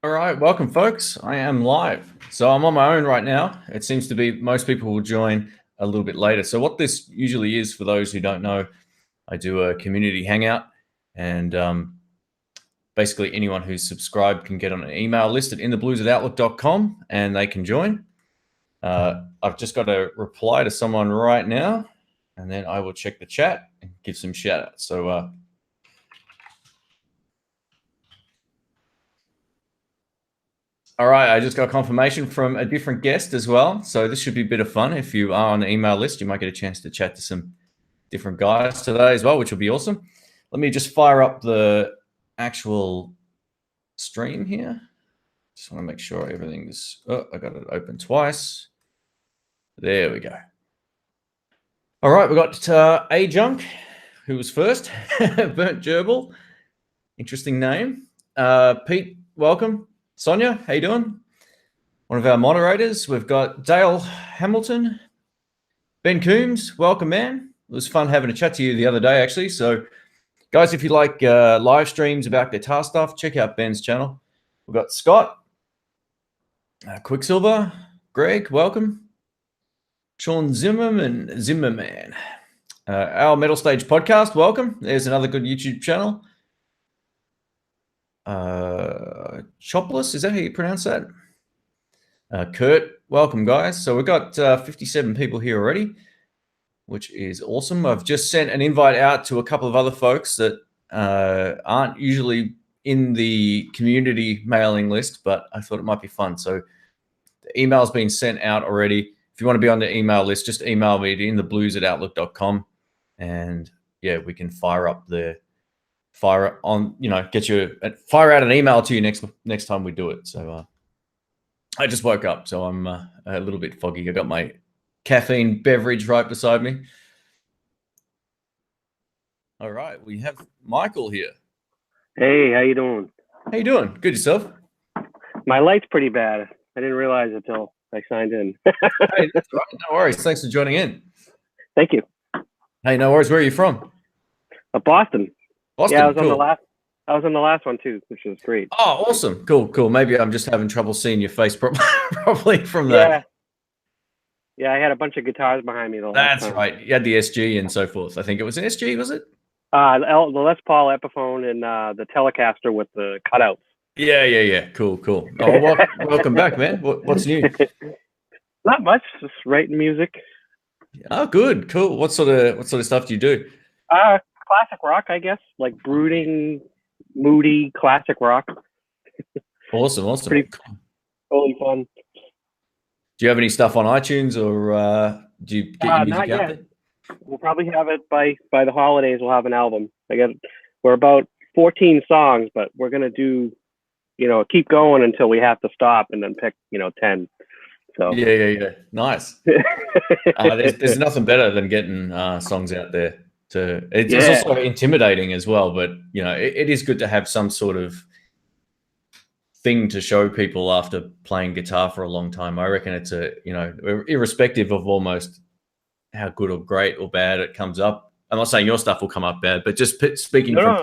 All right, welcome, folks. I am live. So I'm on my own right now. It seems to be most people will join a little bit later. So what this usually is, for those who don't know, I do a community hangout, and basically anyone who's subscribed can get on an email list at intheblues@outlook.com and they can join. I've just got to reply to someone right now, and then I will check the chat and give some shout outs. So all right, I just got confirmation from a different guest as well. So this should be a bit of fun. If you are on the email list, you might get a chance to chat to some different guys today as well, which will be awesome. Let me just fire up the actual stream here. Just want to make sure everything's, I got it open twice. There we go. All right, we got A-Junk, who was first. Burnt Gerbil, interesting name. Pete, welcome. Sonia, how you doing? One of our moderators. We've got Dale Hamilton. Ben Coombs, welcome, man. It was fun having a chat to you the other day, actually. So, guys, if you like live streams about guitar stuff, check out Ben's channel. We've got Scott, Quicksilver, Greg, welcome. Sean Zimmerman. Our Metal Stage podcast, welcome. There's another good YouTube channel. Chopless, is that how you pronounce that? Kurt, welcome, guys. So we've got 57 people here already, which is awesome. I've just sent an invite out to a couple of other folks that aren't usually in the community mailing list, but I thought it might be fun. So the email's been sent out already. If you want to be on the email list, just email me at intheblues@outlook.com, and yeah, we can fire out an email to you next time we do it. So I just woke up, so I'm a little bit foggy. I got my caffeine beverage right beside me. All right, we have Michael here. Hey, how you doing? How you doing? Good, yourself? My light's pretty bad. I didn't realize it until I signed in. Hey, that's right. No worries. Thanks for joining in. Thank you. Hey, no worries. Where are you from? Boston. Boston. Yeah, I was cool. on the last one too, which was great. Oh, awesome. Cool. Maybe I'm just having trouble seeing your face probably from that. Yeah, I had a bunch of guitars behind me the last That's time. right. You had the SG and so forth. I think it was an SG, was it? The Les Paul Epiphone and the Telecaster with the cutouts. Yeah. Cool. Oh, welcome back, man. What's new? Not much, just writing music. Oh, good, cool. What sort of stuff do you do? Classic rock, I guess, like brooding, moody classic rock. Awesome. Pretty totally fun. Do you have any stuff on iTunes, or do you get your music not out yet. there? We'll probably have it by the holidays. We'll have an album. We're about 14 songs, but we're gonna do, keep going until we have to stop and then pick, 10. So Yeah. Nice. There's nothing better than getting songs out there. It's also intimidating as well, but it is good to have some sort of thing to show people after playing guitar for a long time. I reckon it's irrespective of almost how good or great or bad it comes up. I'm not saying your stuff will come up bad, but just speaking from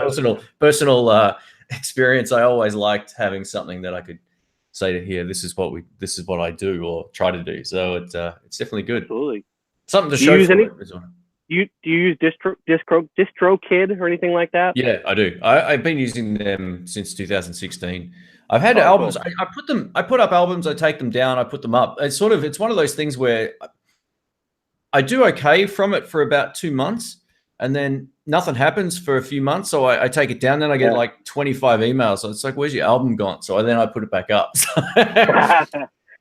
personal experience, I always liked having something that I could say to here, this is what I do or try to do. So it's definitely good. Absolutely. Something to show. Do you use DistroKid or anything like that? Yeah, I do. I've been using them since 2016. I've had albums. Cool. I put up albums. I take them down. I put them up. It's one of those things where I do okay from it for about 2 months, and then nothing happens for a few months. So I take it down. Then I get like 25 emails. So it's like, where's your album gone? So then I put it back up.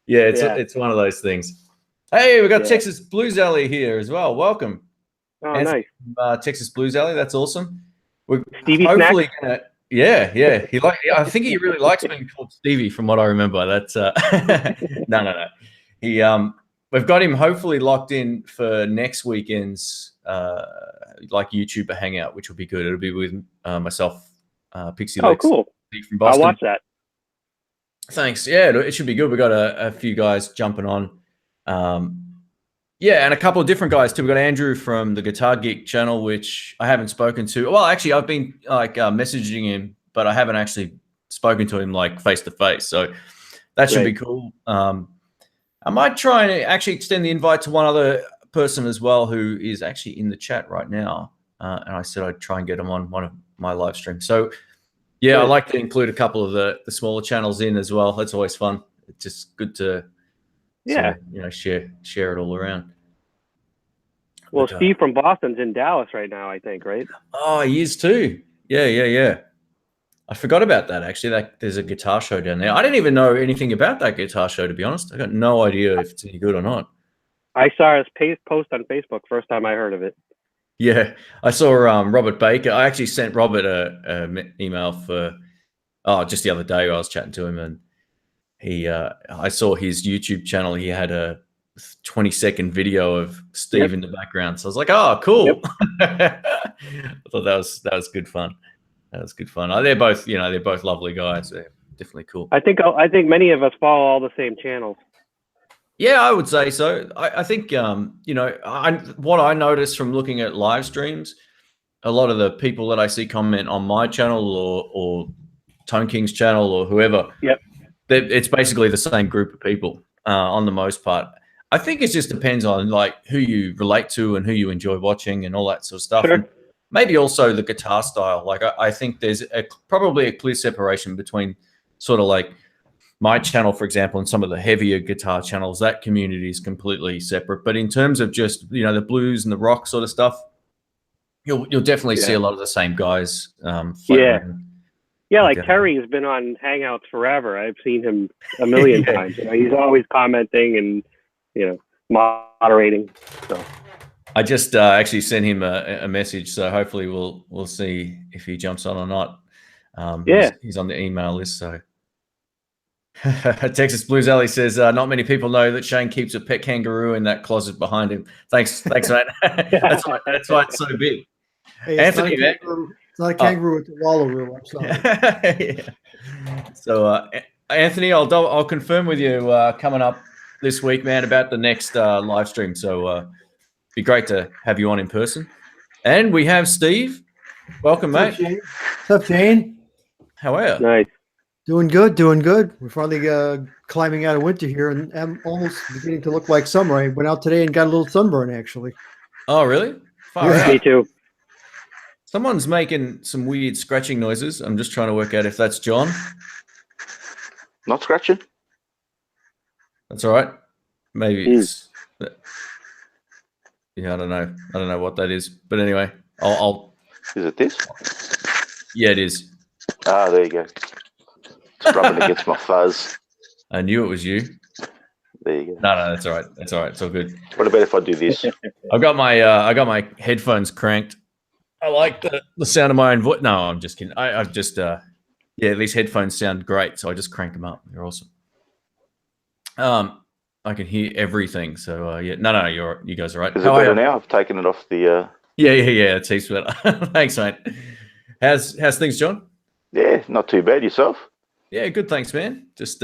It's one of those things. Hey, we got Texas Blues Alley here as well. Welcome. Oh, nice. Texas Blues Alley. That's awesome. We're Stevie hopefully gonna. Yeah. I think he really likes being called Stevie, from what I remember. That's no. We've got him hopefully locked in for next weekend's like YouTuber Hangout, which will be good. It'll be with myself, Pixie Lex. Oh, cool. From Boston. I'll watch that. Thanks. Yeah, it should be good. We got a few guys jumping on. And a couple of different guys too. We've got Andrew from the Guitar Geek channel, which I haven't spoken to. Well, actually, I've been messaging him, but I haven't actually spoken to him like face to face. So that should be cool. I might try and actually extend the invite to one other person as well who is actually in the chat right now. And I said I'd try and get him on one of my live streams. So yeah, I like to include a couple of the smaller channels in as well. That's always fun. It's just good to share it all around. Well, Steve from Boston's in Dallas right now, I think, right? Oh, he is too. Yeah. I forgot about that, actually. There's a guitar show down there. I didn't even know anything about that guitar show, to be honest. I got no idea if it's any good or not. I saw his post on Facebook first time I heard of it. Yeah, I saw Robert Baker. I actually sent Robert an email for just the other day. I was chatting to him, and I saw his YouTube channel. He had a 20-second video of Steve in the background. So I was like, oh, cool. I thought that was good fun. That was good fun. They're both, they're both lovely guys. They're definitely cool. I think many of us follow all the same channels. Yeah, I would say so. I think, what I noticed from looking at live streams, a lot of the people that I see comment on my channel or Tone King's channel or whoever, it's basically the same group of people on the most part. I think it just depends on like who you relate to and who you enjoy watching and all that sort of stuff. Sure. And maybe also the guitar style. Like I think there's probably a clear separation between sort of like my channel, for example, and some of the heavier guitar channels. That community is completely separate. But in terms of just the blues and the rock sort of stuff, you'll definitely see a lot of the same guys. Like Terry has been on Hangouts forever. I've seen him a million times. He's always commenting and moderating. So I just actually sent him a message, so hopefully we'll see if he jumps on or not. He's on the email list. So Texas Blues Alley says not many people know that Shane keeps a pet kangaroo in that closet behind him. Thanks, mate. That's why it's so big. Hey, Anthony, it's not a kangaroo; it's a wallaroo. I'm sorry. So Anthony, I'll confirm with you coming up this week, man, about the next live stream. So be great to have you on in person. And we have Steve. Welcome, mate. What's up, Shane? How are you? Nice. Doing good. We're finally climbing out of winter here, and I'm almost beginning to look like summer. I went out today and got a little sunburn, actually. Oh, really? Far out. Me too. Someone's making some weird scratching noises. I'm just trying to work out if that's John. Not scratching. That's all right. Maybe it's... Yeah, I don't know. I don't know what that is. But anyway, I'll... Is it this? Yeah, it is. Ah, there you go. It's rubbing against my fuzz. I knew it was you. There you go. No, that's all right. That's all right. It's all good. What about if I do this? I got my headphones cranked. I like the sound of my own voice. No, I'm just kidding. I've just these headphones sound great, so I just crank them up. They're awesome. I can hear everything. So no, you guys are right. Is it better now? I've taken it off the. Yeah. It's heaps better. Thanks, mate. How's things, John? Yeah, not too bad. Yourself? Yeah, good. Thanks, man. Just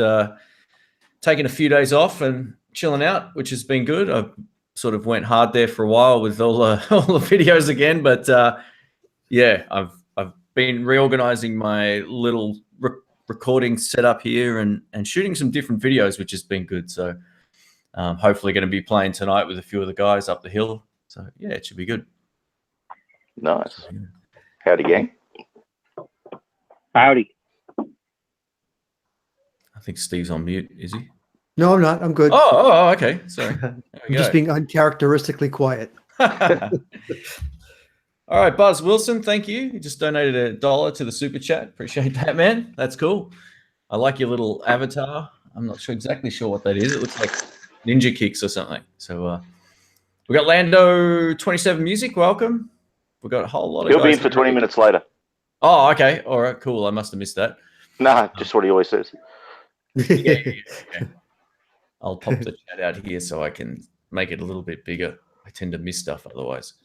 taking a few days off and chilling out, which has been good. I've sort of went hard there for a while with all the videos again, but I've been reorganizing my little recording setup here and shooting some different videos, which has been good. So hopefully going to be playing tonight with a few of the guys up the hill. So yeah, it should be good. Nice. Howdy, gang. Howdy. I think Steve's on mute, is he? No, I'm not. I'm good. Oh, okay. Sorry. I'm just being uncharacteristically quiet. All right, Buzz Wilson, thank you. You just donated $1 to the super chat. Appreciate that, man. That's cool. I like your little avatar. I'm not exactly sure what that is. It looks like ninja kicks or something. So we got Lando 27 Music. Welcome. We got a whole lot of. He'll be in for 20 minutes later. Oh, okay. All right, cool. I must have missed that. Nah, just what he always says. Yeah. Okay. I'll pop the chat out here so I can make it a little bit bigger. I tend to miss stuff otherwise.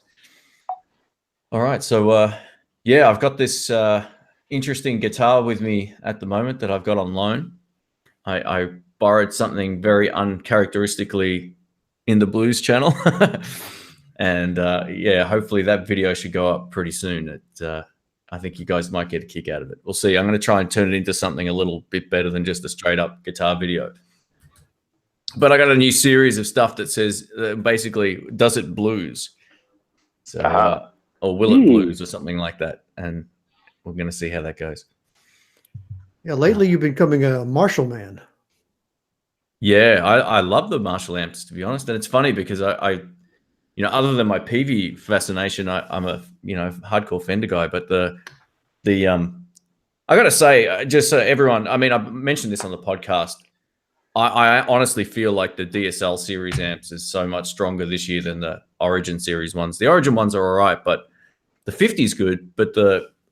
All right, so I've got this interesting guitar with me at the moment that I've got on loan. I borrowed something very uncharacteristically in the blues channel, and hopefully that video should go up pretty soon. I think you guys might get a kick out of it. We'll see. I'm going to try and turn it into something a little bit better than just a straight up guitar video. But I got a new series of stuff that says basically, does it blues? So, or will it blues or something like that? And we're going to see how that goes. Yeah, lately you've been becoming a Marshall man. Yeah, I love the Marshall amps, to be honest. And it's funny because I other than my PV fascination, I'm a hardcore Fender guy. But I got to say, just so everyone, I mean, I've mentioned this on the podcast. I honestly feel like the DSL series amps is so much stronger this year than the Origin series ones. The Origin ones are all right, but the 50 is good. But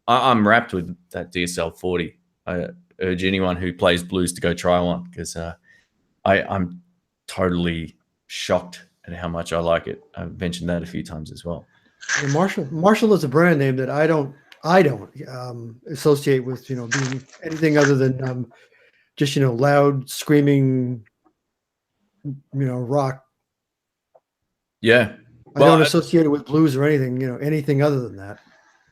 I'm wrapped with that DSL 40. I urge anyone who plays blues to go try one because I'm totally shocked at how much I like it. I've mentioned that a few times as well. And Marshall is a brand name that I don't associate with being anything other than just loud screaming rock. Yeah, I don't associate it with blues or anything anything other than that.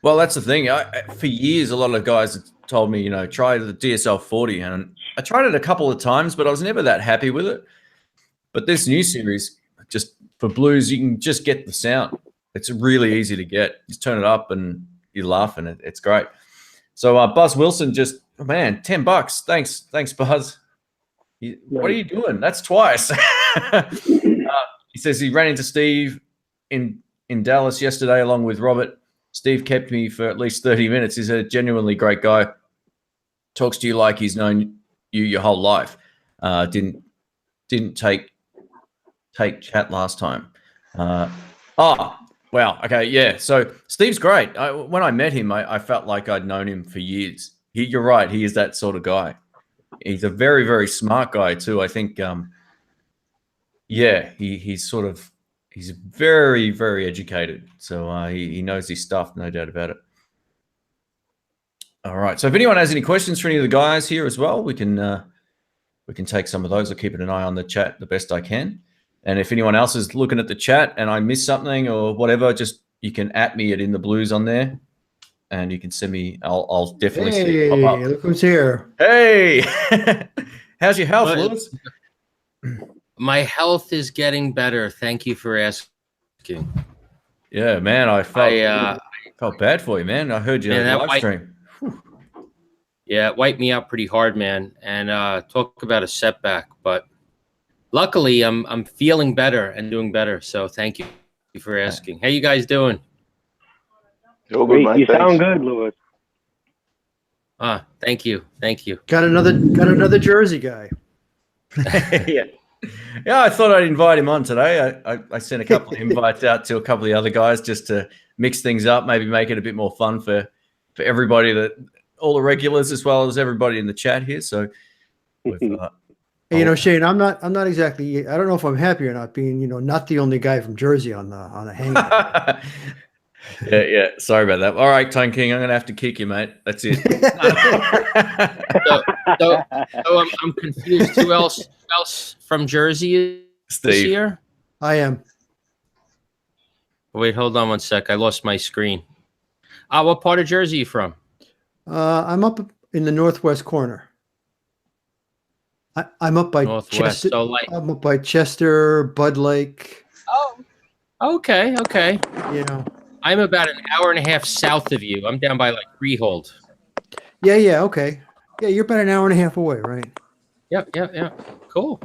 Well, that's the thing. For years, a lot of guys have told me, try the DSL 40, and I tried it a couple of times, but I was never that happy with it. But this new series, just for blues, you can just get the sound. It's really easy to get. Just turn it up and you laugh, and it's great. So Buzz Wilson man, $10. Thanks, Buzz. What are you doing? That's twice. He says he ran into Steve in Dallas yesterday along with Robert. Steve kept me for at least 30 minutes. He's a genuinely great guy. Talks to you like he's known you your whole life. Didn't take chat last time. Wow. Okay, yeah. So Steve's great. When I met him, I felt like I'd known him for years. You're right. He is that sort of guy. He's a very, very smart guy too. I think, he's very, very educated. So he knows his stuff, no doubt about it. All right. So if anyone has any questions for any of the guys here as well, we can take some of those. I'll keep an eye on the chat the best I can. And if anyone else is looking at the chat and I missed something or whatever, just you can at me at INTHEBLUES on there, and you can send me. I'll definitely see it pop up. Look who's here! Hey, how's your health, Lewis? My health is getting better. Thank you for asking. Yeah, man, I felt bad for you, man. I heard you on the live stream. Yeah, it wiped me out pretty hard, man. And talk about a setback, but luckily I'm feeling better and doing better. So thank you for asking. How you guys doing? You sound good, Lewis. Thank you. Got another Jersey guy. Yeah, I thought I'd invite him on today. I sent a couple of invites out to a couple of the other guys just to mix things up, maybe make it a bit more fun for everybody, all the regulars as well as everybody in the chat here. So, Shane, I'm not exactly. I don't know if I'm happy or not being not the only guy from Jersey on the Hangout. Yeah. Sorry about that. All right, Tone King, I'm gonna have to kick you, mate. That's it. so I'm confused. Who else from Jersey is Steve here? I am. Wait, hold on one sec. I lost my screen. What part of Jersey are you from? I'm up in the northwest corner. I'm up by Northwest. Chester. I'm up by Chester, Bud Lake. Oh, okay. I'm about an hour and a half south of you. I'm down by like Freehold. Yeah, okay. Yeah, you're about an hour and a half away, right? Yep. Cool.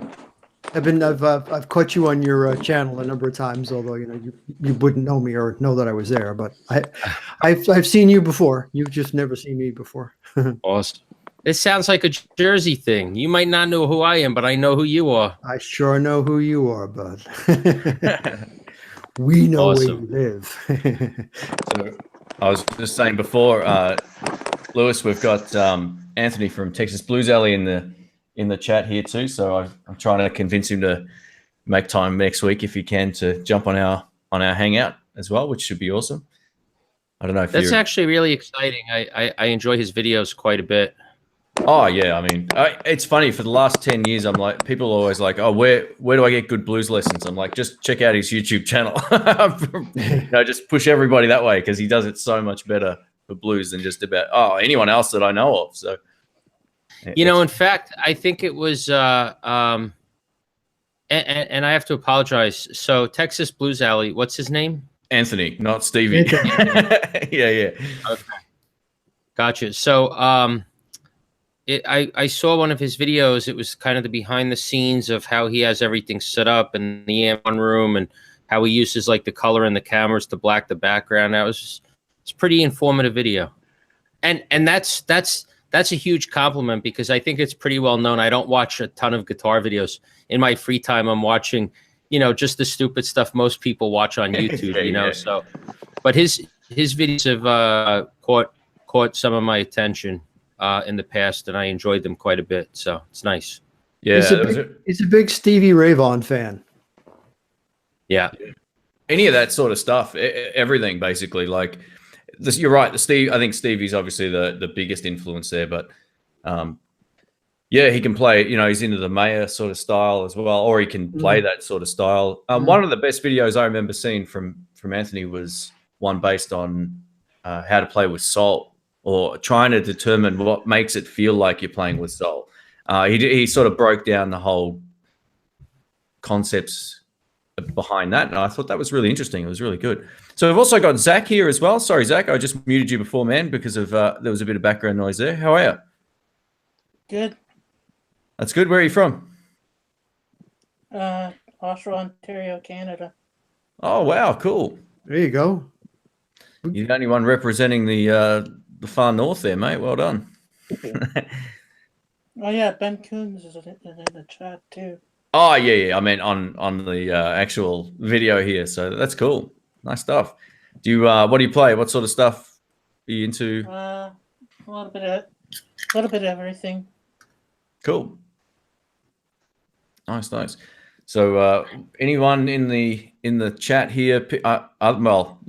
I've caught you on your channel a number of times, although you wouldn't know me or know that I was there. But I've seen you before. You've just never seen me before. Awesome. This sounds like a Jersey thing. You might not know who I am, but I know who you are. I sure know who you are, bud. We know Awesome. where you live. So I was just saying before, Lewis, we've got Anthony from Texas Blues Alley in the chat here too. So I'm trying to convince him to make time next week if he can to jump on our Hangout as well, which should be awesome. I don't know if that's actually really exciting. I enjoy his videos quite a bit. Oh yeah, I mean, it's funny. For the last 10 years, I'm like, people are always like, "Oh, where do I get good blues lessons?" I'm like, just check out his YouTube channel. Just push everybody that way because he does it so much better for blues than just about anyone else that I know of. So, You know, in fact, I think it was, and I have to apologize. So Texas Blues Alley, what's his name? Anthony, not Stevie. Yeah. Okay. Gotcha. So, I saw one of his videos. It was kind of the behind the scenes of how he has everything set up in the EM1 room and how he uses like the color in the cameras to black the background. It's a pretty informative video. And that's a huge compliment because I think it's pretty well known. I don't watch a ton of guitar videos. In my free time, I'm watching, just the stupid stuff most people watch on YouTube, Yeah. so, but his videos have caught some of my attention in the past, and I enjoyed them quite a bit. So it's nice. Yeah. He's a big Stevie Ray Vaughan fan. Yeah. Any of that sort of stuff, everything basically. Like this, you're right. I think Stevie's obviously the biggest influence there, but yeah, he can play. He's into the Mayer sort of style as well, or he can play that sort of style. One of the best videos I remember seeing from Anthony was one based on how to play with soul, or trying to determine what makes it feel like you're playing with soul. He sort of broke down the whole concepts behind that, and I thought that was really interesting. It was really good. So we've also got Zach here as well. Sorry, Zach, I just muted you before, man, because of there was a bit of background noise there. How are you? Good. That's good. Where are you from? Oshawa, Ontario, Canada. Oh, wow, cool. There you go. You're the only one representing the far north there, mate. Well done. Oh yeah, Ben Coons is in the chat too. Oh, yeah. I meant on the actual video here. So that's cool. Nice stuff. What do you play? What sort of stuff are you into? A little bit of everything. Cool. Nice. So anyone in the chat here? Well,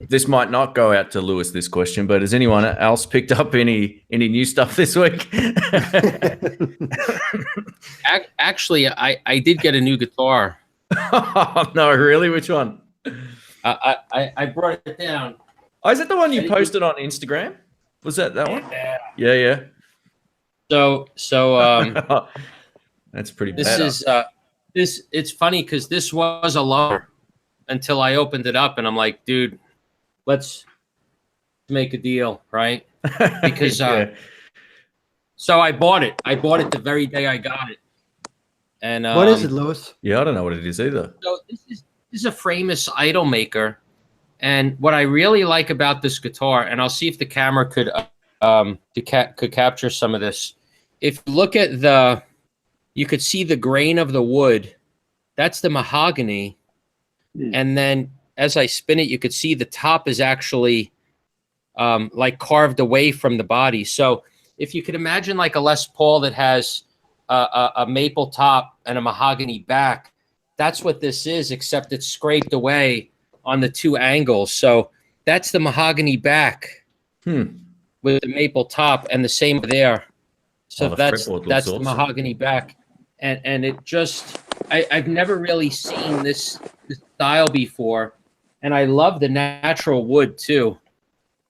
this might not go out to Lewis, this question, but has anyone else picked up any new stuff this week? Actually, I did get a new guitar. Oh, no, really? Which one? I brought it down. Oh, is that the one you posted on Instagram? Was that one? Yeah. So that's pretty this bad. It's funny because this was a loaner until I opened it up and I'm like, dude, let's make a deal, right? Because Yeah. so I bought it. I bought it the very day I got it. And What is it, Lewis? Yeah, I don't know what it is either. So this is a frameless idol maker, and what I really like about this guitar, and I'll see if the camera could capture some of this. If you look at you could see the grain of the wood. That's the mahogany, and then as I spin it, you could see the top is actually like carved away from the body. So if you could imagine like a Les Paul that has a maple top and a mahogany back, that's what this is, except it's scraped away on the two angles. So that's the mahogany back with the maple top, and the same there. So that's the mahogany back. And it just, I've never really seen this style before. And I love the natural wood too.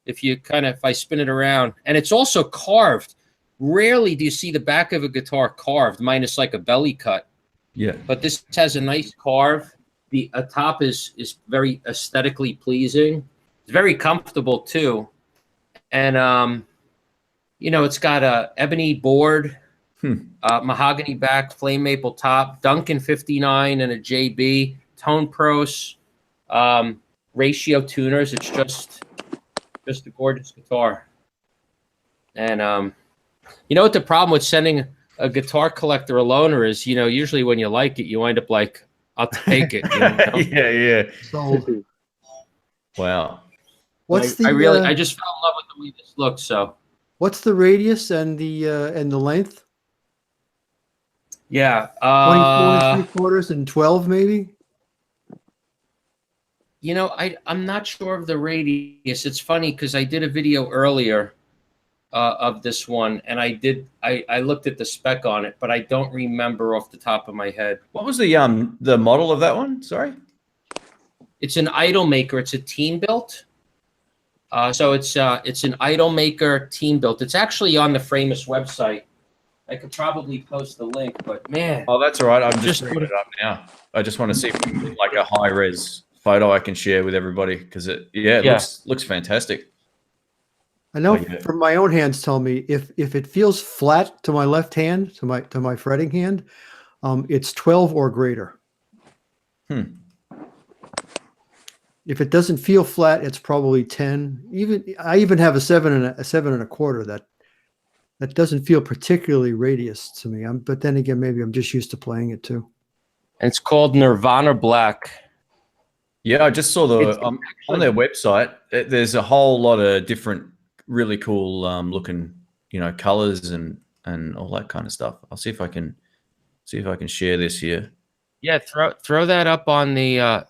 If I spin it around, and it's also carved. Rarely do you see the back of a guitar carved, minus like a belly cut. Yeah. But this has a nice carve. The top is very aesthetically pleasing. It's very comfortable too. And, it's got a ebony board, mahogany back, flame maple top, Duncan 59 and a JB, Tone Pros, ratio tuners. It's just a gorgeous guitar. And, what the problem with sending a guitar collector a loaner is, usually when you like it, you wind up like, I'll take it. Yeah. Sold. Wow. What's I just fell in love with the way this looks. So what's the radius and the length? yeah, 24 3/4 and 12 maybe. I'm not sure of the radius. It's funny because I did a video earlier of this one, and I looked at the spec on it, but I don't remember off the top of my head. What was the model of that one? Sorry. It's an idol maker. It's a team built. So it's an IdleMaker team built. It's actually on the Framus website. I could probably post the link, but man. Oh, that's all right. I'm just bringing it up now. I just want to see if we can get like a high res photo I can share with everybody because it looks fantastic. I know Oh, yeah. from my own hands tell me if it feels flat to my left hand, to my fretting hand, it's 12 or greater. If it doesn't feel flat, it's probably 10. I even have a 7 and a 7.25 that doesn't feel particularly radius to me. But then again, maybe I'm just used to playing it too. And it's called Nirvana Black. Yeah, I just saw on their website. There's a whole lot of different, really cool looking, colors and all that kind of stuff. I'll see if I can share this here. Yeah, throw that up on the I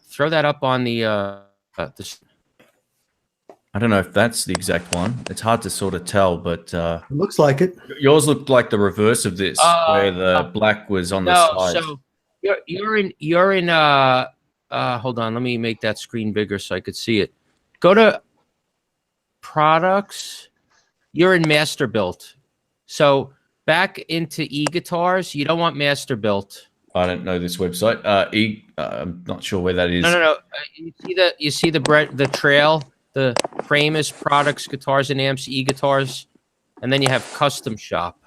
don't know if that's the exact one. It's hard to sort of tell, but It looks like it. yours looked like the reverse of this, where the black was on the side. So you're in hold on, let me make that screen bigger so I could see it. Go to products. You're in Master Built. So back into e-guitars, you don't want Master Built. I don't know this website. I'm not sure where that is. No. You see the trail, the Framus products, guitars and amps, e-guitars, and then you have custom shop.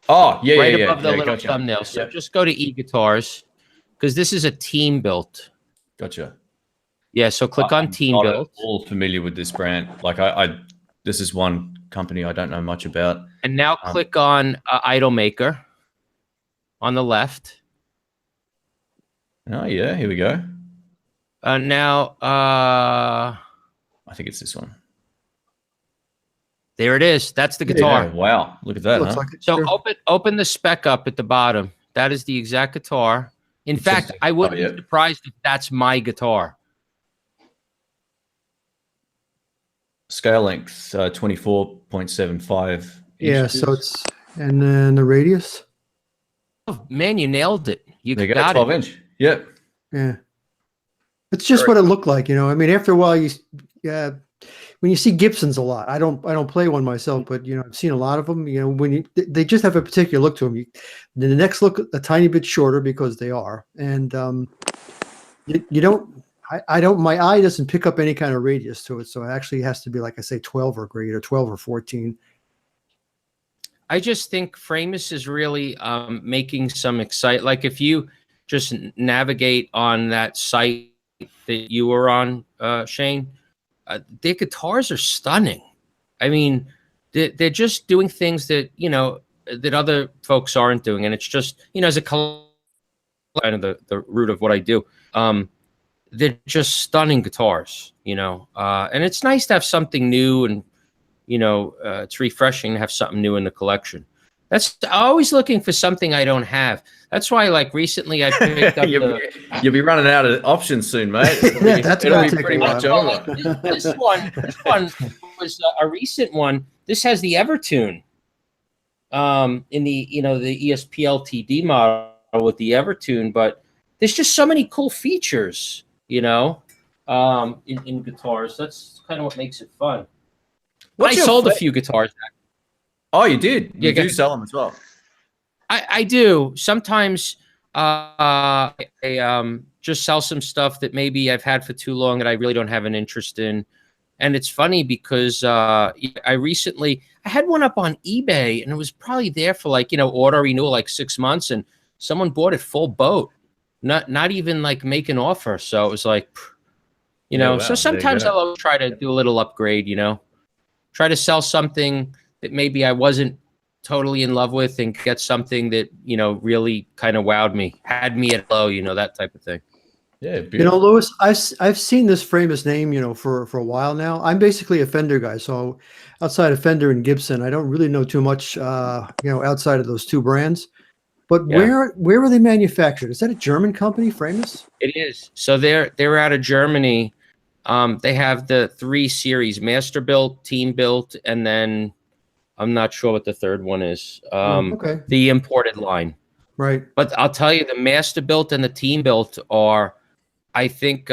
Oh, yeah, right yeah, above the little gotcha. thumbnail. So just go to e-guitars because this is a team built. Gotcha. Yeah, so click on team I'm built. not all familiar with this brand. Like this is one company I don't know much about. And now click on IdleMaker on the left. Oh yeah, here we go. Now, I think it's this one. there it is. That's the guitar. Yeah, wow, look at that. Looks Huh? like it. So Sure. open the spec up at the bottom. That is the exact guitar. In fact, I wouldn't be surprised if that's my guitar. Scale length 24.75. Yeah, so it's, and then the radius. Oh, man, you nailed it. You There you go, got 12 it. inch. Yep. Yeah. It's just what it looked like, I mean, after a while when you see Gibsons a lot, I don't play one myself, but I've seen a lot of them, when they just have a particular look to them. The necks look a tiny bit shorter because they are. And my eye doesn't pick up any kind of radius to it. So it actually has to be, like I say, 12 or greater, 12 or 14. I just think Framus is really making some like if you just navigate on that site that you were on, Shane, their guitars are stunning. I mean, they're just doing things that, that other folks aren't doing. And it's just, as a kind of the root of what I do. They're just stunning guitars, and it's nice to have something new and, it's refreshing to have something new in the collection. That's always looking for something I don't have. That's why, like, recently I picked up You'll be running out of options soon, mate. It'll be pretty much over. This one was a recent one. This has the Evertune in the, the ESP LTD model with the Evertune, but there's just so many cool features, in guitars. That's kind of what makes it fun. I sold a few guitars. Oh, you did? You do guys. sell them as well? I do. Sometimes I just sell some stuff that maybe I've had for too long that I really don't have an interest in. And it's funny because I had one up on eBay and it was probably there for auto renewal, like 6 months, and someone bought it full boat, not even like make an offer. So it was like, Wow, so sometimes I'll always try to do a little upgrade, try to sell something that maybe I wasn't totally in love with and get something that, really kind of wowed me, had me at low, that type of thing. Yeah, beautiful. Louis, I've seen this Framus name, for a while now. I'm basically a Fender guy, so outside of Fender and Gibson, I don't really know too much, outside of those two brands. But where are they manufactured? Is that a German company, Framus? It is. So they're out of Germany. They have the 3 series: Master Built, Team Built, and then I'm not sure what the third one is. Okay. The imported line. Right. But I'll tell you, the Master Built and the Team Built are, I think,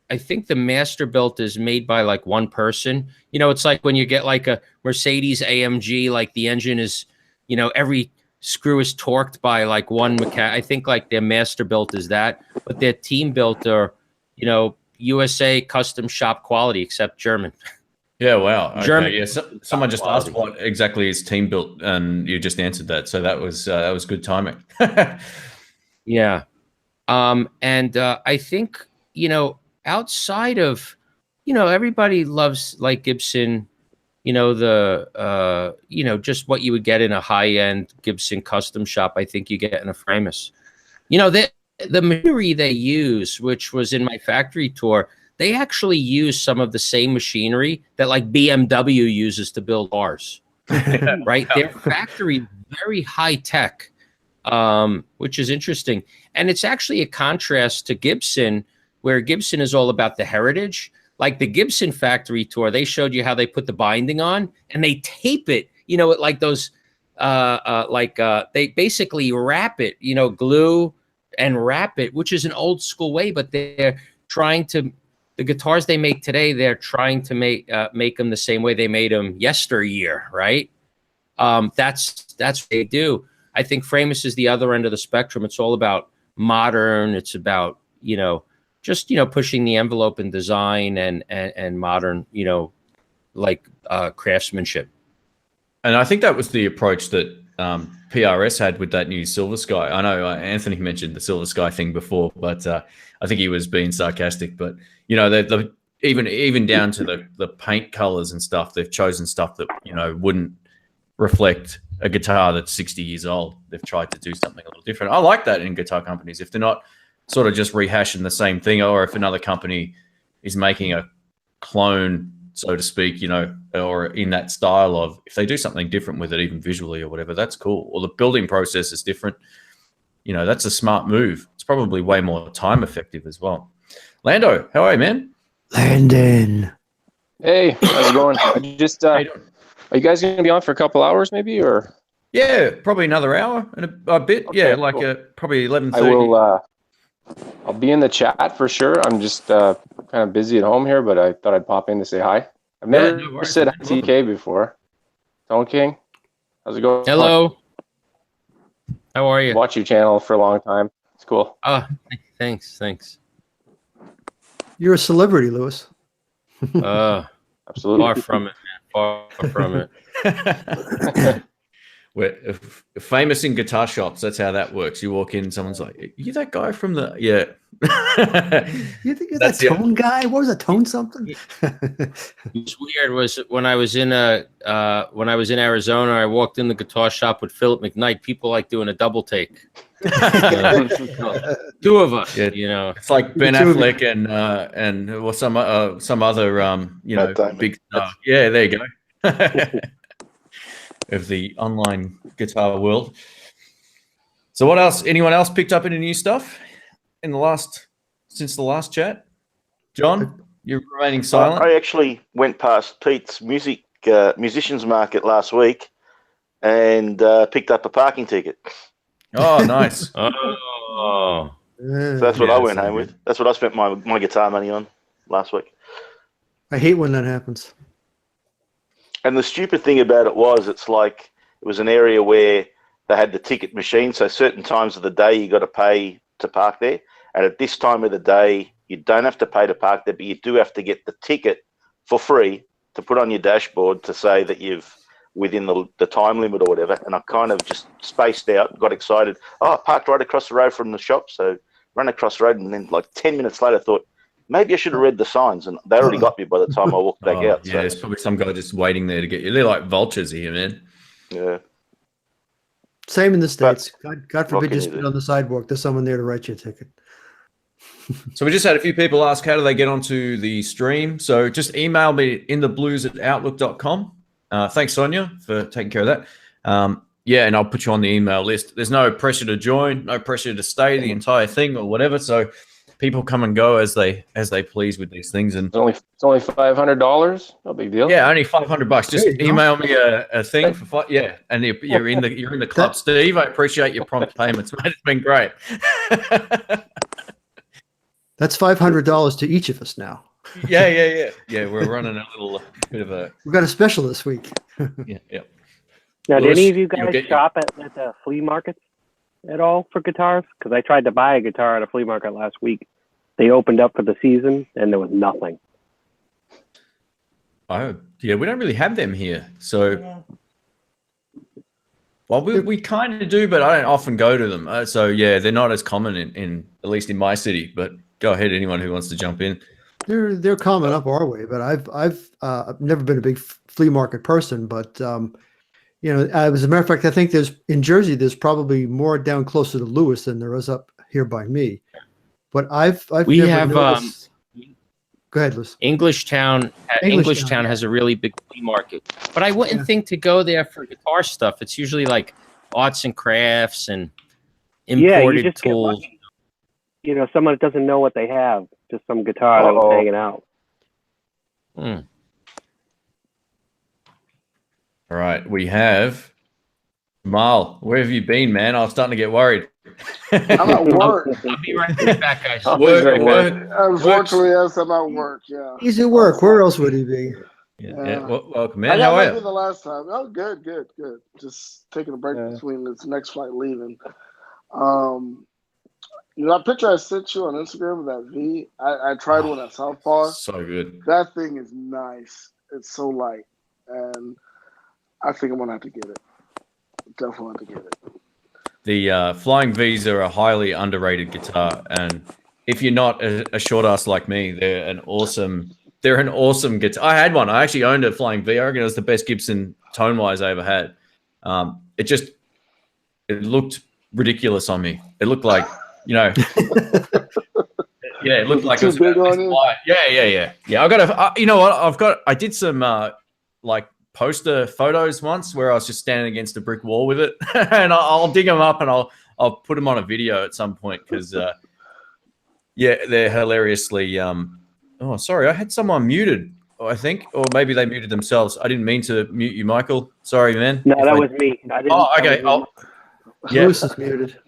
I think the master built is made by like one person. You know, it's like when you get like a Mercedes AMG, like the engine is, you know, every screw is torqued by like one mechanic. I think like their master built is that, but their team built are, you know, USA custom shop quality, except German. Yeah, wow. Okay, German. yeah. Someone just asked what exactly is team built, and you just answered that. So that was good timing. Yeah. And I think, you know, outside of, you know, everybody loves like Gibson, you know, you know, just what you would get in a high-end Gibson custom shop, I think you get in a Framus. You know, the machinery they use, which was in my factory tour, they actually use some of the same machinery that like BMW uses to build cars, right? Their factory, very high tech, which is interesting. And it's actually a contrast to Gibson, where Gibson is all about the heritage. Like the Gibson factory tour, they showed you how they put the binding on and they tape it, you know, like those, they basically wrap it, you know, glue and wrap it, which is an old school way, but they're trying to, the guitars they make today, they're trying to make them the same way they made them yesteryear, right? That's what they do. I think Framus is the other end of the spectrum. It's all about modern. It's about, you know, just, you know, pushing the envelope in design and modern, you know, like craftsmanship. And I think that was the approach that PRS had with that new Silver Sky. I know Anthony mentioned the Silver Sky thing before, but I think he was being sarcastic. But, you know, even down to the paint colors and stuff, they've chosen stuff that, you know, wouldn't reflect a guitar that's 60 years old. They've tried to do something a little different. I like that in guitar companies. If they're not sort of just rehashing the same thing, or if another company is making a clone, so to speak, you know, or in that style of, if they do something different with it, even visually or whatever, that's cool. Or the building process is different. You know, that's a smart move. It's probably way more time effective as well. Lando, how are you, man? Landon. Hey, how's it going? I just, are you guys going to be on for a couple hours maybe, or? Yeah, probably another hour and a bit. Okay, yeah, like cool. Probably 11:30. I will, I'll be in the chat for sure. I'm just kind of busy at home here, but I thought I'd pop in to say hi. I've never said TK before. Tone King, how's it going? Hello. How are you? Watch your channel for a long time. It's cool. Thanks. You're a celebrity, Lewis. Absolutely. Far from it, man. Far from it. We're famous in guitar shops. That's how that works. You walk in, someone's like, "You that guy from the yeah?" You think you're that Tone guy? What was that, Tone something? What's weird was when I was in Arizona, I walked in the guitar shop with Philip McKnight. People like doing a double take. Two of us, yeah. You know, it's like Ben Affleck and well, some other you know, big star. Yeah, there you go. Of the online guitar world. So what else? Anyone else picked up any new stuff in since the last chat? John, you're remaining silent. I actually went past Pete's musicians market last week and picked up a parking ticket. Oh, nice. So that's what I went home with. That's what I spent my guitar money on last week. I hate when that happens. And the stupid thing about it was, it's like it was an area where they had the ticket machine. So certain times of the day you got to pay to park there. And at this time of the day, you don't have to pay to park there, but you do have to get the ticket for free to put on your dashboard to say that you've within the time limit or whatever. And I kind of just spaced out, got excited. Oh, I parked right across the road from the shop. So ran across the road, and then like 10 minutes later, I thought, maybe I should have read the signs, and they already got me by the time I walked back out. Yeah, so. there's probably some guy just waiting there to get you. They're like vultures here, man. Yeah. Same in the States. God forbid you spit on the sidewalk. There's someone there to write you a ticket. So we just had a few people ask, how do they get onto the stream? So just email me intheblues@outlook.com. Thanks, Sonia, for taking care of that. Yeah, and I'll put you on the email list. There's no pressure to join, no pressure to stay the entire thing or whatever. So people come and go as they please with these things. And it's only $500. No big deal. Yeah, only $500. Just email me a thing for and you're in the club, Steve. I appreciate your prompt payments, mate. It's been great. That's $500 to each of us now. Yeah. We're running a little bit of a. We've got a special this week. Yeah. Now, do Lewis, any of you you'll guys get- shop at the flea markets at all for guitars? Because I tried to buy a guitar at a flea market last week. They opened up for the season, and there was nothing. We don't really have them here. So, Yeah. well, we kind of do, but I don't often go to them. So, yeah, they're not as common in at least in my city. But go ahead, anyone who wants to jump in. They're coming up our way, but I've never been a big flea market person, but as a matter of fact, I think in Jersey there's probably more down closer to Lewis than there is up here by me. But We never have noticed. Go ahead, Lewis. Englishtown has a really big flea market, but I wouldn't think to go there for guitar stuff. It's usually like arts and crafts and imported just get tools. lucky. Someone that doesn't know what they have, just some guitar that was hanging out. All right, we have Mal. Where have you been, man? I was starting to get worried. I'm at work. I'll be right back, guys. Unfortunately, yes, I'm at work. Yeah. He's at work. Where else would he be? Yeah. Welcome, I man. got How are lucky you? the last time. Oh, good. Just taking a break between this next flight leaving. That picture I sent you on Instagram of that V, I tried one at Southpaw. So good. That thing is nice. It's so light, and I think I'm gonna have to get it. Definitely have to get it. The Flying V's are a highly underrated guitar, and if you're not a short ass like me, they're an awesome guitar. I had one. I actually owned a Flying V. I reckon it was the best Gibson tone wise I ever had. It looked ridiculous on me. It looked like, it looked like it was too big on you. Yeah. I got I did some like poster photos once where I was just standing against a brick wall with it, and I'll dig them up and I'll put them on a video at some point because they're hilariously oh, sorry, I had someone muted, I think, or maybe they muted themselves. I didn't mean to mute you, Michael. Sorry, man. No, that was me. Okay. Lewis is muted.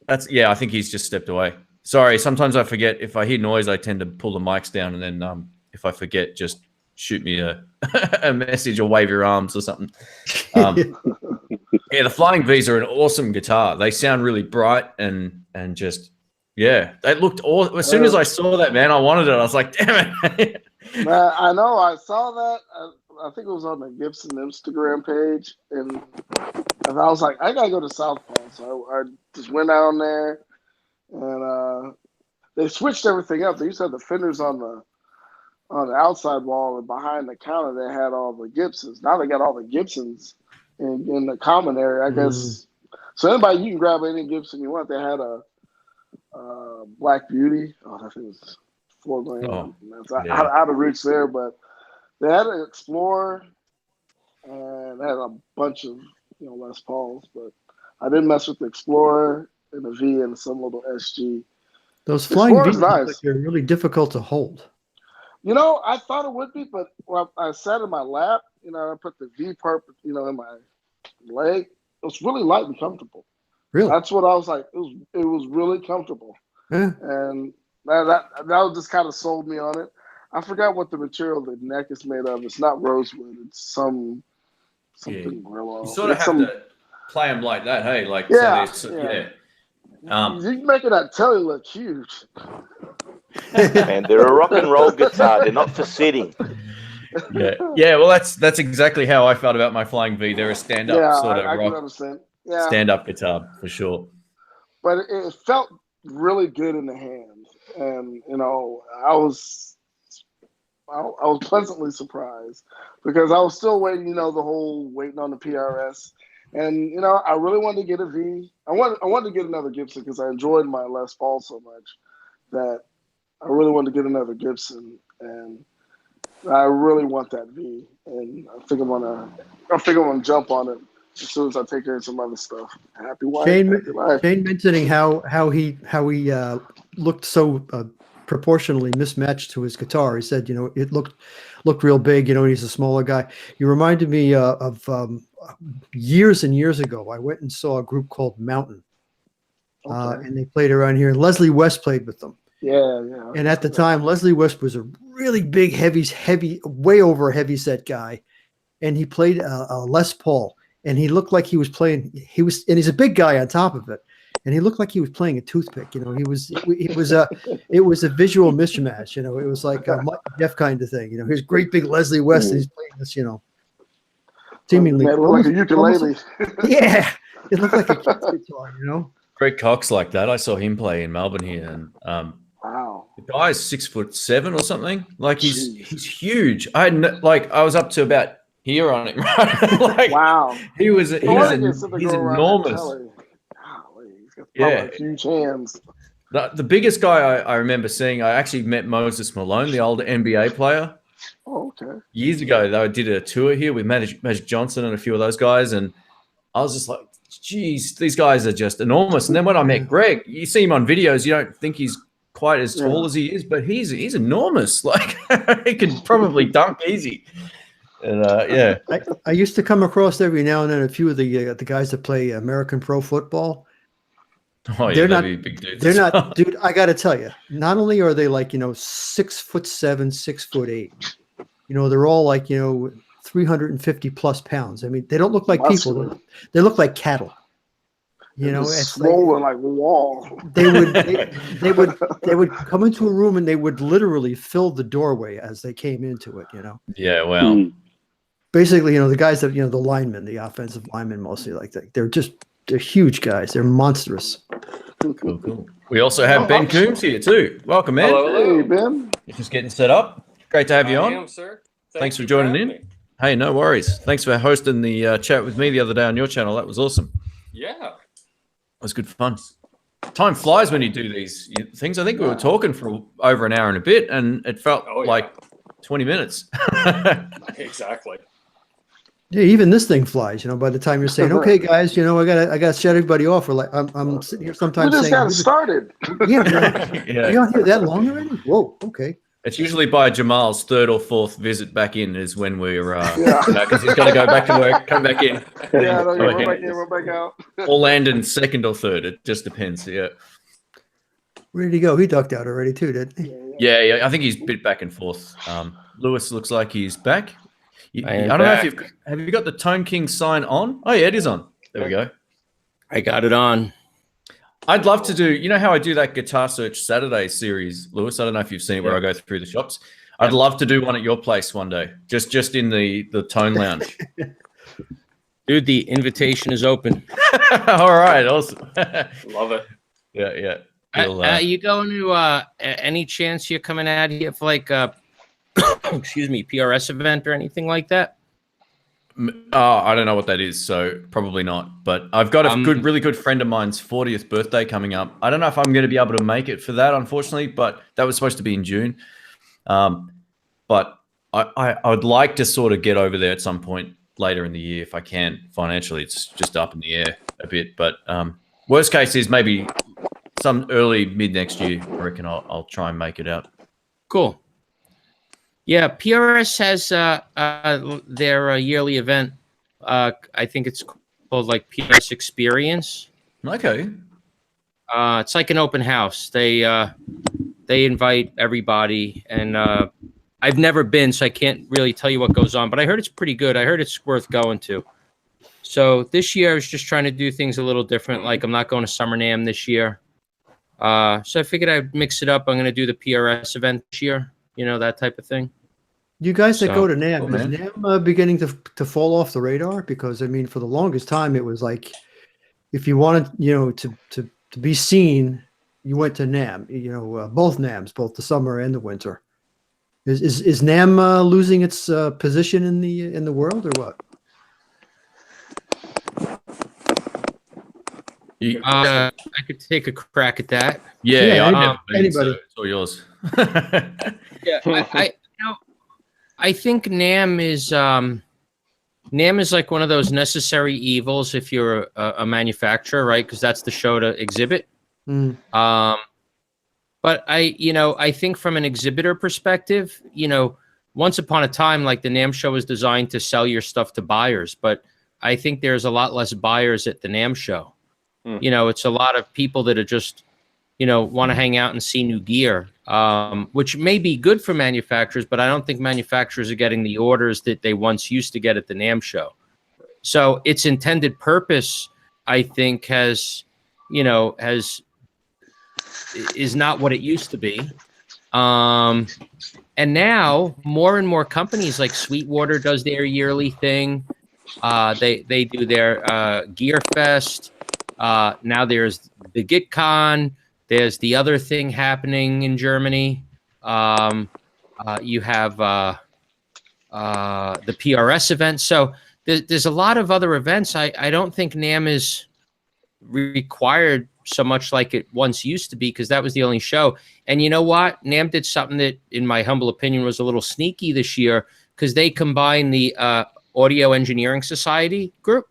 I think he's just stepped away. Sorry, sometimes I forget. If I hear noise, I tend to pull the mics down, and then if I forget, just shoot me a message or wave your arms or something. The Flying V's are an awesome guitar. They sound really bright and just they looked awesome. As soon as I saw that, man, I wanted it. I was like, damn it. Man, I know. I saw that. I think it was on the Gibson Instagram page, and I was like, I gotta go to Southpaw. So I just went down there, and they switched everything up. They used to have the fenders on the outside wall, and behind the counter they had all the Gibsons. Now they got all the Gibsons in the common area, I guess. So anybody, you can grab any Gibson you want. They had a Black Beauty. Oh, that thing was $4 grand. That's out of reach there, but they had an Explorer, and they had a bunch of Les Pauls, but I didn't mess with the Explorer and the V and some little SG. Those Flying V's nice. They're really difficult to hold. I thought it would be, but when I sat in my lap, I put the V part, in my leg. It was really light and comfortable. Really? That's what I was like. It was really comfortable. Yeah. And that just kind of sold me on it. I forgot what the material the neck is made of. It's not rosewood. It's something Gorilla. You sort of have to play them like that, hey? Like, You're making that telly look huge. Man, they're a rock and roll guitar. They're not for sitting. Yeah. Well, that's exactly how I felt about my Flying V. They're a stand-up sort of I rock, can understand. Yeah, stand-up guitar for sure. But it felt really good in the hand, and I was pleasantly surprised because I was still waiting. The whole waiting on the PRS, and I really wanted to get a V. I wanted to get another Gibson because I enjoyed my Les Paul so much that I really wanted to get another Gibson, and I really want that V, and I think I'm gonna jump on it as soon as I take care of some other stuff. Happy wife. Shane mentioning how he looked so proportionally mismatched to his guitar. He said, it looked real big. He's a smaller guy. You reminded me of years and years ago. I went and saw a group called Mountain, and they played around here. And Leslie West played with them. Yeah, yeah. And at the time, Leslie West was a really big, heavy, way over heavy set guy, and he played a Les Paul, and he looked like he was playing. And he's a big guy on top of it, and he looked like he was playing a toothpick. You know, it was a visual mismatch. You know, it was like a Mike Jeff kind of thing. You know, here's great big Leslie West, and he's playing this. You know, seemingly like a ukulele. Yeah, it looked like a kid's guitar. You know. Greg Cox like that. I saw him play in Melbourne here, and Wow. the guy's 6'7" or something. Like he's huge. I was up to about here on him. Right? Like Wow. he's He's enormous. He's got huge hands. The biggest guy I remember seeing, I actually met Moses Malone, the old NBA player. Oh, okay. Years ago, they did a tour here with Magic Johnson and a few of those guys, and I was just like, geez, these guys are just enormous. And then when I met Greg, you see him on videos, you don't think he's quite as tall as he is, but he's enormous. Like he could probably dunk easy. And I used to come across every now and then a few of the guys that play American pro football. Oh yeah, they're not big dudes. They're not, dude. I got to tell you, not only are they like 6'7", 6'8", they're all like 350 plus pounds. I mean, they don't look like people. They look like cattle. It's swollen like wall. They would come into a room and they would literally fill the doorway as they came into it. Yeah, well, basically, the guys that the linemen, the offensive linemen, mostly like that. They're huge guys. They're monstrous. Cool. We also have Ben Coombs here too. Welcome, man. Hello. Hey, Ben. You're just getting set up. Great to have you on. I am, sir. Thanks for joining in. Hey, no worries. Thanks for hosting the chat with me the other day on your channel. That was awesome. Yeah. It was good fun. Time flies when you do these things. I think we were talking for over an hour and a bit, and it felt like 20 minutes. Exactly. Yeah, even this thing flies. By the time you're saying, "Okay, guys, I gotta shut everybody off," or like I'm sitting here sometimes We just saying, got started. Yeah, you on here that long already? Whoa, okay. It's usually by Jamal's third or fourth visit back in is when we're, because he's got to go back to work, come back in. Yeah, we're back out. Or land in second or third. It just depends. Yeah. Where did he go? He ducked out already too, didn't he? Yeah. I think he's bit back and forth. Lewis looks like he's back. I don't know if have you got the Tone King sign on? Oh yeah, it is on. There we go. I got it on. I'd love to do, how I do that Guitar Search Saturday series, Lewis? I don't know if you've seen it where I go through the shops. I'd love to do one at your place one day, just in the Tone Lounge. Dude, the invitation is open. All right, awesome. Love it. Yeah. You going to any chance you're coming out here for like excuse me, PRS event or anything like that? I don't know what that is, so probably not. But I've got a really good friend of mine's 40th birthday coming up. I don't know if I'm going to be able to make it for that, unfortunately, but that was supposed to be in June. But I would like to sort of get over there at some point later in the year if I can. Financially, it's just up in the air a bit. But worst case is maybe some early mid next year. I reckon I'll try and make it out. Cool. Yeah, PRS has their yearly event. I think it's called like PRS Experience. Okay. It's like an open house. They invite everybody, and I've never been, so I can't really tell you what goes on. But I heard it's pretty good. I heard it's worth going to. So this year I was just trying to do things a little different. Like I'm not going to Summer NAMM this year. So I figured I'd mix it up. I'm going to do the PRS event this year. That type of thing. You guys that go to NAMM, is NAMM beginning to fall off the radar? Because I mean, for the longest time, it was like if you wanted, to be seen, you went to NAMM. Both NAMMs, both the summer and the winter. Is NAMM losing its position in the world or what? I could take a crack at that. Yeah, I've never been, anybody. so it's all yours. Yeah, I think NAMM is like one of those necessary evils if you're a manufacturer, right? Because that's the show to exhibit. But I think from an exhibitor perspective, once upon a time, like the NAMM show was designed to sell your stuff to buyers, but I think there's a lot less buyers at the NAMM show. It's a lot of people that are just want to hang out and see new gear, which may be good for manufacturers, but I don't think manufacturers are getting the orders that they once used to get at the NAMM show. So its intended purpose, I think, is not what it used to be. And now more and more companies like Sweetwater does their yearly thing. They do their Gear Fest. Now there's the GitCon. There's the other thing happening in Germany. You have the PRS event. So there's a lot of other events. I don't think NAMM is required so much like it once used to be, because that was the only show. And you know what? NAMM did something that, in my humble opinion, was a little sneaky this year, because they combined the Audio Engineering Society group.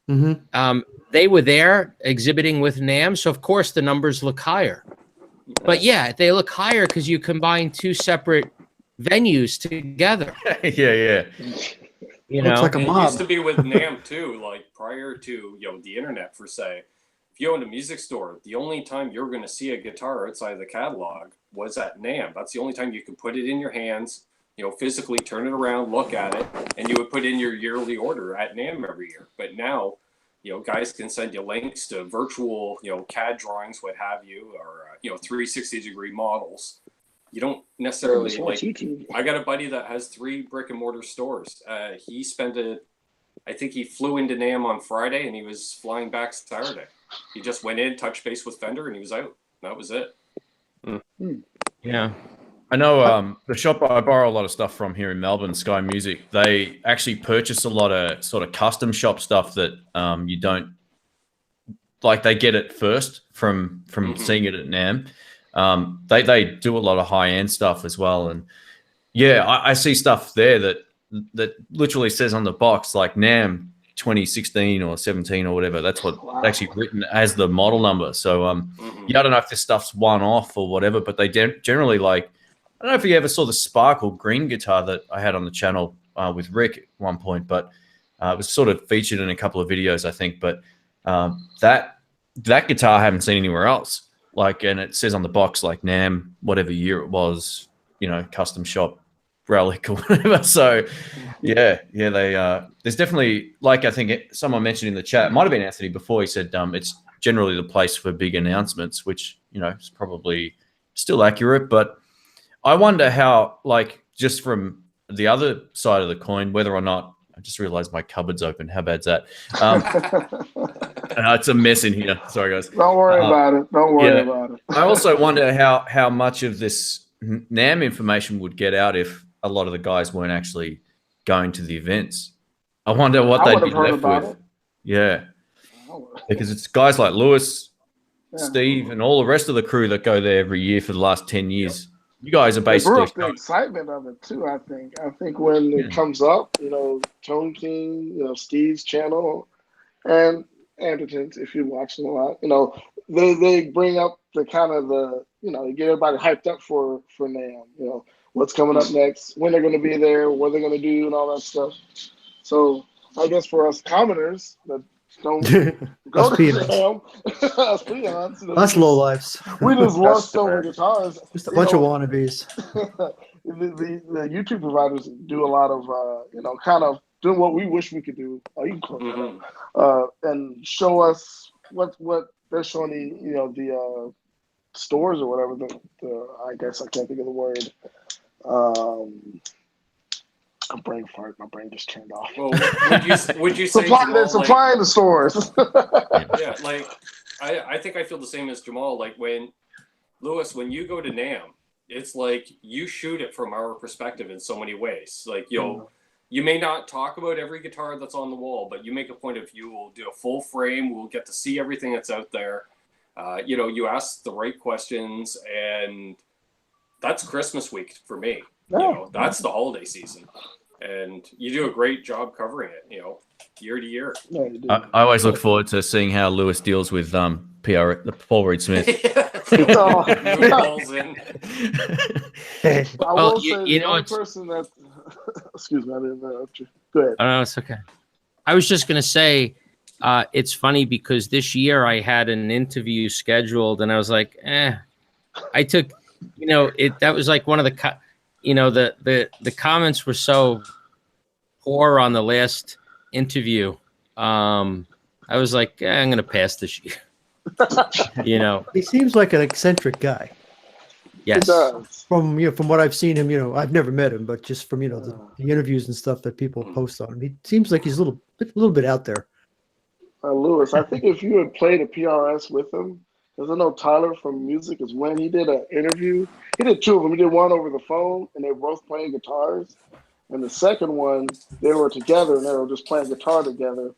Mm-hmm. They were there exhibiting with NAMM, so of course the numbers look higher. But yeah, they look higher because you combine two separate venues together. Yeah. Looks like a It mob. used to be with NAMM too, like prior to the internet per se. If you owned a music store, the only time you're going to see a guitar outside of the catalog was at NAMM. That's the only time you could put it in your hands, physically turn it around, look at it, and you would put in your yearly order at NAMM every year. But now, guys can send you links to virtual, CAD drawings, what have you, or 360-degree models. You don't necessarily I got a buddy that has 3 brick and mortar stores. He I think he flew into NAMM on Friday and he was flying back Saturday. He just went in, touched base with Fender, and he was out. That was it. Yeah. I know the shop I borrow a lot of stuff from here in Melbourne, Sky Music, they actually purchase a lot of sort of custom shop stuff that you don't, like, they get it first from seeing it at NAMM. They do a lot of high-end stuff as well. And yeah, I see stuff there that literally says on the box, like NAMM 2016 or 17 or whatever. That's what actually written as the model number. So yeah, I don't know if this stuff's one-off or whatever, but they generally, like, I don't know if you ever saw the Sparkle green guitar that I had on the channel with Rick at one point, but it was sort of featured in a couple of videos, I think. But that guitar I haven't seen anywhere else. Like, and it says on the box, like, NAMM, whatever year it was, custom shop relic or whatever. So yeah, they there's definitely, like, I think someone mentioned in the chat, it might have been Anthony before, he said it's generally the place for big announcements, which is probably still accurate. But I wonder how, like, just from the other side of the coin, whether or not, I just realized my cupboard's open. How bad's that? It's a mess in here. Sorry, guys. Don't worry about it. Don't worry about it. I also wonder how much of this NAMM information would get out if a lot of the guys weren't actually going to the events. I wonder what they'd be left with. Yeah. Because it's guys like Lewis, Steve, and all the rest of the crew that go there every year for the last 10 years. You guys are basically the excitement of it too. I think when it comes up, Tone King, Steve's channel, and Anderton's, if you watch them a lot, they bring up the kind of get everybody hyped up for NAMM. What's coming up next, when they're going to be there, what they're going to do, and all that stuff. So I guess for us commoners that don't go to NAMM, us peons, us lowlifes, we just love selling guitars. Just a bunch of wannabes. the YouTube providers do a lot of kind of doing what we wish we could do. And show us what they're showing the stores or whatever. I guess I can't think of the word. A brain fart. My brain just turned off. Well, would you say they're supplying the stores? Yeah, like I think I feel the same as Jamal. Like when you go to NAMM, it's like you shoot it from our perspective in so many ways. Like you may not talk about every guitar that's on the wall, but you make a point of you will do a full frame. We'll get to see everything that's out there. You ask the right questions, and that's Christmas week for me. That's the holiday season, and you do a great job covering it. Year to year. I always look forward to seeing how Lewis deals with Paul Reed Smith. Balls in. I will say the only person that. Excuse me, I didn't interrupt you. Go ahead. Oh, no, it's okay. I was just going to say, it's funny because this year I had an interview scheduled, and I was like, I took, that was like one of the, the comments were so poor on the last interview. I was like, I'm going to pass this year. He seems like an eccentric guy. Yes. From what I've seen him, I've never met him, but just from the interviews and stuff that people post on him, he seems like he's a little bit out there. Lewis, I think if you had played a PRS with him, because I know Tyler from Music is when he did an interview. He did two of them. He did one over the phone, and they were both playing guitars. And the second one, they were together, and they were just playing guitar together.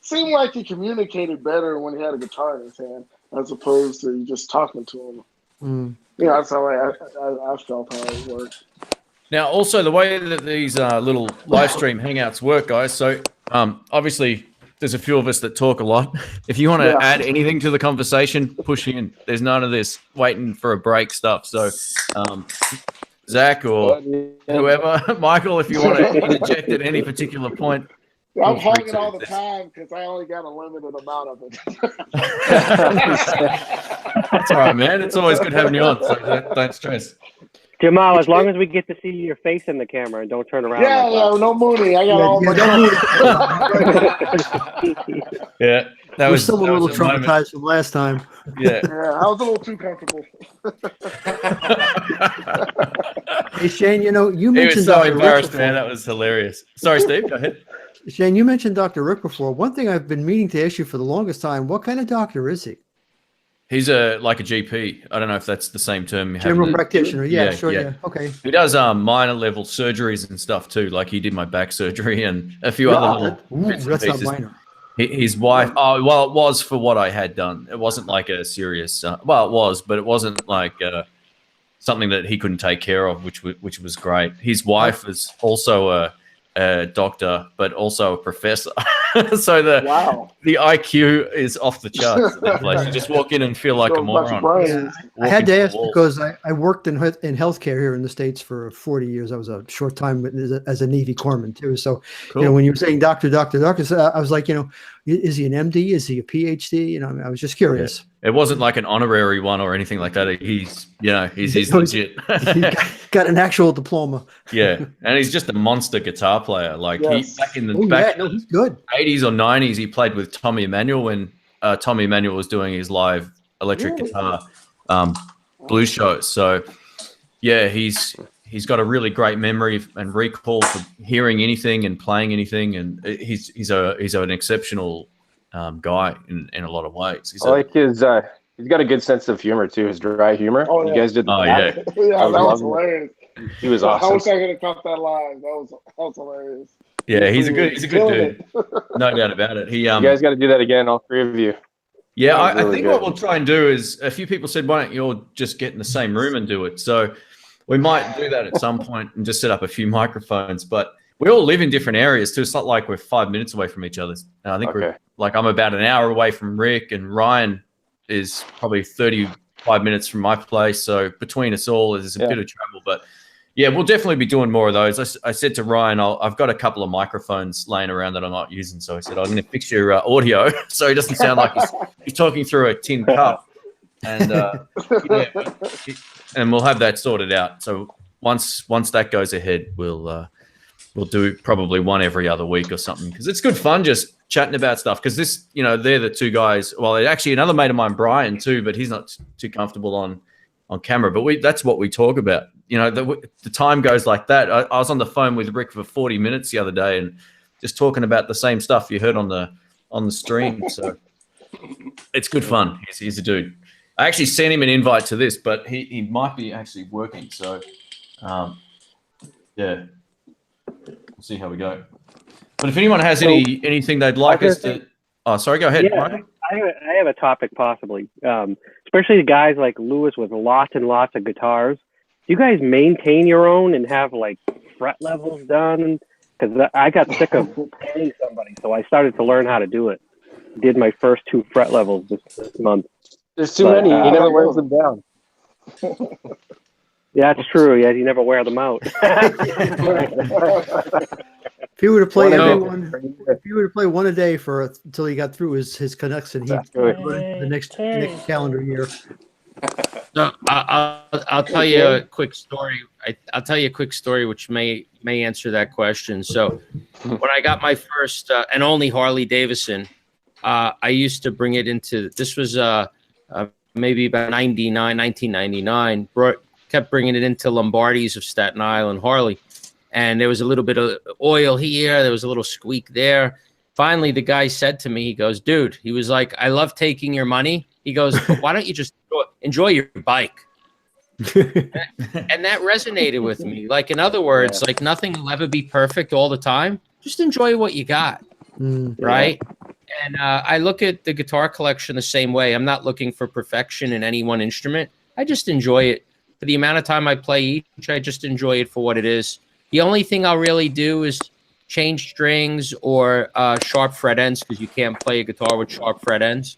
Seemed like he communicated better when he had a guitar in his hand, as opposed to just talking to him. That's how I felt how it worked. Now, also the way that these little live stream hangouts work, guys. So obviously, there's a few of us that talk a lot. If you want to add anything to the conversation, push in. There's none of this waiting for a break stuff. So Zach or whoever, Michael, if you want to interject at any particular point. I'm hogging all the time because I only got a limited amount of it. That's all right, man. It's always good having you on. So don't stress. Jamal, as long as we get to see your face in the camera and don't turn around. No mooning. I got all my. That was someone a little traumatized from last time. Yeah, I was a little too comfortable. Hey Shane, you mentioned he was so Dr. embarrassed, Rick man. That was hilarious. Sorry, Steve. Go ahead. Shane, you mentioned Dr. Rick before. One thing I've been meaning to ask you for the longest time: what kind of doctor is he? He's like a GP. I don't know if that's the same term. General practitioner. Yeah, sure. Yeah. Okay. He does minor level surgeries and stuff too. Like he did my back surgery and a few other little bits and that's pieces. not minor. His wife. Oh, well, it was for what I had done. It wasn't like a serious. Well, it was, but it wasn't like something that he couldn't take care of, which was great. His wife is also a doctor, but also a professor. So the IQ is off the charts at that place. You just walk in and feel like a moron. Yeah. I had to ask because I worked in healthcare here in the States for 40 years. I was a short time as a Navy corpsman too. So, cool. When you were saying doctor, I was like, is he an MD? Is he a PhD? I was just curious. Yeah. It wasn't like an honorary one or anything like that. He's legit. He got an actual diploma. Yeah, and he's just a monster guitar player. Like he's back in the he's good. 80s or 90s, he played with Tommy Emmanuel when Tommy Emmanuel was doing his live electric guitar blues shows. So yeah, he's got a really great memory and recall for hearing anything and playing anything, and he's an exceptional guy in a lot of ways. He's he's got a good sense of humor too. His dry humor. Oh, yeah. You guys did. That was hilarious. He was awesome. How was I going to cut that live? That was hilarious. Yeah, he's a good dude. No doubt about it. You guys got to do that again, all three of you. Yeah, I think what we'll try and do is a few people said, why don't you all just get in the same room and do it? So we might do that at some point and just set up a few microphones. But we all live in different areas too. It's not like we're 5 minutes away from each other. And I think I'm about an hour away from Rick, and Ryan is probably 35 minutes from my place. So between us all, there's a bit of travel. But yeah, we'll definitely be doing more of those. I said to Ryan, I've got a couple of microphones laying around that I'm not using. So I said, I'm going to fix your audio so it doesn't sound like he's talking through a tin cup. And and we'll have that sorted out. So once that goes ahead, we'll do probably one every other week or something, because it's good fun just chatting about stuff. Because this, they're the two guys. Well, actually another mate of mine, Brian, too, but he's not too comfortable on camera. But that's what we talk about. The time goes like that. I was on the phone with Rick for 40 minutes the other day and just talking about the same stuff you heard on the stream. So it's good fun. He's a dude. I actually sent him an invite to this, but he might be actually working. So yeah, we'll see how we go. But if anyone has anything they'd like us to, sorry, go ahead. Yeah, I have a topic possibly, especially the guys like Lewis with lots and lots of guitars. Do you guys maintain your own and have like fret levels done? Because I got sick of paying somebody, so I started to learn how to do it. Did my first 2 fret levels this month. There's too many. He never wears them down. Yeah, that's true. Yeah, you never wear them out. If you were to play you were to play one a day for until he got through his connection, he'd Exactly. go into the next calendar year. So I'll tell you a quick story. I'll tell you a quick story which may answer that question. So when I got my first and only Harley Davidson, I used to bring it into, this was maybe about 1999, kept bringing it into Lombardi's of Staten Island Harley. And there was a little bit of oil here. There was a little squeak there. Finally, the guy said to me, he goes, dude, he was like, I love taking your money. He goes, but why don't you just enjoy your bike? And that resonated with me. Like, in other words, like nothing will ever be perfect all the time. Just enjoy what you got. Right. And I look at the guitar collection the same way. I'm not looking for perfection in any one instrument. I just enjoy it. For the amount of time I play each, I just enjoy it for what it is. The only thing I'll really do is change strings or sharp fret ends, because you can't play a guitar with sharp fret ends.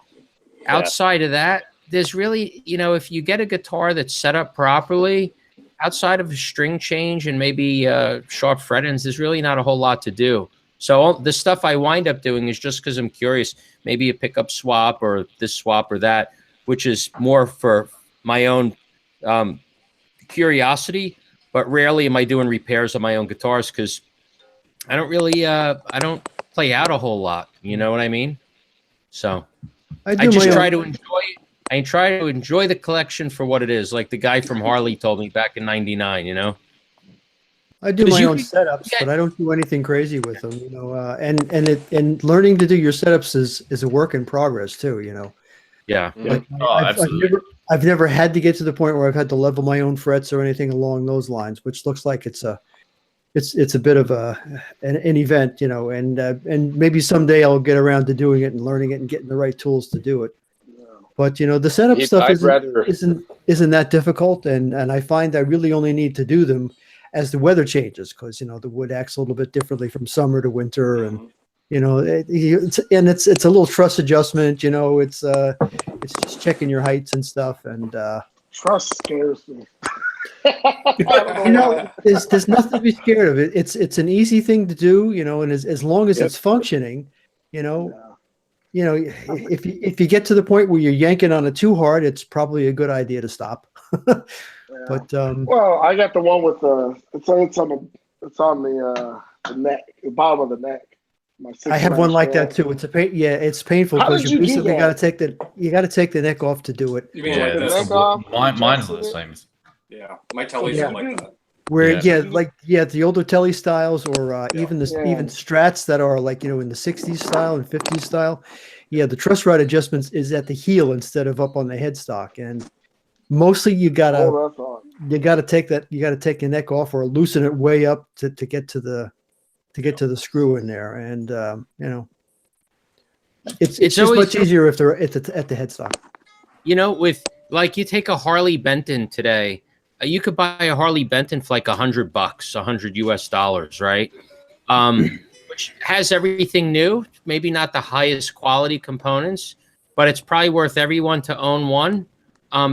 Yeah. Outside of that, there's really, you know, if you get a guitar that's set up properly, outside of a string change and maybe sharp fret ends, there's really not a whole lot to do. So the stuff I wind up doing is just because I'm curious, maybe a pickup swap or this swap or that, which is more for my own curiosity. But rarely am I doing repairs on my own guitars because I don't really, I don't play out a whole lot. You know what I mean? So I just try to enjoy it. I try to enjoy the collection for what it is. Like the guy from Harley told me back in '99, you know? I do my own setups, but I don't do anything crazy with them, you know, and learning to do your setups is a work in progress too, you know? Yeah. Like, Absolutely. I've never had to get to the point where I've had to level my own frets or anything along those lines, which looks like it's a bit of an event, you know, and maybe someday I'll get around to doing it and learning it and getting the right tools to do it. But you know, the setup stuff isn't that difficult, and I find I really only need to do them as the weather changes, because you know the wood acts a little bit differently from summer to winter, and you know, it's a little truss adjustment. You know, it's just checking your heights and stuff, and truss scares me. You know, there's nothing to be scared of. It's an easy thing to do, you know, and as long as it's functioning, you know, if you get to the point where you're yanking on it too hard, it's probably a good idea to stop. But well, I got the one with it's on the neck, the bottom of the neck. I have one like that too. It's it's painful because you basically got to take the neck off to do it. You mean Yeah, like the this? neck off, Mine's the same. Yeah, my tellies are like that. Where the older telly styles, or even strats that are like, you know, in the 60s style and 50s style. Yeah, the truss rod adjustments is at the heel instead of up on the headstock, and mostly you gotta take the neck off or loosen it way up to get to the screw in there, and you know, it's just much easier if they're at the headstock. You know, with like you take a Harley Benton today. You could buy a Harley Benton for like $100, $100 US, right? Which has everything new, maybe not the highest quality components, but it's probably worth everyone to own one.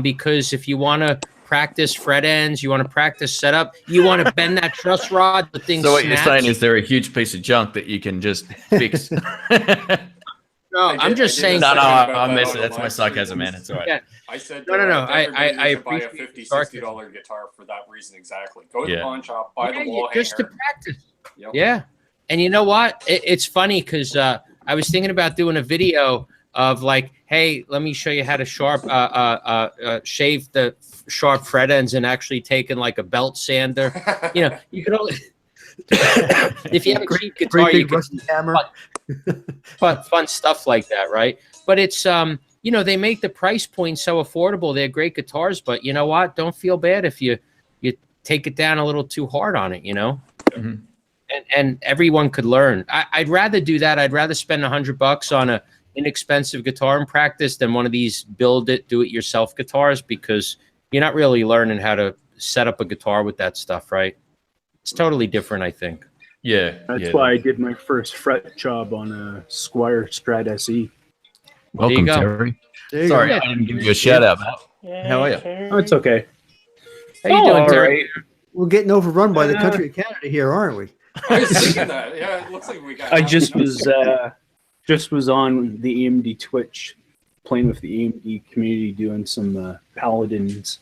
Because if you want to practice fret ends, you want to practice setup, you want to bend that truss rod, the thing. So what you're saying is they're a huge piece of junk that you can just fix. No, I'm just saying. No, I miss it. That's my sarcasm, man. It's all right. Yeah. I said no. I buy a $50, $60 guitar for that reason exactly. Go to the pawn shop, buy the wall hanger. Just to practice. Yep. Yeah, and you know what? It's funny because I was thinking about doing a video of like, hey, let me show you how to shave the sharp fret ends, and actually taking like a belt sander. You know, you could only. If you have a cheap guitar, you can hammer. Fun stuff like that, right? But it's you know, they make the price point so affordable. They're great guitars, but you know what? Don't feel bad if you take it down a little too hard on it, you know. Mm-hmm. And everyone could learn. I'd rather do that. I'd rather spend $100 on a inexpensive guitar and practice than one of these do it yourself guitars, because you're not really learning how to set up a guitar with that stuff, right? It's totally different, I think. Yeah. That's why I did my first fret job on a Squire Strat SE. Welcome, Terry. Sorry, I didn't give you a shout out. How are you? Oh, it's okay. How you doing, Terry? We're getting overrun by the country of Canada here, aren't we? I was thinking that. Yeah, it looks like we got. I just was on the AMD Twitch, playing with the AMD community, doing some Paladins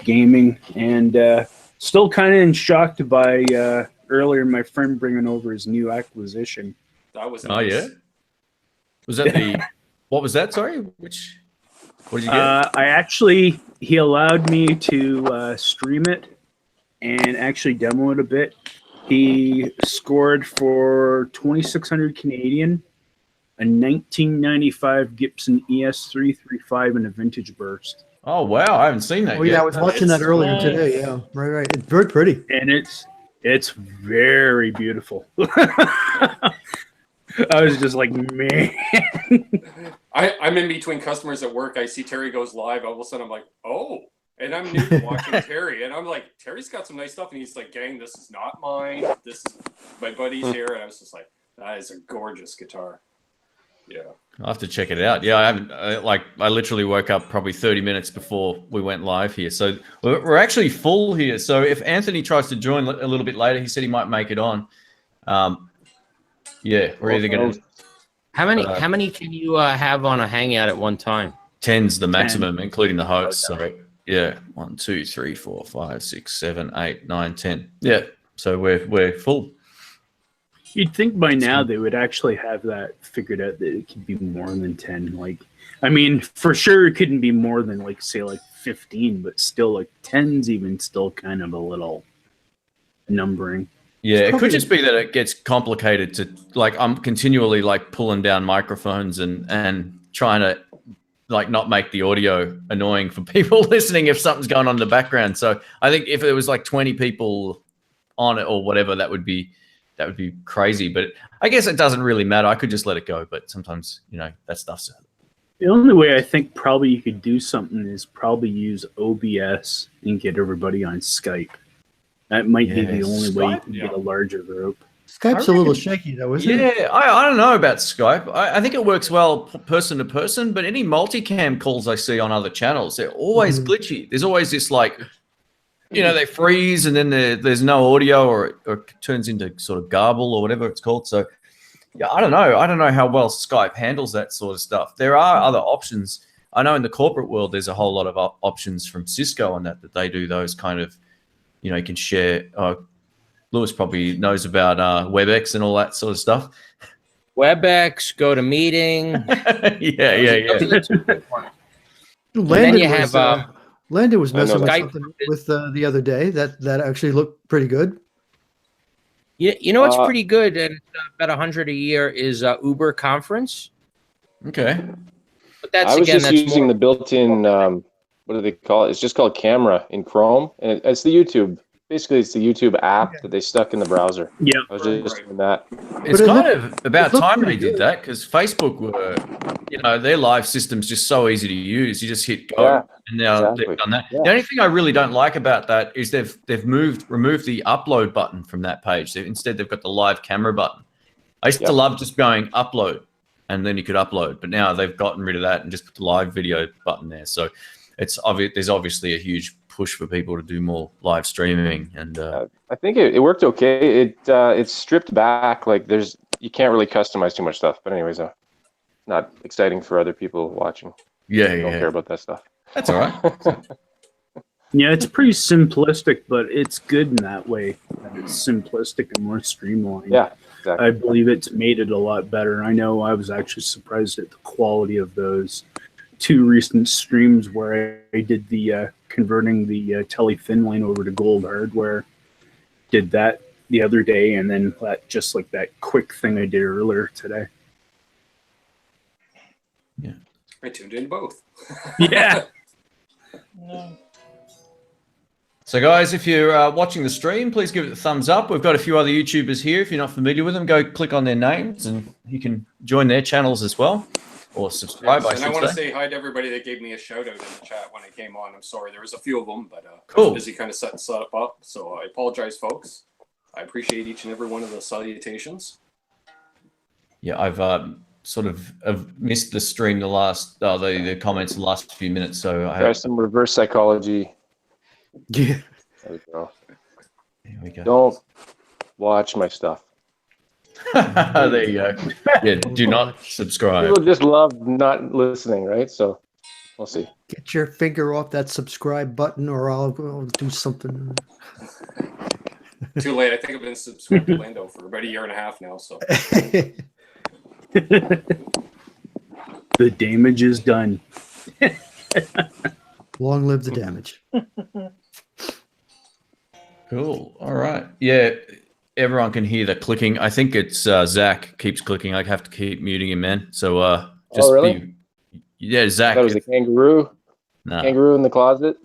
gaming, and still kind of shocked by earlier my friend bringing over his new acquisition. That was Oh nice. yeah. Was that the? What was that? Sorry, which? What did you get? He allowed me to stream it and actually demo it a bit. He scored for 2,600 Canadian, a 1995 Gibson ES335 and a vintage burst. Oh wow, I haven't seen that Oh yet. yeah, I was watching that earlier today. Yeah, right. It's very pretty, and it's very beautiful. I was just like, man. I'm in between customers at work. I see Terry goes live. All of a sudden, I'm like, oh. And I'm new to watching Terry. And I'm like, Terry's got some nice stuff. And he's like, gang, this is not mine. This is my buddy's here. And I was just like, that is a gorgeous guitar. Yeah. I'll have to check it out. Yeah, I haven't. I literally woke up probably 30 minutes before we went live here. So we're actually full here. So if Anthony tries to join a little bit later, he said he might make it on. Yeah, we're either going to. How many can you have on a Hangout at one time? 10's the maximum, including the host. So yeah, 1, 2, 3, 4, 5, 6, 7, 8, 9, 10. Yeah, so we're full. You'd think by now they would actually have that figured out that it could be more than 10. Like, I mean, for sure it couldn't be more than like 15, but still like 10's even still kind of a little numbering. Yeah, it could just be that it gets complicated to like I'm continually like pulling down microphones and trying to like not make the audio annoying for people listening if something's going on in the background. So I think if there was like 20 people on it or whatever, that would be crazy. But I guess it doesn't really matter. I could just let it go. But sometimes, that stuff's. The only way I think probably you could do something is probably use OBS and get everybody on Skype. That might be the only way you can get a larger group. Skype's a little shaky though, isn't it? Yeah, I don't know about Skype. I think it works well person to person, but any multicam calls I see on other channels, they're always glitchy. There's always this like, they freeze and then there's no audio or it turns into sort of garble or whatever it's called. So yeah, I don't know. I don't know how well Skype handles that sort of stuff. There are other options. I know in the corporate world, there's a whole lot of options from Cisco on that they do those kind of, you can share. Lewis probably knows about WebEx and all that sort of stuff. WebEx, go to meeting. Yeah. Landon was messing with something with the other day that actually looked pretty good. Yeah, what's pretty good and about 100 a year is Uber Conference. Okay, but that's using the built-in. What do they call it? It's just called Camera in Chrome, and it's the YouTube. Basically, it's the YouTube app that they stuck in the browser. Yeah, I was just doing that. It's kind of about time they did that because Facebook were, their live system's just so easy to use. You just hit go, and now they've done that. Yeah. The only thing I really don't like about that is they've removed the upload button from that page. Instead, they've got the live camera button. I used to love just going upload, and then you could upload, but now they've gotten rid of that and just put the live video button there. So it's obvious. There's obviously a huge push for people to do more live streaming, and I think it worked okay. It's stripped back. Like you can't really customize too much stuff. But anyways, not exciting for other people watching. Yeah, don't care about that stuff. That's all right. Yeah, it's pretty simplistic, but it's good in that way. That it's simplistic and more streamlined. Yeah, exactly. I believe it's made it a lot better. I know I was actually surprised at the quality of those 2 recent streams where I did the converting the Tele thin line over to gold hardware. Did that the other day, and then just like that quick thing I did earlier today. Yeah, I tuned in both. Yeah. No. So guys, if you're watching the stream, please give it a thumbs up. We've got a few other YouTubers here. If you're not familiar with them, go click on their names and you can join their channels as well. Or subscribe. Yes, and I want to say hi to everybody that gave me a shout out in the chat when I came on. I'm sorry, there was a few of them, but I was busy kind of setting stuff up. So I apologize, folks. I appreciate each and every one of the salutations. Yeah, I've I've missed the stream the comments the last few minutes. So I have some reverse psychology. Yeah. There we go. Here we go. Don't watch my stuff. There you go. Yeah, do not subscribe. People just love not listening, right? So we'll see. Get your finger off that subscribe button, or I'll go do something. Too late. I think I've been subscribed to Lando for about a year and a half now. So The damage is done. Long live the damage. Cool. All right. Yeah, everyone can hear the clicking. I think it's Zach keeps clicking. I have to keep muting him, man. So just really? Yeah, Zach. That was a kangaroo. Nah. Kangaroo in the closet.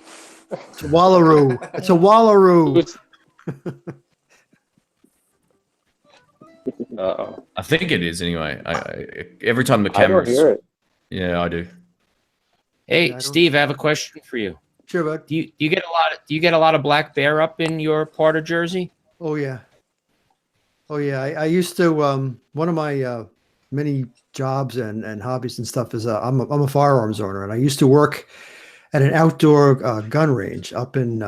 It's a wallaroo. It's a wallaroo. Uh-oh. I think it is anyway. I every time the I don't camera's hear it. Yeah, I do. Hey, I Steve, I have a question for you. Sure, bud. Do you get a lot of black bear up in your part of Jersey? Oh yeah. Oh yeah. I used to one of my many jobs and hobbies and stuff is I'm a firearms owner, and I used to work at an outdoor gun range up in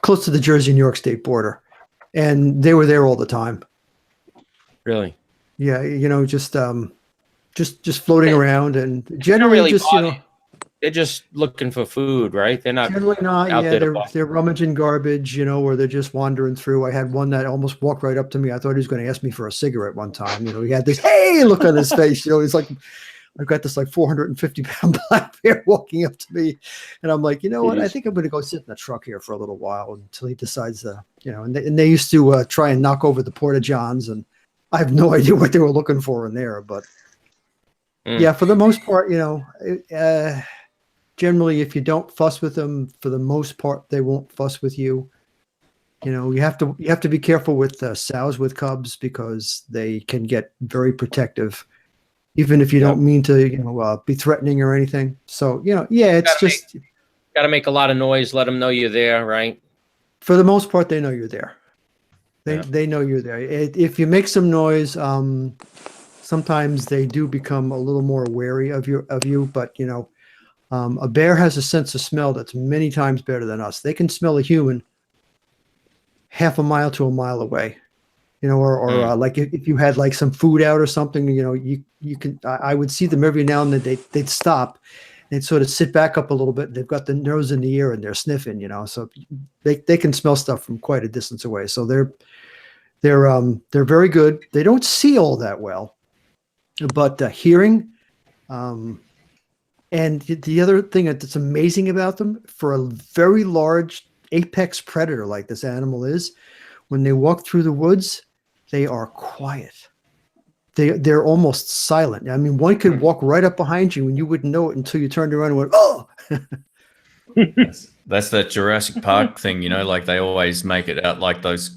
close to the Jersey New York state border, and they were there all the time. Really? Yeah, just floating around, and generally really just bother. They're just looking for food, right? They're not generally not. out Yeah, there to bother. they're rummaging garbage, or they're just wandering through. I had one that almost walked right up to me. I thought he was going to ask me for a cigarette one time. He had this hey look on his face. He's like, I've got this like 450-pound black bear walking up to me, and I'm like, you know what? I think I'm going to go sit in the truck here for a little while until he decides to, And they used to try and knock over the porta johns, and I have no idea what they were looking for in there, but yeah, for the most part, generally, if you don't fuss with them, for the most part, they won't fuss with you. You have to be careful with sows with cubs, because they can get very protective, even if you don't mean to, be threatening or anything. So, it's just got to make a lot of noise. Let them know you're there, right? For the most part, they know you're there. They know you're there. If you make some noise, sometimes they do become a little more wary of you. But a bear has a sense of smell that's many times better than us. They can smell a human half a mile to a mile away. Or like if you had like some food out or something, you can. I would see them every now and then. They'd stop. They'd sort of sit back up a little bit. They've got the nose in the ear and they're sniffing. So they can smell stuff from quite a distance away. So they're very good. They don't see all that well, but hearing. And the other thing that's amazing about them, for a very large apex predator like this animal is, when they walk through the woods, they are quiet. They're almost silent. I mean, one could walk right up behind you and you wouldn't know it until you turned around and went, oh! That's that Jurassic Park thing, like they always make it out like those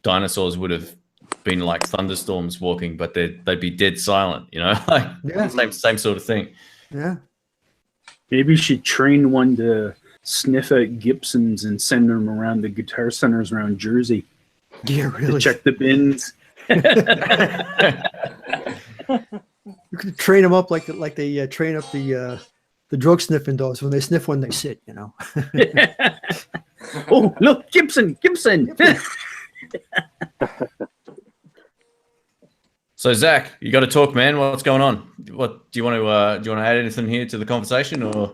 dinosaurs would have been like thunderstorms walking, but they'd be dead silent, same sort of thing. Yeah. Maybe you should train one to sniff at Gibsons and send them around the guitar centers around Jersey. Yeah, really. To check the bins. You could train them up like they train up the drug sniffing dogs. When they sniff one, they sit. Oh, look, Gibson. So Zach, you got to talk, man. What's going on? What do you want to add anything here to the conversation, or?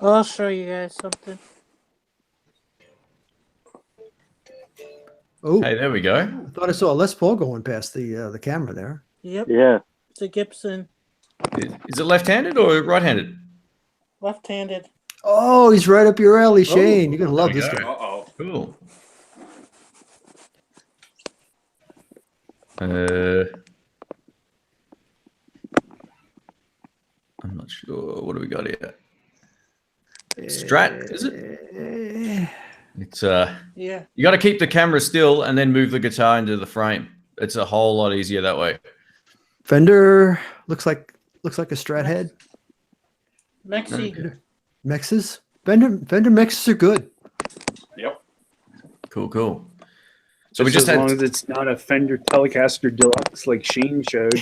I'll show you guys something. Oh, hey, there we go. I thought I saw a Les Paul going past the camera there. Yep. Yeah. It's a Gibson. Is it left-handed or right-handed? Left-handed. Oh, he's right up your alley, Shane. You're gonna love this guy. Uh-oh. Cool. I'm not sure. What do we got here? Strat, is it? It's Yeah. You got to keep the camera still and then move the guitar into the frame. It's a whole lot easier that way. Fender looks like a Strat head. Mexi. Mexes. Fender Mexes are good. Yep. Cool. So we Just just as had. long as it's not a Fender Telecaster Deluxe like Shane showed.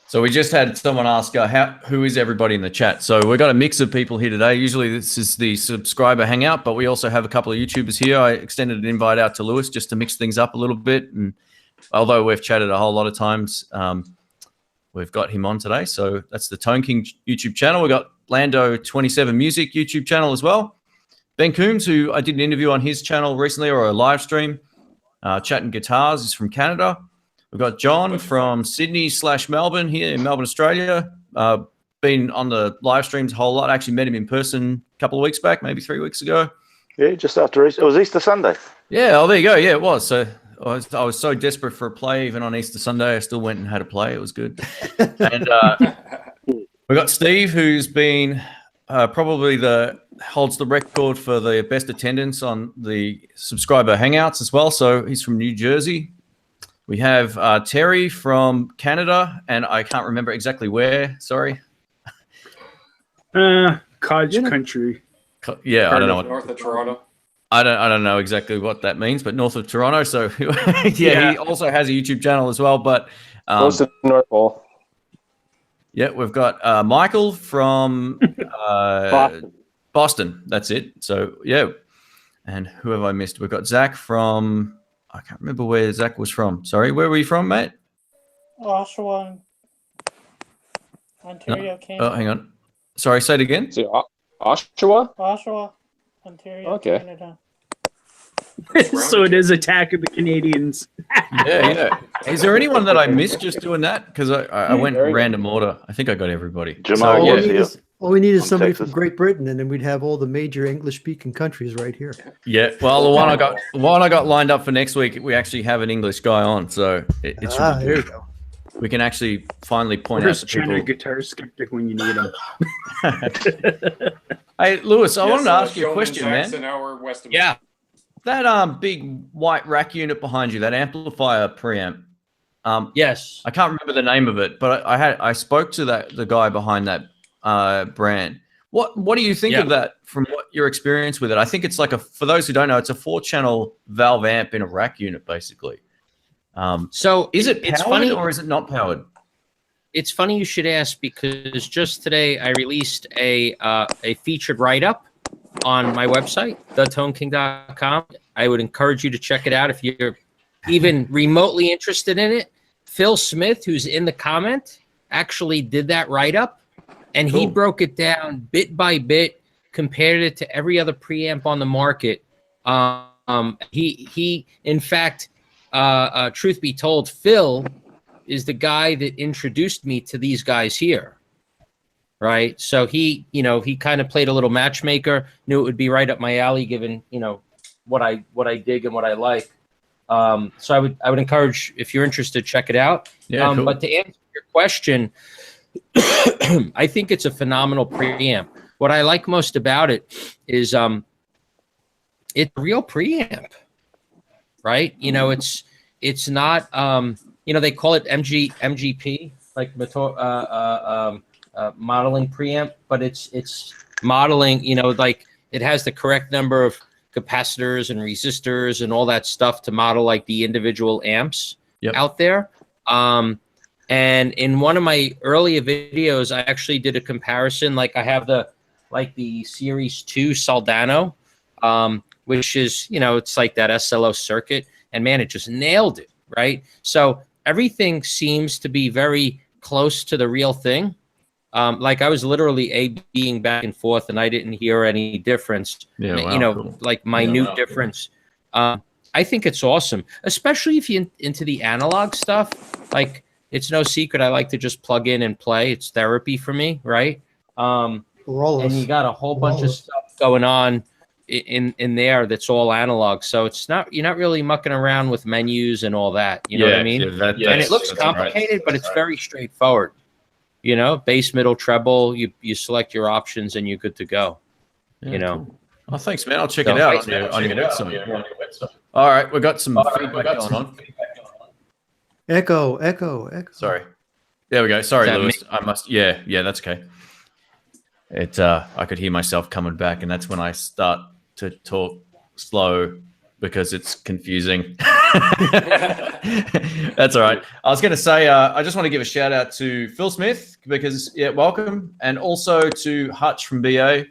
So we just had someone ask, who is everybody in the chat? So we've got a mix of people here today. Usually this is the subscriber hangout, but we also have a couple of YouTubers here. I extended an invite out to Lewis just to mix things up a little bit. And although we've chatted a whole lot of times, we've got him on today. So that's the Tone King YouTube channel. We've got Lando27 Music YouTube channel as well. Ben Coombs, who I did an interview on his channel recently, or a live stream. Chatting Guitars is from Canada. We've got John from Sydney/Melbourne here in Melbourne, Australia. Been on the live streams a whole lot. I actually met him in person a couple of weeks back, maybe 3 weeks ago. Yeah, just after Easter. It was Easter Sunday. Yeah, oh, there you go. Yeah, it was. So I was so desperate for a play, even on Easter Sunday. I still went and had a play. It was good. And we got Steve, who's been probably holds the record for the best attendance on the subscriber hangouts as well. So he's from New Jersey. We have Terry from Canada, and I can't remember exactly where. Sorry. Cottage country. Yeah, I don't know what. North of Toronto. I don't know exactly what that means, but north of Toronto. So yeah, he also has a YouTube channel as well. But close to the North Pole. Yeah, we've got Michael from Boston. That's it. So yeah, and who have I missed? We've got Zach from. I can't remember where Zach was from. Sorry, where were you from, mate? Oshawa, Ontario, Canada. Oh, hang on. Sorry, say it again. So, Oshawa? Oshawa, Ontario, Okay. Canada. So it is Attack of the Canadians. Yeah. Is there anyone that I missed just doing that? Because I went random order. I think I got everybody. Jamal, all we need is somebody from Great Britain, and then we'd have all the major English-speaking countries right here. Yeah. Well, the one I got lined up for next week, we actually have an English guy on, so it should be good. There you go. We can actually finally point Where's out to people. China Guitar Skeptic when you need him? Hey, Lewis, I wanted to ask you a question, man. Yeah. That big white rack unit behind you, that amplifier preamp. Yes. I can't remember the name of it, but I spoke to the guy behind that brand. What do you think of that from what your experience with it? I think it's like for those who don't know, it's a 4-channel valve amp in a rack unit, basically. So is it it's powered funny, or is it not powered? It's funny you should ask, because just today I released a featured write-up on my website, thetoneking.com. I would encourage you to check it out if you're even remotely interested in it. Phil Smith, who's in the comment, actually did that write-up, and he broke it down bit by bit, compared it to every other preamp on the market. He in fact, truth be told, Phil is the guy that introduced me to these guys here. Right. So he kind of played a little matchmaker, knew it would be right up my alley, given, what I dig and what I like. So I would encourage, if you're interested, check it out. Yeah, cool. But to answer your question, I think it's a phenomenal preamp. What I like most about it is it's a real preamp, right? It's not they call it MGP, like modeling preamp, but it's modeling, like it has the correct number of capacitors and resistors and all that stuff to model like the individual amps out there. And in one of my earlier videos, I actually did a comparison. Like I have the Series 2 Soldano, which is, it's like that SLO circuit, and man, it just nailed it, right? So everything seems to be very close to the real thing. Like I was literally A-Bing back and forth, and I didn't hear any difference. Yeah, wow, cool. Like minute difference. I think it's awesome, especially if you're into the analog stuff. Like it's no secret, I like to just plug in and play. It's therapy for me, right? And you got a whole bunch of stuff going on in there that's all analog. So you're not really mucking around with menus and all that. You know what I mean? Yeah, and it looks complicated, but it's very straightforward. Bass, middle, treble, you select your options and you're good to go. Cool. Oh, thanks, man. I'll check it out on your website. All right, we've got some feedback going on. Echo. Sorry. There we go. Sorry, Lewis. I must. Yeah, that's okay. I could hear myself coming back, and that's when I start to talk slow because it's confusing. That's all right. I was going to say, I just want to give a shout out to Phil Smith because, yeah, welcome. And also to Hutch from BA,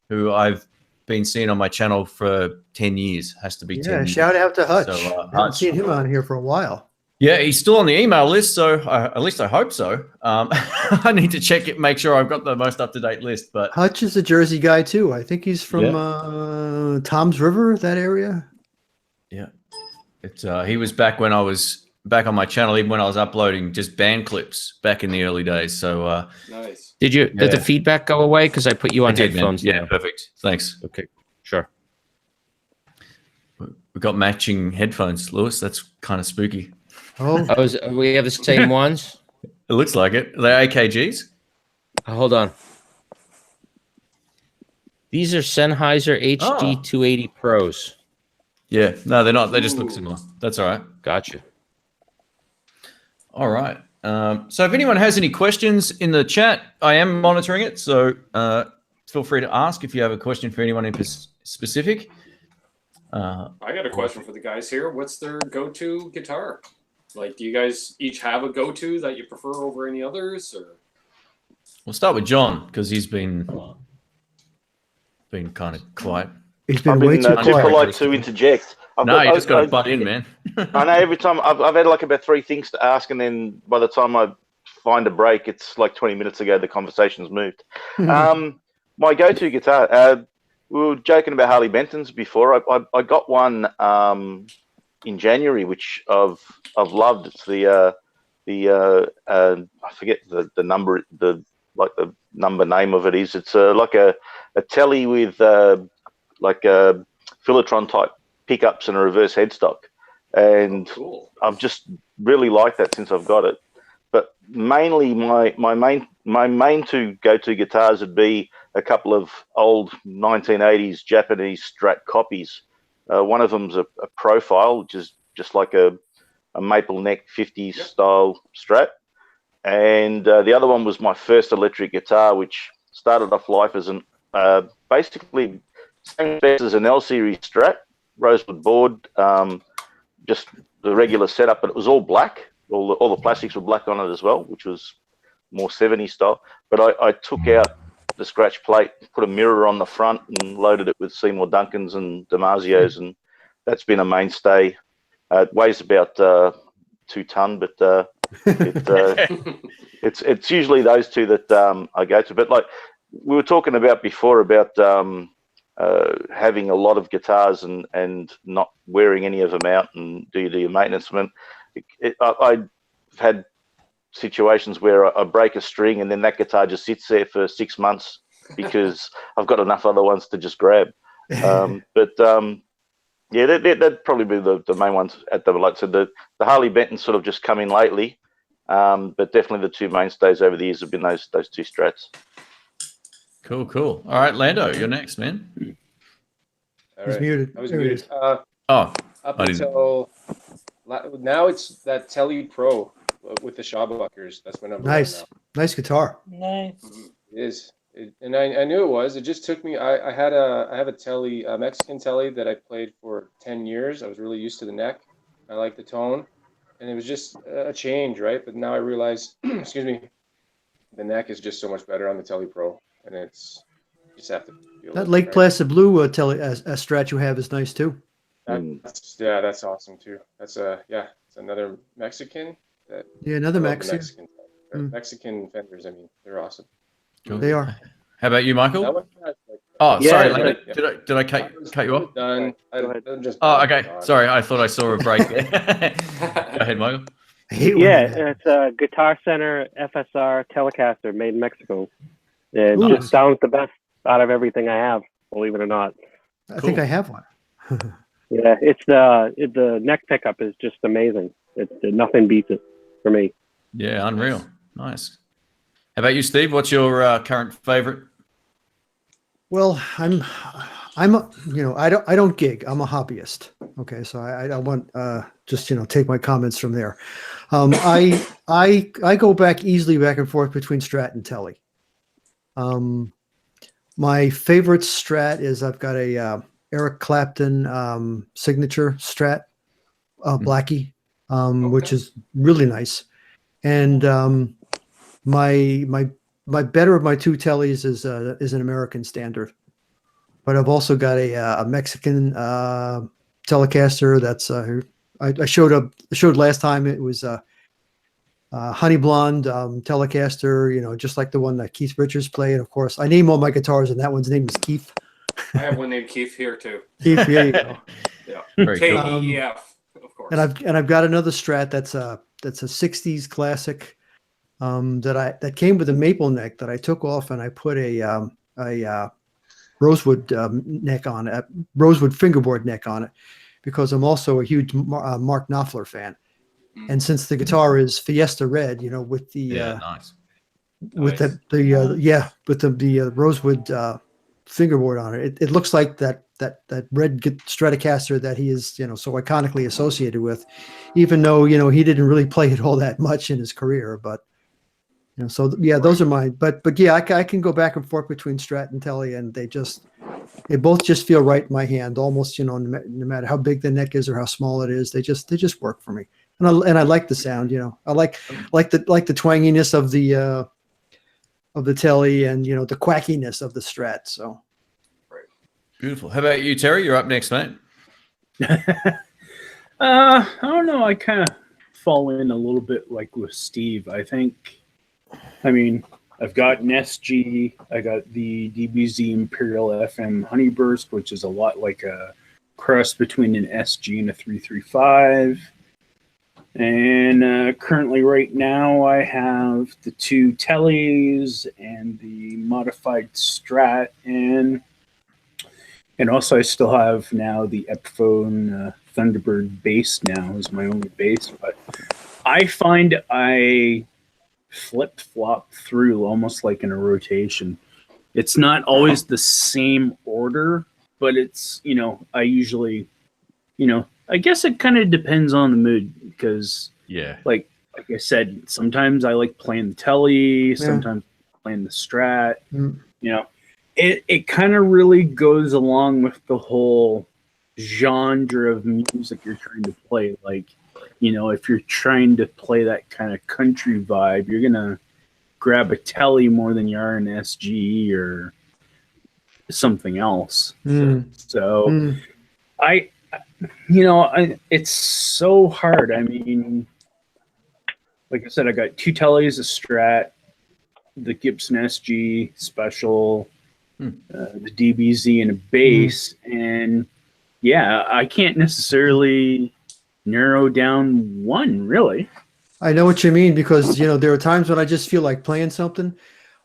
who I've been seeing on my channel for 10 years. Has to be 10 years. Shout out to Hutch. So, I haven't seen him on here for a while. Yeah, he's still on the email list, so at least I hope so. I need to check it, make sure I've got the most up-to-date list. But Hutch is a Jersey guy too. I think he's from Tom's River, that area. Yeah, he was back when I was back on my channel, even when I was uploading just band clips back in the early days. So Nice. Did the feedback go away? Because I put you on headphones. Yeah, perfect. Thanks. Okay, sure. We've got matching headphones, Lewis. That's kind of spooky. Oh, We have the same ones. It looks like it. They're AKGs. Hold on. These are Sennheiser HD 280 Pros. Yeah, no, they're not. They just look similar. That's all right. Gotcha. All right. So if anyone has any questions in the chat, I am monitoring it. So feel free to ask if you have a question for anyone in specific. I got a question for the guys here. What's their go-to guitar? Like, do you guys each have a go-to that you prefer over any others? Or We'll start with John because he's been kind of quiet. he's been way too too quiet. polite to interject. You just got to butt in, man. I know every time I've had like about 3 things to ask, and then by the time I find a break, it's like 20 minutes ago the conversation's moved. My go-to guitar. We were joking about Harley Bentons before. I got one in January, which I've loved. It's the I forget the number, the number name of it is. It's like a telly with like a Philotron type pickups and a reverse headstock, and cool. I've just really liked that since I've got it. But mainly my main 2 go-to guitars would be a couple of old 1980s Japanese Strat copies. One of them's a profile, which is just like a maple neck 50s style Strat. And the other one was my first electric guitar, which started off life as an basically same spec as an L series Strat, rosewood board, just the regular setup, but it was all black. All the plastics were black on it as well, which was more 70s style. But I took out the scratch plate, put a mirror on the front, and loaded it with Seymour Duncans and Damasio's, and that's been a mainstay. It weighs about 2 ton, but it's usually those 2 that I go to. But like we were talking about before about having a lot of guitars and not wearing any of them out and do your maintenance. I mean, I've had situations where I break a string and then that guitar just sits there for 6 months because I've got enough other ones to just grab. Yeah, that'd probably be the main ones at the, like I said, the Harley Benton sort of just come in lately, but definitely the 2 mainstays over the years have been those 2 Strats. Cool. All right, Lando, you're next, man. He's muted. I was There he muted. is. Up until now, it's that Tele Pro with the Schabuckers. That's my number. Nice. One Nice guitar. Nice. now. It is. And I knew it was. It just took me. I have a Tele, a Mexican Tele that I played for 10 years. I was really used to the neck. I like the tone, and it was just a change, right? But now I realize, excuse me, the neck is just so much better on the Tele Pro, and it's you just have to feel That it, Lake right? Placid Blue Strat you have is nice too. That's awesome too. That's it's another Mexican. Yeah, another I love the Mexican. Mexican Fenders. I mean, they're awesome. Cool. They are. How about you, That Michael? one, like, Oh, Yeah, sorry, yeah. Lando. Did I cut you off? done. Go ahead. I'm just Oh, okay. Sorry, I thought I saw a break there. Go ahead, Michael. I hate when Yeah, they do that. it's a Guitar Center FSR Telecaster made in Mexico. It Ooh. just sounds the best out of everything I have, believe it or not. I think I have one. Yeah, it's the neck pickup is just amazing. Nothing beats it for me. Yeah, unreal. Nice. How about you, Steve? What's your current favorite? Well, I'm I don't gig. I'm a hobbyist. Okay, so I want just take my comments from there. I go back and forth between Strat and Tele. My favorite Strat is I've got a Eric Clapton signature Strat Blackie, which is really nice. And my better of my two tellies is an American standard, but I've also got a Mexican Telecaster that's I showed last time. It was honey blonde Telecaster, just like the one that Keith Richards played. And of course, I name all my guitars, and that one's name is Keith. I have one named Keith here too. Keith, there you go. Yeah, Very cool. KEF, of course. And I've got another Strat that's a '60s classic that came with a maple neck that I took off, and I put a rosewood neck on it, rosewood fingerboard neck on it, because I'm also a huge Mark Knopfler fan. And since the guitar is Fiesta red, with the nice. With the rosewood fingerboard on it, it looks like that red Stratocaster that he is so iconically associated with, even though he didn't really play it all that much in his career. But those are mine. But yeah, I can go back and forth between Strat and Telly, and they both just feel right in my hand, almost no matter how big the neck is or how small it is, they just work for me. And I like the sound, I like the twanginess of the Telly, and the quackiness of the Strat. So beautiful. How about you, Terry? You're up next, mate. I don't know. I kind of fall in a little bit like with Steve. I've got an SG. I got the DBZ Imperial FM Honeyburst, which is a lot like a cross between an SG and a 335. And currently, right now, I have the two Tellys and the modified Strat, and also I still have now the Epiphone Thunderbird bass now as my only bass. But I find I flip-flop through almost like in a rotation. It's not always the same order, but it's, I usually, I guess it kind of depends on the mood, because like I said, sometimes I like playing the Telly, sometimes playing the Strat. It kind of really goes along with the whole genre of music you're trying to play. Like, if you're trying to play that kind of country vibe, you're gonna grab a Telly more than you are an SG or something else. So it's so hard. Like I said, I got two Tellys, a Strat, the Gibson SG Special, the DBZ, and a bass. And I can't necessarily narrow down one, really. I know what you mean, because there are times when I just feel like playing something.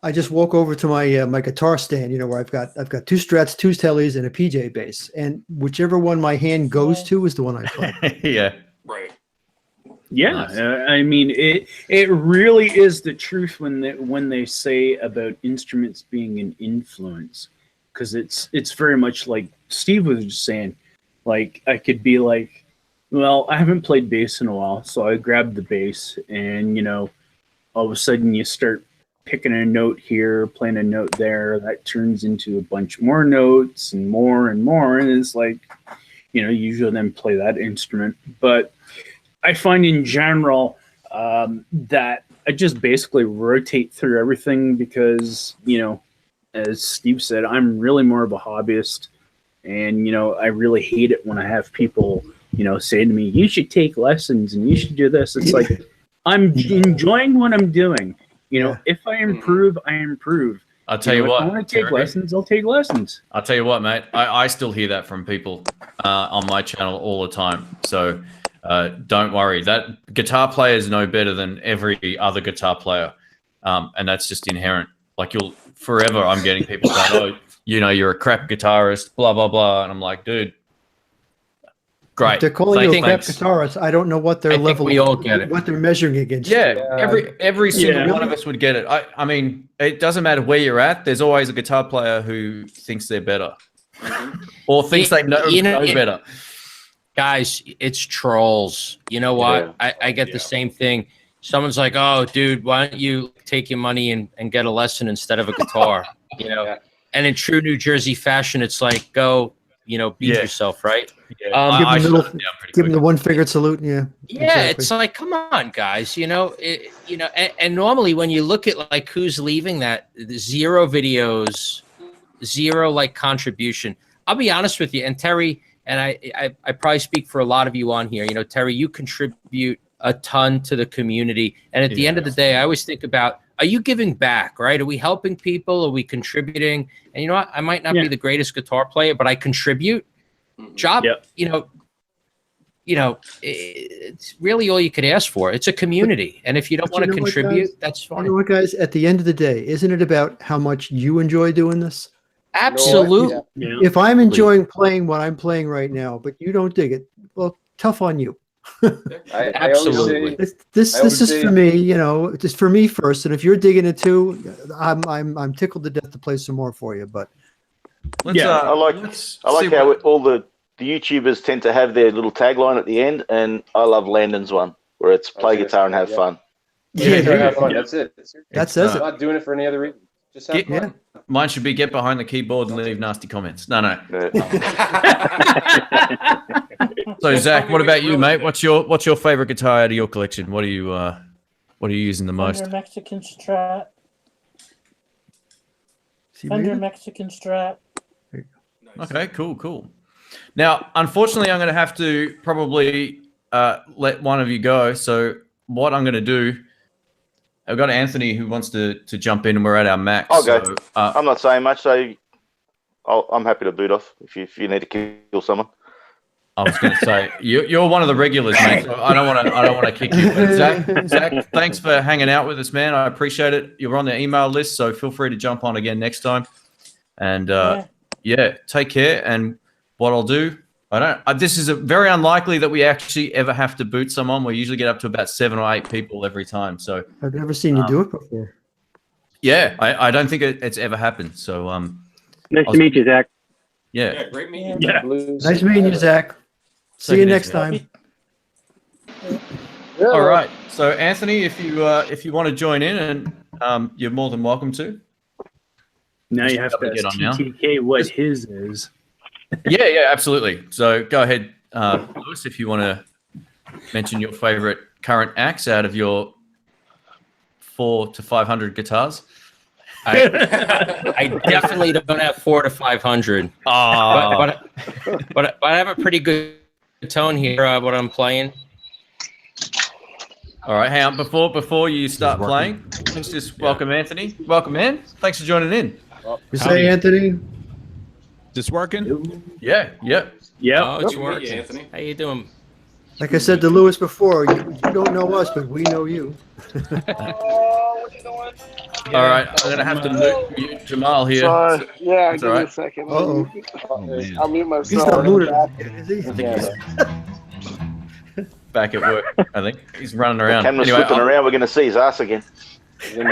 I just walk over to my my guitar stand, where I've got two Strats, two Tellys, and a PJ bass, and whichever one my hand goes to is the one I play. Yeah. Right. Yeah, nice. It really is the truth when they say about instruments being an influence, because it's very much like Steve was just saying. Like, I could be like, well, I haven't played bass in a while, so I grabbed the bass, and all of a sudden you start picking a note here, playing a note there, that turns into a bunch more notes and more, and it's like, usually then play that instrument. But I find in general that I just basically rotate through everything, because, as Steve said, I'm really more of a hobbyist, and, I really hate it when I have people, say to me, you should take lessons and you should do this. It's like, I'm enjoying what I'm doing. If I improve, I improve. I'll tell you what. If I want to take lessons, I'll take lessons. I'll tell you what, mate. I still hear that from people on my channel all the time. So don't worry. That guitar player is no better than every other guitar player, and that's just inherent. Like, I'm getting people saying, "Oh, you're a crap guitarist," blah blah blah, and I'm like, dude. Great. If they're calling you a crap guitarist, I don't know what their level. We all get it. What they're measuring against. Yeah, every single one of us would get it. I mean, it doesn't matter where you're at. There's always a guitar player who thinks they're better, or thinks they know better. Guys, it's trolls. You know what? I get the same thing. Someone's like, "Oh, dude, why don't you take your money and get a lesson instead of a guitar?" And in true New Jersey fashion, it's like, go beat Yeah. yourself, right? Yeah. Um, I Give shut him, it down pretty give him quick. the one-fingered salute. Yeah. Yeah, exactly. it's like, come on, guys. And normally when you look at like who's leaving that, 0 videos, 0 like contribution. I'll be honest with you, and Terry, and I probably speak for a lot of you on here. Terry, you contribute a ton to the community, and at the end of the day, I always think about: are you giving back? Right? Are we helping people? Are we contributing? And you know what? I might not be the greatest guitar player, but I contribute. Job, it's really all you could ask for. It's a community, and if you don't want to contribute, that's fine. You know what, guys? At the end of the day, isn't it about how much you enjoy doing this? Absolutely. If I'm enjoying playing what I'm playing right now, but you don't dig it, well, tough on you. Absolutely. This is for me, just for me first. And if you're digging it too, I'm tickled to death to play some more for you. But I like how all the YouTubers tend to have their little tagline at the end, and I love Landon's one where it's play guitar and have fun. Have fun. That's it. That says I'm it. not doing it for any other reason. Just have fun. Mine should be get behind the keyboard and leave nasty comments. No. So Zach, what about you, mate? What's your favorite guitar out of your collection? What are you using the most? Fender Mexican Strat. Fender Mexican Strat. Okay, cool. Now, unfortunately, I'm going to have to probably let one of you go. So what I'm going to do, I've got Anthony who wants to jump in, and we're at our max. I'll go. So, I'm not saying much, so I'm happy to boot off if you need to kill someone. I was going to say you're one of the regulars, mate. So I don't want to kick you. But Zach, thanks for hanging out with us, man. I appreciate it. You're on the email list, so feel free to jump on again next time. And take care. And what I'll do, this is very unlikely that we actually ever have to boot someone. We usually get up to about 7 or 8 people every time. So I've never seen you do it before. Yeah, I don't think it's ever happened. So nice to meet you, Zach. Yeah, great meeting. Yeah. Nice meeting you, Zach. See you next time. All right. So Anthony, if you want to join in, and you're more than welcome to. Now you have to get ask on now. TTK what his is. Yeah, absolutely. So go ahead, Lewis, if you want to mention your favorite current acts out of your 400 to 500 guitars. I definitely don't have 400 to 500. But I have a pretty good tone here. What I'm playing. All right, hang on. Before you start playing, let's just welcome Anthony. Welcome, man. Thanks for joining in. You say, Anthony? This working? Yeah. Oh, it's working. Anthony. How you doing? Like I said to Lewis before, you don't know us, but we know you. All right, I'm gonna have to mute Jamal here. Sorry. Yeah, That's give all me right. a second. Uh-oh. I'll mute myself. He's not muted, is he? Back at work, I think he's running around. Camera's Anyway, flipping around. We're going to see his ass again. He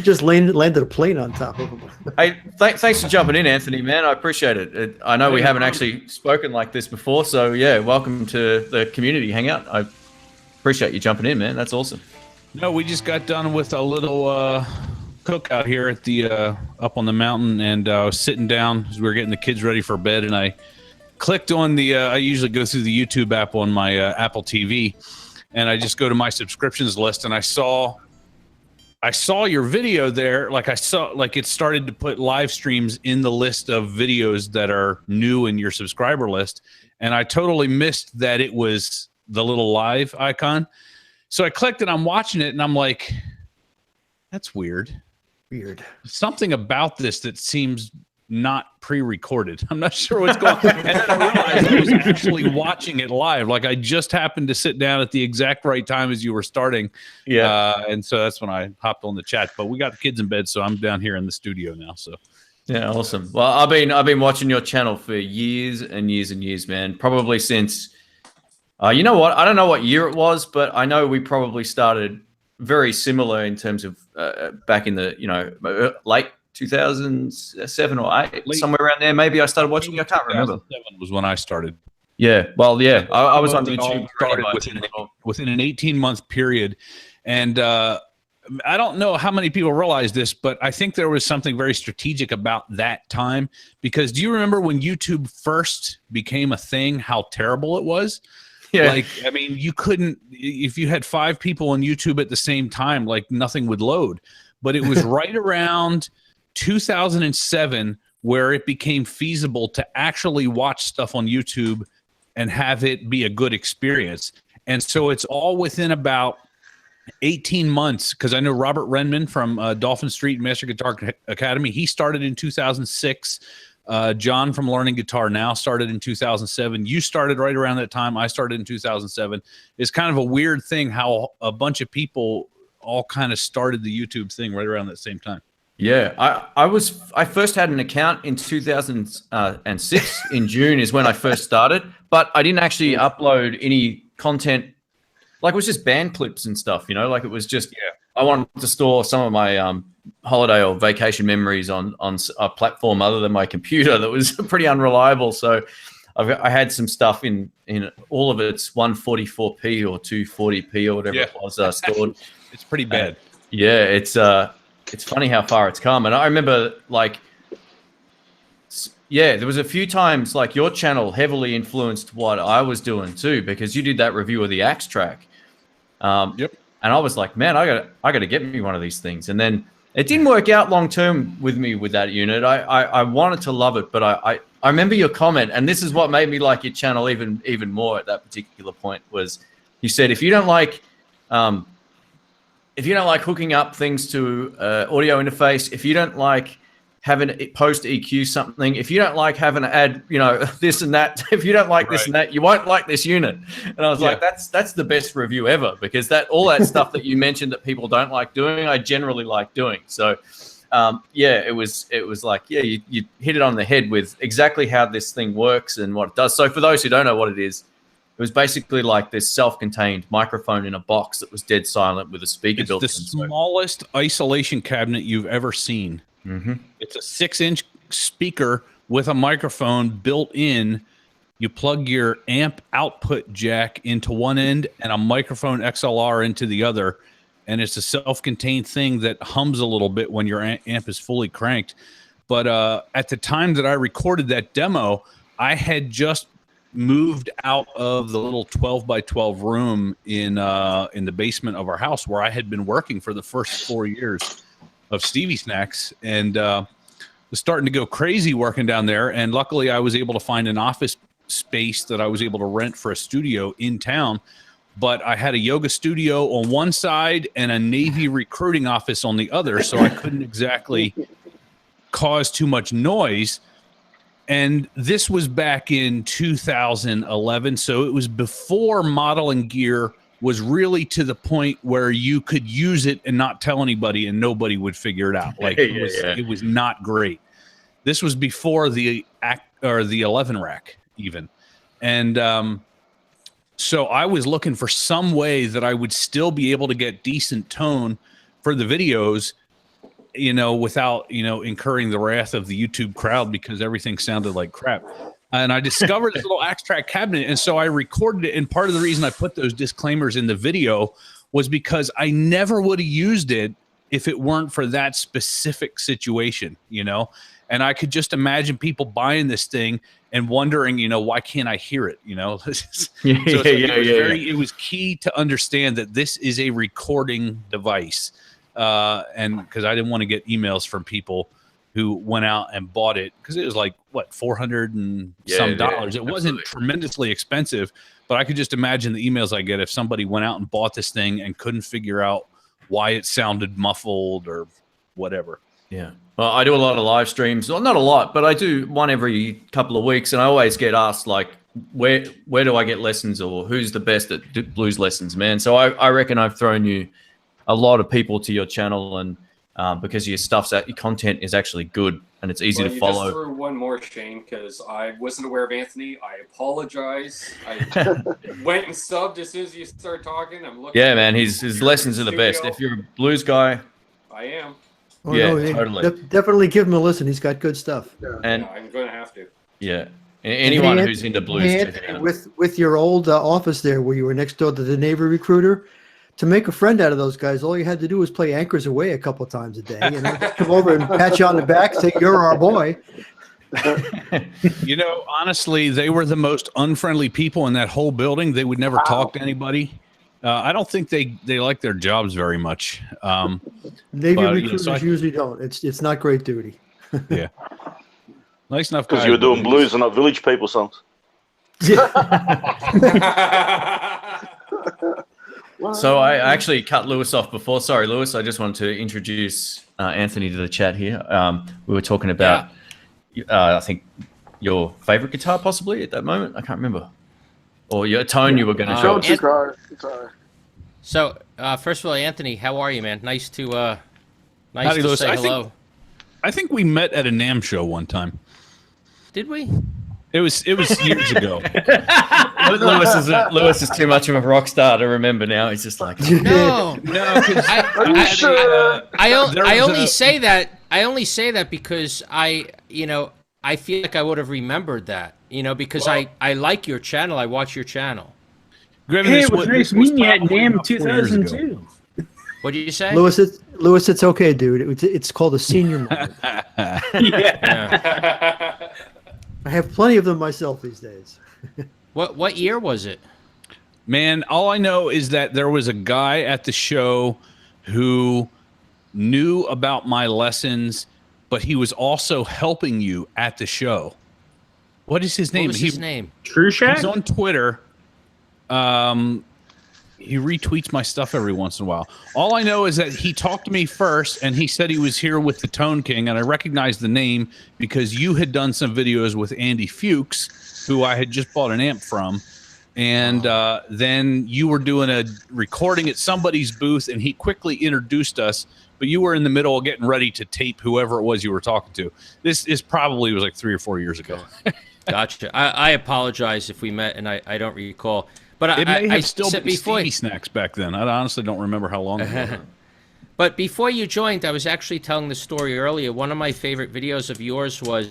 just landed a plane on top of him. Hey, thanks for jumping in, Anthony, man. I appreciate it. I know we haven't actually spoken like this before, so yeah, welcome to the community hangout. I appreciate you jumping in, man. That's awesome. No, we just got done with a little cookout here at the up on the mountain, and I was sitting down as we were getting the kids ready for bed, and I clicked on the. I usually go through the YouTube app on my Apple TV, and I just go to my subscriptions list, and I saw your video there. Like it started to put live streams in the list of videos that are new in your subscriber list, and I totally missed that it was the little live icon. So I clicked and I'm watching it and I'm like, that's weird. Something about this that seems not pre-recorded. I'm not sure what's going on. And then I realized I was actually watching it live. Like I just happened to sit down at the exact right time as you were starting. Yeah. And so that's when I hopped on the chat. But we got the kids in bed, so I'm down here in the studio now. So yeah, awesome. Well, I've been watching your channel for years and years and years, man. Probably since you know what? I don't know what year it was, but I know we probably started very similar in terms of back in the late 2007 or 8, somewhere around there. Maybe I started watching you. I can't remember. 2007 was when I started. Yeah. Well, yeah. I was on YouTube. Started within an 18-month period, and I don't know how many people realize this, but I think there was something very strategic about that time, because do you remember when YouTube first became a thing, how terrible it was? Yeah. Like, I mean, you couldn't, if you had 5 people on YouTube at the same time, like nothing would load. But it was right around 2007 where it became feasible to actually watch stuff on YouTube and have it be a good experience. And so it's all within about 18 months, because I know Robert Renman from Dolphin Street Master Guitar Academy, he started in 2006. John from Learning Guitar Now started in 2007. You started right around that time. I started in 2007. It's kind of a weird thing how a bunch of people all kind of started the YouTube thing right around that same time. Yeah, I first had an account in 2006 in June is when I first started, but I didn't actually upload any content. Like, it was just band clips and stuff, you know, like it was just, I wanted to store some of my holiday or vacation memories on a platform other than my computer that was pretty unreliable. So I had some stuff in all of its 144p or 240p or whatever it was stored. It's pretty bad. Yeah, it's funny how far it's come. And I remember, like, yeah, there was a few times, like, your channel heavily influenced what I was doing too, because you did that review of the Axe track. Yep. And I was like, man, I got to get me one of these things. And then it didn't work out long term with me with that unit. I wanted to love it, but I remember your comment, and this is what made me like your channel even more at that particular point, was you said, if you don't like hooking up things to audio interface, if you don't like having it post EQ something, if you don't like having to add, you know, this and that, if you don't like this and that, you won't like this unit. And I was like, that's the best review ever, because all that stuff that you mentioned that people don't like doing, I generally like doing. So it was like, you hit it on the head with exactly how this thing works and what it does. So for those who don't know what it is, it was basically like this self-contained microphone in a box that was dead silent with a speaker built in. It's the smallest isolation cabinet you've ever seen. Mm-hmm. It's a 6-inch speaker with a microphone built in. You plug your amp output jack into one end and a microphone XLR into the other, and it's a self-contained thing that hums a little bit when your amp is fully cranked. But at the time that I recorded that demo, I had just moved out of the little 12 by 12 room in the basement of our house where I had been working for the first 4 years of Stevie Snacks, and was starting to go crazy working down there. And luckily I was able to find an office space that I was able to rent for a studio in town. But I had a yoga studio on one side and a Navy recruiting office on the other, so I couldn't exactly cause too much noise. And this was back in 2011, so it was before modeling gear was really to the point where you could use it and not tell anybody and nobody would figure it out. Like, it was not great. This was before the 11 rack even. And so I was looking for some way that I would still be able to get decent tone for the videos, you know, without, you know, incurring the wrath of the YouTube crowd because everything sounded like crap. And I discovered this little Axe track cabinet, and so I recorded it. And part of the reason I put those disclaimers in the video was because I never would have used it if it weren't for that specific situation, you know. And I could just imagine people buying this thing and wondering, you know, why can't I hear it, you know? It was key to understand that this is a recording device. And because I didn't want to get emails from people who went out and bought it, because it was like, what, $400 and some dollars. It wasn't tremendously expensive, but I could just imagine the emails I get if somebody went out and bought this thing and couldn't figure out why it sounded muffled or whatever. Yeah. Well, I do a lot of live streams. Well, not a lot, but I do one every couple of weeks, and I always get asked, like, where do I get lessons, or who's the best at blues lessons, man? So I reckon I've thrown you a lot of people to your channel, and because your content is actually good and it's easy to follow. Just threw one more, Shane, because I wasn't aware of Anthony. I apologize. I went and subbed as soon as you started talking. I'm looking. Yeah, man, his lessons are the best. If you're a blues guy, I am. Oh, yeah, no, totally. Definitely give him a listen. He's got good stuff. And I'm going to have to. Yeah, anyone who's into blues. With your old office there, where you were next door to the Navy recruiter, to make a friend out of those guys, all you had to do was play Anchors Away a couple of times a day. You know, just come over and pat you on the back, say you're our boy. You know, honestly, they were the most unfriendly people in that whole building. They would never talk to anybody. I don't think they like their jobs very much. Navy recruiters usually don't. It's not great duty. Yeah. Nice enough. Because you were doing blues and not Village People songs. So I actually cut Lewis off before. Sorry, Lewis. I just wanted to introduce Anthony to the chat here. We were talking about, I think, your favorite guitar possibly at that moment. I can't remember. Or your tone you were going to show. Guitar. So, first of all, Anthony, how are you, man? Nice to Howdy, Lewis. say hello. I think we met at a NAMM show one time. Did we? It was years ago. Lewis is too much of a rock star to remember now. He's just like, no. I only say that. I only say that because I feel like I would have remembered that. Because I like your channel. I watch your channel. Hey, it was nice meeting you at NAMM 2002. What did you say, Lewis? It's okay, dude. It's called a senior moment. Yeah. I have plenty of them myself these days. What year was it? Man, all I know is that there was a guy at the show who knew about my lessons, but he was also helping you at the show. What is his name? What was his name? True Shack? He's on Twitter. He retweets my stuff every once in a while. All I know is that he talked to me first, and he said he was here with the Tone King, and I recognized the name because you had done some videos with Andy Fuchs, who I had just bought an amp from, and then you were doing a recording at somebody's booth, and he quickly introduced us, but you were in the middle of getting ready to tape whoever it was you were talking to. This is probably was like 3 or 4 years ago. Gotcha. I apologize if we met and I don't recall. But it may have I still said been before, Stevie Snacks back then. I honestly don't remember how long ago. But before you joined, I was actually telling the story earlier. One of my favorite videos of yours was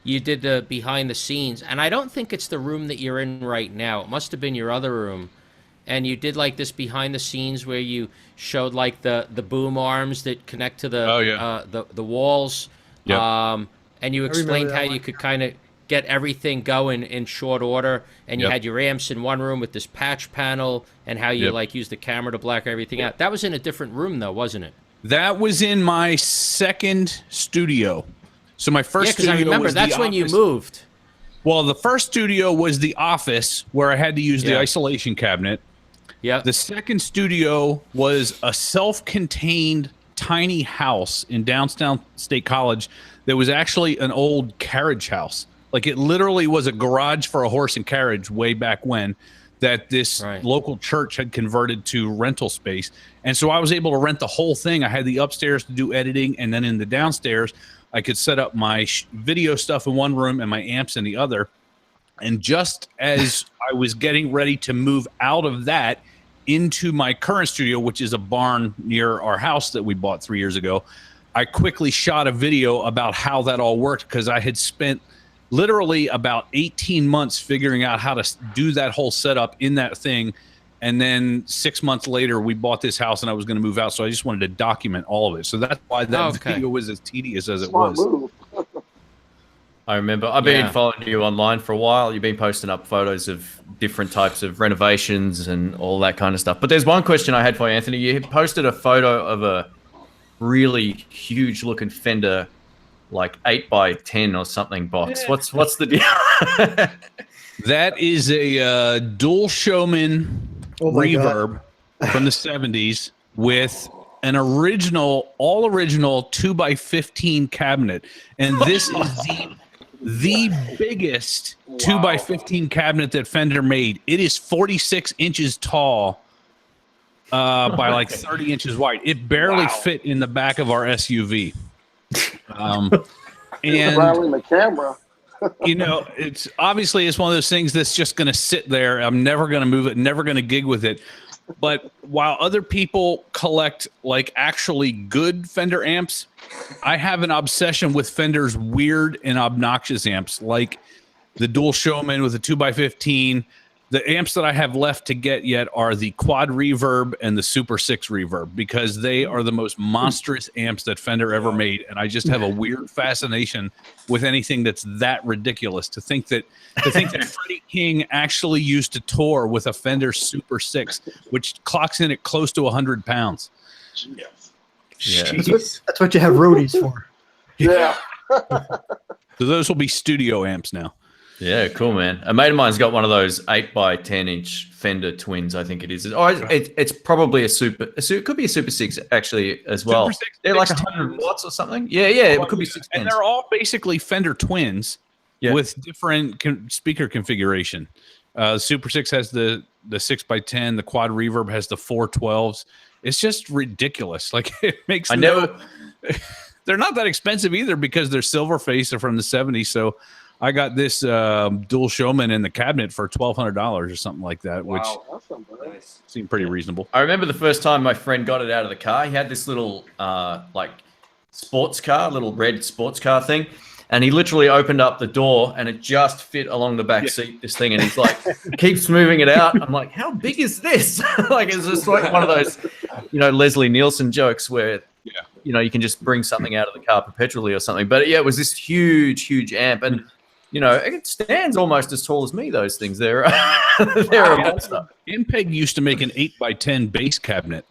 you did the behind the scenes. And I don't think it's the room that you're in right now. It must have been your other room. And you did like this behind the scenes where you showed like the boom arms that connect to the walls. Yep. And you explained how you could kind of get everything going in short order, and you had your amps in one room with this patch panel, and how you like use the camera to black everything out. That was in a different room though, wasn't it? That was in my second studio. So my first studio I remember was that's when you moved. Well, the first studio was the office where I had to use the isolation cabinet. Yeah. The second studio was a self-contained tiny house in downtown State College that was actually an old carriage house. Like it literally was a garage for a horse and carriage way back when that this local church had converted to rental space. And so I was able to rent the whole thing. I had the upstairs to do editing. And then in the downstairs, I could set up my video stuff in one room and my amps in the other. And just as I was getting ready to move out of that into my current studio, which is a barn near our house that we bought 3 years ago, I quickly shot a video about how that all worked because I had spent literally about 18 months figuring out how to do that whole setup in that thing. And then 6 months later, we bought this house and I was going to move out. So I just wanted to document all of it. So that's why that video was as tedious as it was. I remember. I've been following you online for a while. You've been posting up photos of different types of renovations and all that kind of stuff. But there's one question I had for you, Anthony. You posted a photo of a really huge looking Fender, like 8x10 or something box. What's the deal? That is a dual Showman reverb from the 70s with an all original 2x15 cabinet. And this is the biggest 2x15 cabinet that Fender made. It is 46 inches tall by like 30 inches wide. It barely fit in the back of our SUV. And the camera. It's obviously it's one of those things that's just going to sit there. I'm never going to move it, never going to gig with it. But while other people collect like actually good Fender amps, I have an obsession with Fender's weird and obnoxious amps, like the dual Showman with a 2x15. The amps that I have left to get yet are the Quad Reverb and the Super 6 Reverb, because they are the most monstrous amps that Fender ever made, and I just have a weird fascination with anything that's that ridiculous. To think that Freddie King actually used to tour with a Fender Super 6, which clocks in at close to 100 pounds. Yeah. That's what you have roadies for. Yeah. So those will be studio amps now. Yeah, cool, man. A mate of mine's got one of those 8x10-inch Fender Twins, I think it is. Oh, it's probably it could be a Super 6 actually as well. Super 6 They're like 100 watts or something. Yeah, it could be 6. And they're all basically Fender Twins with different speaker configuration. Super 6 has the 6x10. The Quad Reverb has the 412s. It's just ridiculous. Like, it makes they're not that expensive either, because they're silver face. They're from the 70s. So I got this dual showman in the cabinet for $1,200 or something like that, which seemed pretty reasonable. I remember the first time my friend got it out of the car. He had this little like sports car, little red sports car thing, and he literally opened up the door and it just fit along the back seat, this thing, and he's like, keeps moving it out. I'm like, how big is this? Like, it's just like one of those, Leslie Nielsen jokes where you can just bring something out of the car perpetually or something. But yeah, it was this huge amp, and it stands almost as tall as me. Those things, they're a monster. MPEG used to make an 8x10 bass cabinet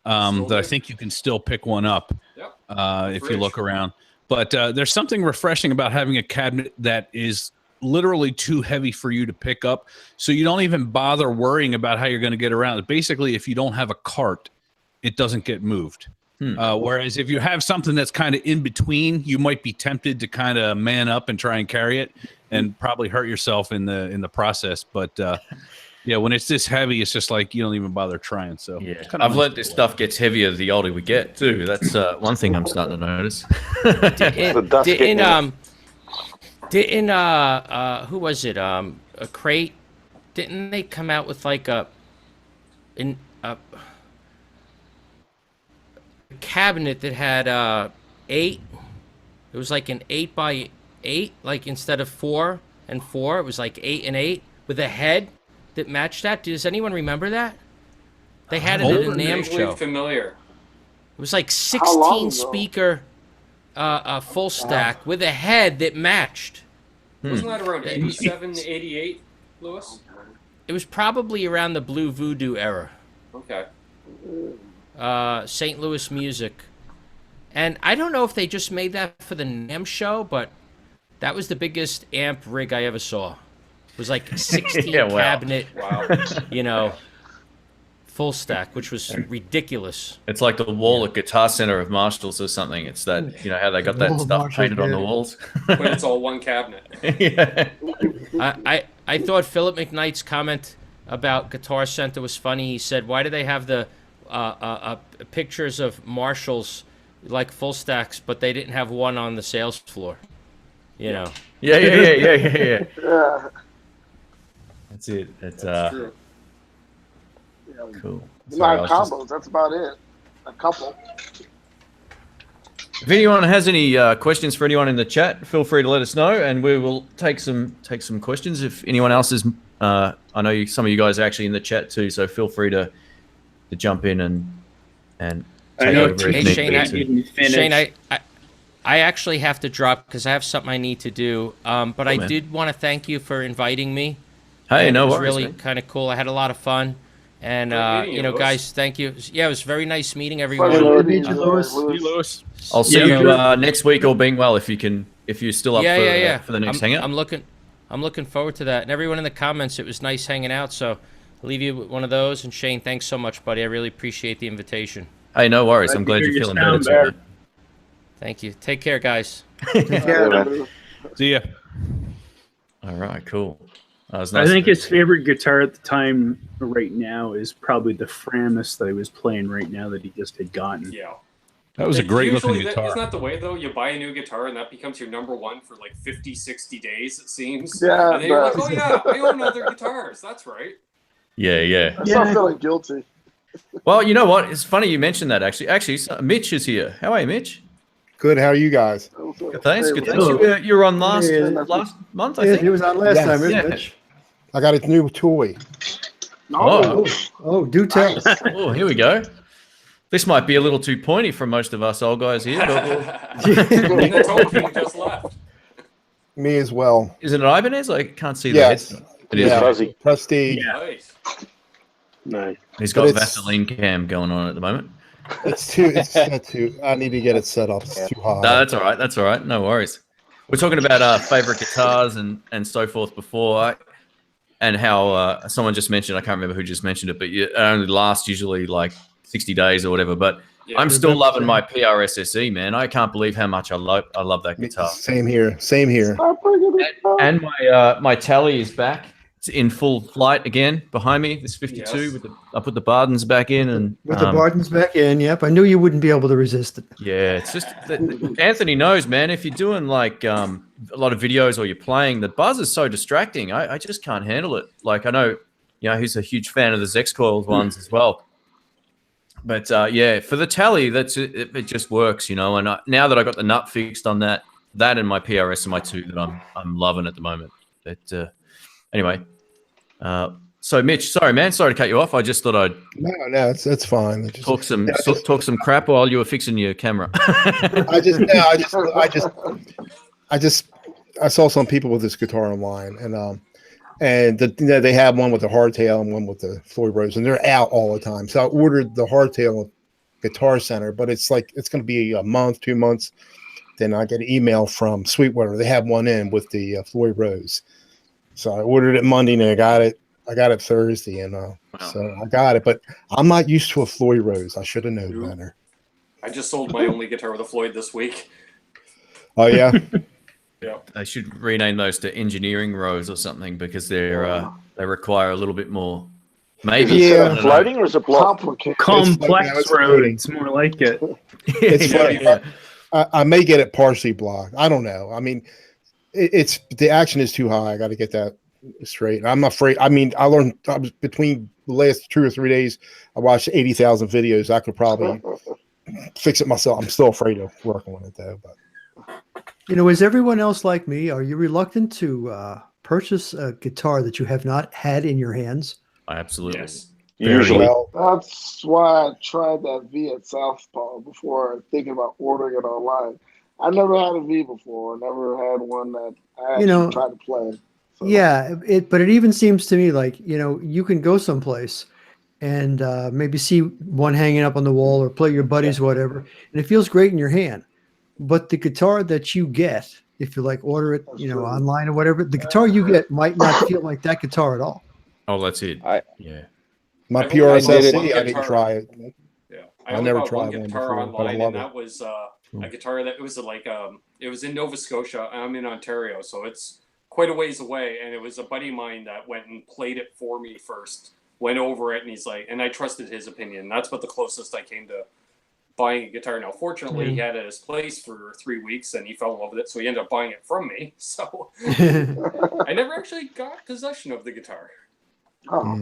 that I think you can still pick one up if you look around. But there's something refreshing about having a cabinet that is literally too heavy for you to pick up, so you don't even bother worrying about how you're going to get around it. Basically, if you don't have a cart, it doesn't get moved. Whereas if you have something that's kind of in between, you might be tempted to kind of man up and try and carry it, and probably hurt yourself in the process. But when it's this heavy, it's just like you don't even bother trying. So I've learned this stuff gets heavier the older we get too. That's one thing I'm starting to notice. Didn't who was it? A Crate? Didn't they come out with like a cabinet that had 8? It was like an 8x8, like instead of 4 and 4, it was like 8 and 8 with a head that matched that. Does anyone remember that? They had it at a NAMM show. Familiar. It was like 16 speaker full stack with a head that matched. Wasn't that around 87, 88, Lewis? It was probably around the Blue Voodoo era. Okay. St. Louis Music. And I don't know if they just made that for the NAMM show, but that was the biggest amp rig I ever saw. It was like 16 cabinet, full stack, which was ridiculous. It's like the wall at Guitar Center of Marshall's or something. It's that, how they got that stuff painted on the walls. But it's all one cabinet. I thought Philip McKnight's comment about Guitar Center was funny. He said, why do they have the pictures of Marshalls like full stacks, but they didn't have one on the sales floor? Yeah. That's it. It's true. Cool. Not combos. That's about it. A couple. If anyone has any questions for anyone in the chat, feel free to let us know, and we will take some questions. If anyone else is, I know some of you guys are actually in the chat too, so feel free to jump in and take over. Hey, Shane, I actually have to drop because I have something I need to do. But I did want to thank you for inviting me. Hey, no worries. It was really kind of cool. I had a lot of fun. And, guys, thank you. Yeah, it was very nice meeting everyone. Lewis. I'll see you next week, all being well, if you're still up for the next hangout. I'm looking forward to that. And everyone in the comments, it was nice hanging out. So I'll leave you with one of those. And Shane, thanks so much, buddy. I really appreciate the invitation. Hey, no worries. I'm glad you're feeling better too. Thank you. Take care, guys. Take care. See ya. All right, cool. Nice. I think his favorite guitar at the time right now is probably the Framus that he was playing right now that he just had gotten. Yeah. That was a great looking guitar. Isn't that the way, though? You buy a new guitar and that becomes your number one for like 50, 60 days, it seems. Yeah. And then you're like, oh, yeah, I own other guitars. That's right. Yeah. I start feeling guilty. Well, you know what? It's funny you mentioned that, actually. Actually, Mitch is here. How are you, Mitch? Good. How are you guys? Good, thanks. Good, thanks. You were on last month, I think. He was on last time, isn't it? I got a new toy. Oh, do tell. Oh, here we go. This might be a little too pointy for most of us old guys here, but The Tone King just left. Me as well. is it an Ibanez? I can't see Yes. the head. It is. Yeah. Fuzzy. Prestige. Nice. Nice. He's But got it's- Vaseline cam going on at the moment. It's not too. I need to get it set up. It's too high. No, that's all right. That's all right. No worries. We're talking about favorite guitars and so forth before, and how someone just mentioned. I can't remember who just mentioned it, but it only lasts usually like 60 days or whatever. But Yeah. I'm still loving my PRSSE, man. I can't believe how much I love that guitar. Same here. Same here. And my Tally is back. It's in full flight again behind me. This 52. Yes. I put the Bardens back in, and With the Bartons back in, yep. I knew you wouldn't be able to resist it. yeah, it's just that Anthony knows, man. If you're doing like a lot of videos or you're playing, the buzz is so distracting. I just can't handle it. Like I know, he's a huge fan of the Zex coiled ones as well. But yeah, for the Tally, it just works, And now that I got the nut fixed on that and my PRS and my 2 that I'm loving at the moment. But anyway, so Mitch, sorry, man, sorry to cut you off. I just thought I'd No, it's fine. talk some crap while you were fixing your camera. I saw some people with this guitar online, and they have one with the hardtail and one with the Floyd Rose, and they're out all the time. So I ordered the hardtail Guitar Center, but it's going to be a month, 2 months. Then I get an email from Sweetwater. They have one in with the Floyd Rose. So I ordered it Monday, and I got it Thursday, and so I got it. But I'm not used to a Floyd Rose. I should have known better. I just sold my only guitar with a Floyd this week. Oh yeah. Yeah. They should rename those to engineering rows or something because they require a little bit more. Maybe Yeah. Floating or is it block? Complex It's road. floating. It's more like it. It's funny. I may get it partially blocked. I don't know. I mean, it's the action is too high. I got to get that straight. I'm afraid. I mean, I was between the last 2 or 3 days. I watched 80,000 videos. I could probably fix it myself. I'm still afraid of working on it though. But Is everyone else like me? Are you reluctant to purchase a guitar that you have not had in your hands? Absolutely. Yes. Usually. well, That's why I tried that V at Southpaw before thinking about ordering it online. I never had a V before. Never had one that I actually tried to play. So. Yeah, but it even seems to me like, you can go someplace and maybe see one hanging up on the wall or play your buddies, whatever, and it feels great in your hand. But the guitar that you get, if you order it, online or whatever, the guitar you get might not feel like that guitar at all. Oh, that's it. Yeah. my I've only PRS got SC, one I didn't guitar. try it. Yeah, I only never bought tried one one guitar before, but I online, love and it. that was a guitar that it was it was in Nova Scotia. I'm in Ontario, so it's quite a ways away. And it was a buddy of mine that went and played it for me first. Went over it, and he's like, and I trusted his opinion. That's about the closest I came to buying a guitar. Now, fortunately, he had it at his place for 3 weeks, and he fell in love with it, so he ended up buying it from me. So I never actually got possession of the guitar. Oh,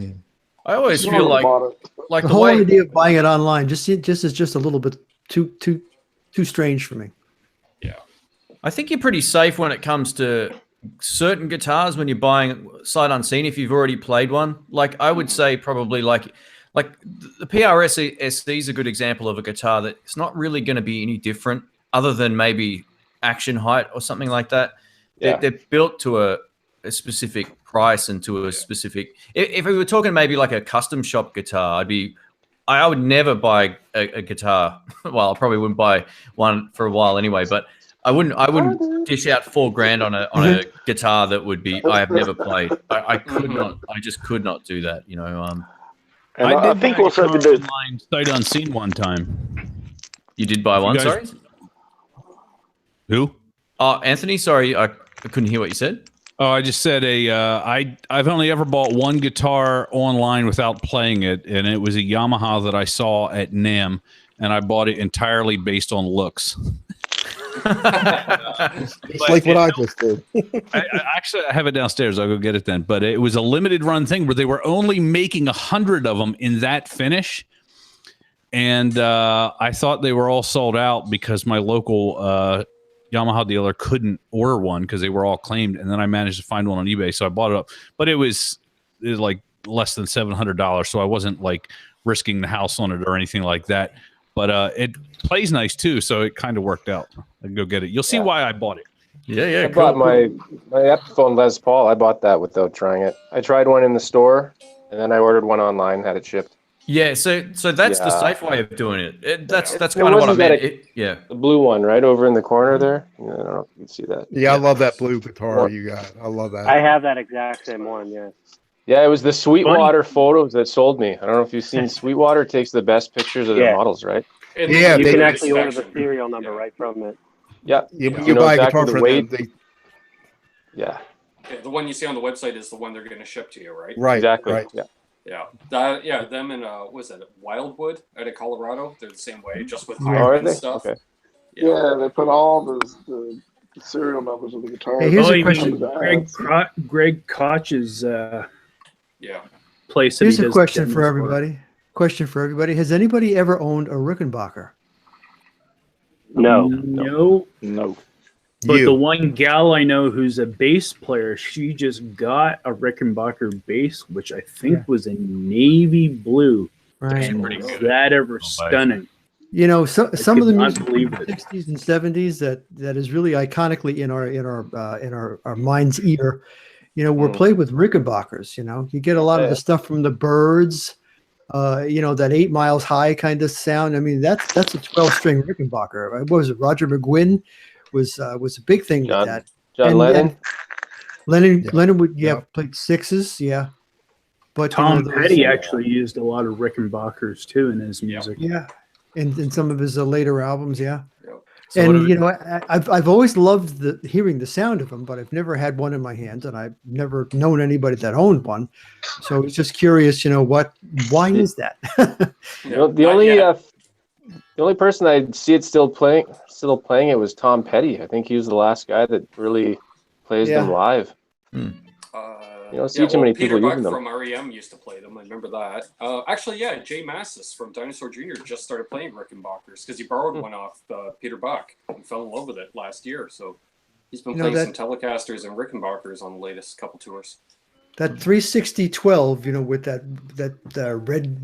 I always never feel bought it. like The the whole way idea of buying it online just is just a little bit too strange for me. I think you're pretty safe when it comes to certain guitars when you're buying sight unseen if you've already played one. Like I would say probably like the PRS SC is a good example of a guitar that it's not really going to be any different other than maybe action height or something like that. Yeah. They're built to a specific price and to a specific. If we were talking maybe like a custom shop guitar, I would never buy a guitar. Well, I probably wouldn't buy one for a while anyway. But I wouldn't dish out $4,000 on a guitar that would be I have never played. I could not. I just could not do that. And I did think buy a also guitar with the online sight unseen one time. You did buy one. guys- Sorry. Who? Oh, Anthony. Sorry, I couldn't hear what you said. Oh, I just said I've only ever bought one guitar online without playing it, and it was a Yamaha that I saw at NAMM, and I bought it entirely based on looks. It's like what I just did. I have it downstairs. I'll go get it then. But it was a limited run thing where they were only making 100 of them in that finish. And I thought they were all sold out because my local Yamaha dealer couldn't order one because they were all claimed. And then I managed to find one on eBay. So I bought it up. But it was is like less than $700, so I wasn't like risking the house on it or anything like that. But it plays nice too, so it kind of worked out. I can go get it. You'll see why I bought it. Yeah, I bought my Epiphone Les Paul. I bought that without trying it. I tried one in the store, and then I ordered one online, had it shipped. Yeah, so that's the safe way of doing it. That's kind of what I wasn't meant. Yeah, the blue one right over in the corner there. I don't know if you can see that. Yeah, I love that blue guitar you got. I love that. I have that exact same one. Yeah. Yeah, it was the Sweetwater photos that sold me. I don't know if you've seen Sweetwater takes the best pictures of their models, right? Yeah, you they- can actually order the serial number right from it. Yeah, You know buy a exactly guitar the for weight. them. Yeah, Yeah, the one you see on the website is the one they're going to ship to you, right? Right. exactly. Right. Yeah. Them and was it Wildwood out of Colorado? They're the same way, just with Oh, higher are end they? stuff. Okay. Yeah, they put all the serial numbers of the guitar. Hey, here's a you question. mean Greg Koch's Yeah. place. That Here's he a does question demos for everybody. Question for everybody. Has anybody ever owned a Rickenbacker? No. No. But the one gal I know who's a bass player, she just got a Rickenbacker bass, which I think was a navy blue. Right. And was that ever stunning? You know, some of the could not music believe from the it. 60s and 70s that is really iconically in our mind's ear. You know, were played with Rickenbackers. You know, you get a lot of the stuff from the Byrds. You know, that 8 Miles High kind of sound. I mean, that's a 12-string Rickenbacker. What was it? Roger McGuinn was a big thing with that. John Lennon. Lennon would played sixes, But Tom you know, Petty actually used a lot of Rickenbackers too in his music. Yeah, and in some of his later albums, So and you know, I've always loved hearing the sound of them, but I've never had one in my hands, and I've never known anybody that owned one. So it's just curious, you know, why is that? The only person I see it still playing it was Tom Petty. I think he was the last guy that really plays them live. You don't see too many people Peter using Buck them. from REM used to play them. I remember that. Actually, yeah, Jay Massis from Dinosaur Jr. just started playing Rickenbackers because he borrowed one off Peter Buck and fell in love with it last year. So he's been playing some Telecasters and Rickenbackers on the latest couple tours. That 360-12, you know, with that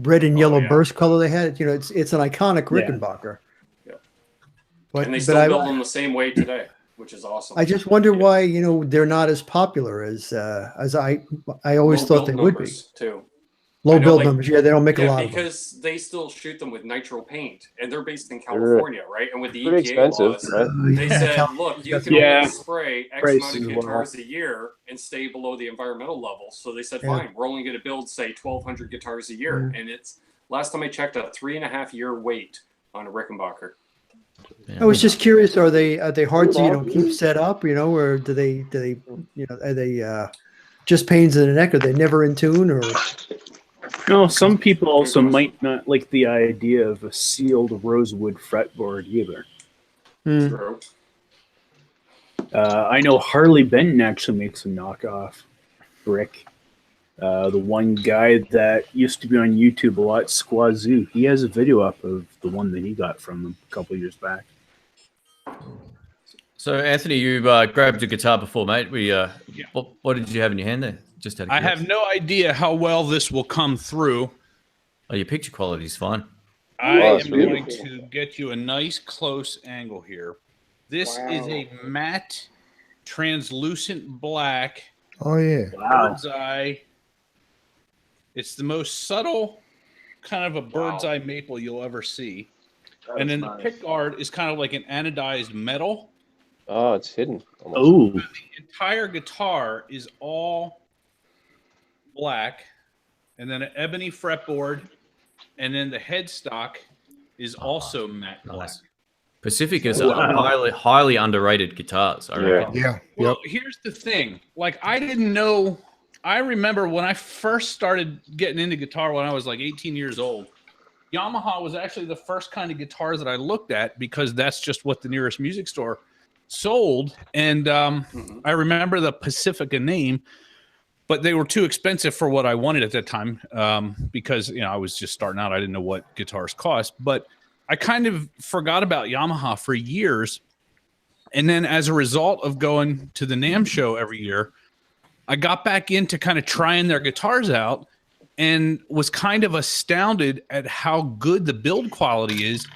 red and yellow burst color they had, you know, it's an iconic Rickenbacker. Yeah. But, and they still build them the same way today, which is awesome. I just wonder why, you know, they're not as popular as I always thought they would be. Too. Low build numbers, they don't make a lot of them. Because they still shoot them with nitro paint, and they're based in California, right? And with the pretty EPA expensive, laws, right? they said, look, you can only spray X amount of guitars a year and stay below the environmental levels. So they said, fine, we're only going to build, say, 1,200 guitars a year. And it's, last time I checked, a 3.5-year wait on a Rickenbacker. I was just curious, are they hard to keep set up, you know, or do they you know, are they just pains in the neck? Are they never in tune, or? No, some people also might not like the idea of a sealed rosewood fretboard either. True. I know Harley Benton actually makes a knockoff brick. The one guy that used to be on YouTube a lot, Squazoo, he has a video up of the one that he got from him a couple years back. So Anthony, you grabbed your guitar before, mate. What did you have in your hand there? Just had. I have no idea how well this will come through. Oh, your picture quality is fine. I am going to get you a nice close angle here. This is a matte, translucent black. Oh yeah. Bird's eye. It's the most subtle kind of a bird's eye maple you'll ever see. And then the pick guard is kind of like an anodized metal. Oh, it's hidden. Oh. The entire guitar is all black, and then an ebony fretboard, and then the headstock is also matte black. Pacificas are highly underrated guitars, I reckon. Yeah. Well, here's the thing. Like, I didn't know. I remember when I first started getting into guitar when I was like 18 years old, Yamaha was actually the first kind of guitars that I looked at because that's just what the nearest music store sold. And I remember the Pacifica name, but they were too expensive for what I wanted at that time because, you know, I was just starting out. I didn't know what guitars cost, but I kind of forgot about Yamaha for years. And then as a result of going to the NAMM show every year, I got back into kind of trying their guitars out and was kind of astounded at how good the build quality is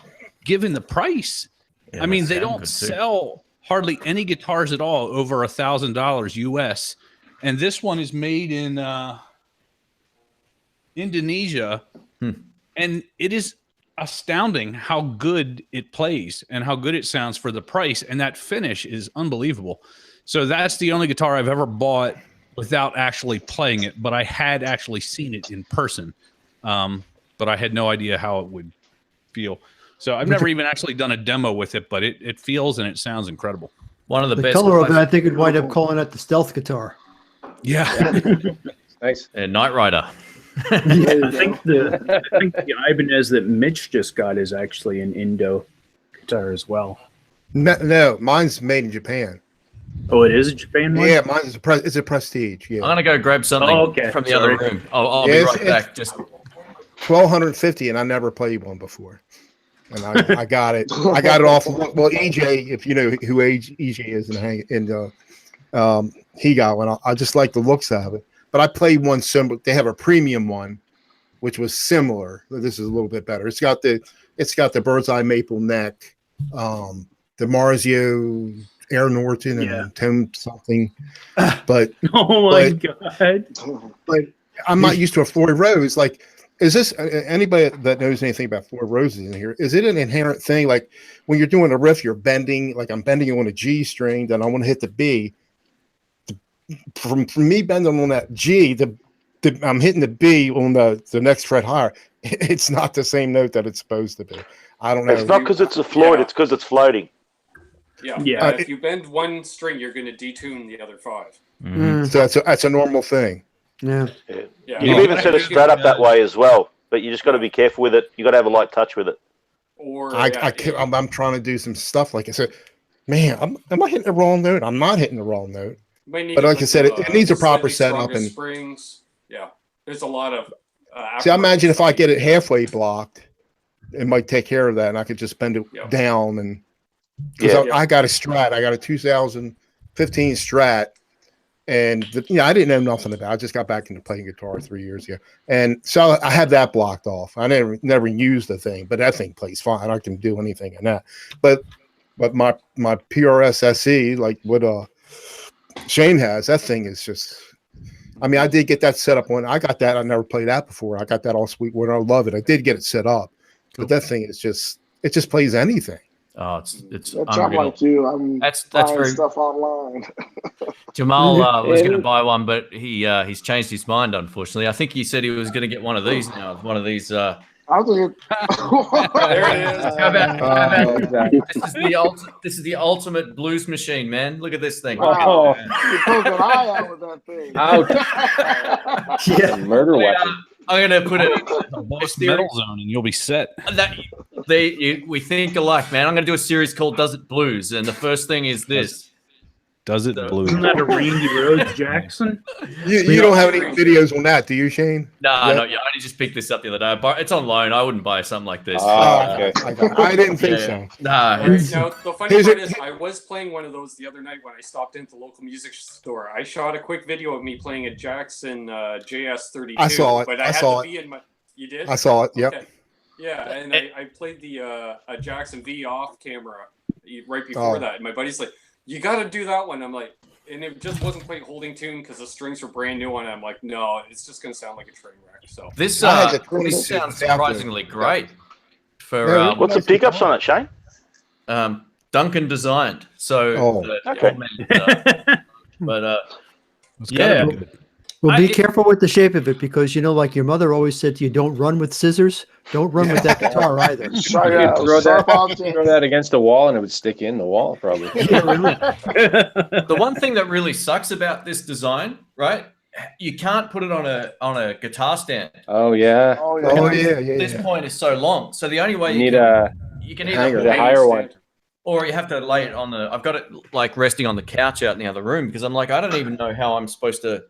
given the price. Yeah, I mean, they they sound don't good too. sell hardly any guitars at all over $1,000 US. And this one is made in Indonesia. And it is astounding how good it plays and how good it sounds for the price. And that finish is unbelievable. So that's the only guitar I've ever bought without actually playing it, but I had actually seen it in person. But I had no idea how it would feel. So I've never even actually done a demo with it, but it feels and it sounds incredible. One of the best color of it, I think it'd wind up calling it the stealth guitar. Yeah. Nice. Knight Rider. I think the Ibanez that Mitch just got is actually an Indo guitar as well. No, mine's made in Japan. Oh, it is a Japan one? Yeah, mine's it's a Prestige. Yeah. I'm gonna go grab something from the other room. I'll be right back. Just 1,250, and I never played one before. And I got it. I got it off. Well, EJ, if you know who EJ is, he got one. I just like the looks of it. But I played one similar. They have a premium one, which was similar. This is a little bit better. It's got the bird's eye maple neck, the Marzio Air Norton and Tone something. But God! But I'm not used to a Floyd Rose. Like, is this anybody that knows anything about Floyd Roses in here? Is it an inherent thing? Like when you're doing a riff, you're bending. Like I'm bending on a G string, then I want to hit the B. From me bending on that G, I'm hitting the B on the next fret higher. It's not the same note that it's supposed to be. I don't know. It's not because it's a Floyd. It's because it's floating. Yeah. Yeah. If you bend one string, you're going to detune the other 5. So that's a normal thing. Yeah. Yeah. You can even set a strat up that way as well, but you just got to be careful with it. You got to have a light touch with it. Or I'm trying to do some stuff like I said. Man, am I hitting the wrong note? I'm not hitting the wrong note. But like I said, it needs a proper setup. And springs. Yeah, there's a lot of. See, I imagine if I get it halfway blocked, it might take care of that, and I could just bend it down. And because I got a Strat, I got a 2015 Strat, and I didn't know nothing about it. I just got back into playing guitar 3 years ago, and so I had that blocked off. I never used the thing, but that thing plays fine. I can do anything in that. But my PRS SE, like what Shane has, that thing is just. I mean, I did get that set up when I got that. I never played that before. I got that all sweet. When I love it, I did get it set up, but that thing is just—it just plays anything. Oh, it's I'm like you. I'm that's buying very stuff online. Jamal was going to buy one, but he's changed his mind. Unfortunately, I think he said he was going to get one of these now. One of these. I'll do it. There it is. How about Exactly. this is the ultimate blues machine, man. Look at this thing. Wow. You poke an eye out with that thing. Ouch. Murder weapon. I'm going to put it Boss metal zone, and you'll be set. we think alike, man. I'm going to do a series called "Does It Blues," and the first thing is this. Does it blues? Isn't that a Randy Rhoads Jackson? You don't have any videos on that, do you, Shane? No, not yet. I only just picked this up the other day. It's on loan. I wouldn't buy something like this. Okay. I didn't think so. Nah. Now, the funny part is, I was playing one of those the other night when I stopped into the local music store. I shot a quick video of me playing a Jackson JS32. I saw it. But I had to be in my. You did? I saw it. Yep. Okay. Yeah, and I played the a Jackson V off camera right before that. And my buddy's like, "You got to do that one." I'm like, and it just wasn't quite holding tune because the strings were brand new, and I'm like, "No, it's just gonna sound like a train wreck." So this sounds surprisingly great. For what's the pickups on it, Shane? Duncan designed. So okay. But Yeah. Well, be careful with the shape of it because, like your mother always said to you, don't run with scissors. Don't run with that guitar either. You could throw that against a wall and it would stick in the wall, probably. The one thing that really sucks about this design, right? You can't put it on a guitar stand. Oh, yeah. This point is so long. So the only way you can either the higher one. Or you have to lay it on I've got it like resting on the couch out in the other room because I'm like, I don't even know how I'm supposed to.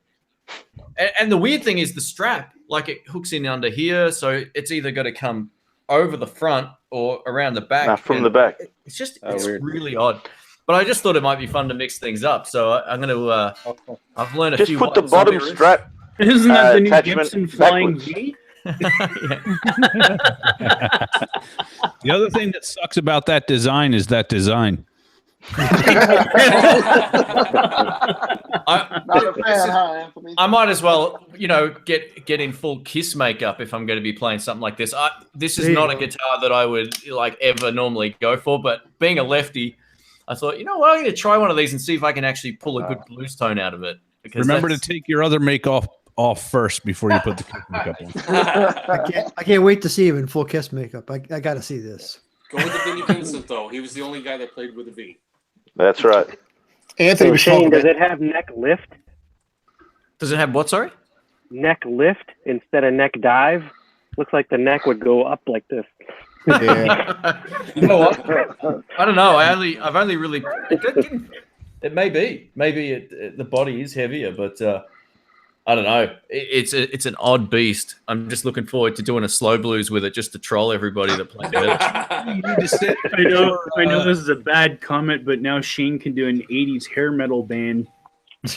And the weird thing is the strap, like it hooks in under here. So it's either got to come over the front or around the back. From the back. It's just, it's really odd. But I just thought it might be fun to mix things up. So I'm going to. I've learned a Just few. put the White bottom Zombie riffs. strap Isn't that the new attachment Gibson Flying backwards. V? The other thing that sucks about that design is that design. Not a fan, huh, Anthony? I might as well, get in full Kiss makeup if I'm going to be playing something like this. This is There you not a go. guitar that I would ever normally go for, but being a lefty, I thought, you know what, I'm going to try one of these and see if I can actually pull a good blues tone out of it. Because Remember to take your other makeup off first before you put the Kiss makeup on. I can't wait to see him in full Kiss makeup. I got to see this. Go with the Vinnie Vincent though. He was the only guy that played with a V. That's right. Anthony So was Shane, talking does about. it have neck lift? Does it have what, sorry? Neck lift instead of neck dive? Looks like the neck would go up like this. Yeah. You know what? I don't know. I've only really. It may be. Maybe the body is heavier, but I don't know. It's an odd beast. I'm just looking forward to doing a slow blues with it, just to troll everybody that plays it. You need to sit. I know this is a bad comment, but now Shane can do an 80s hair metal band.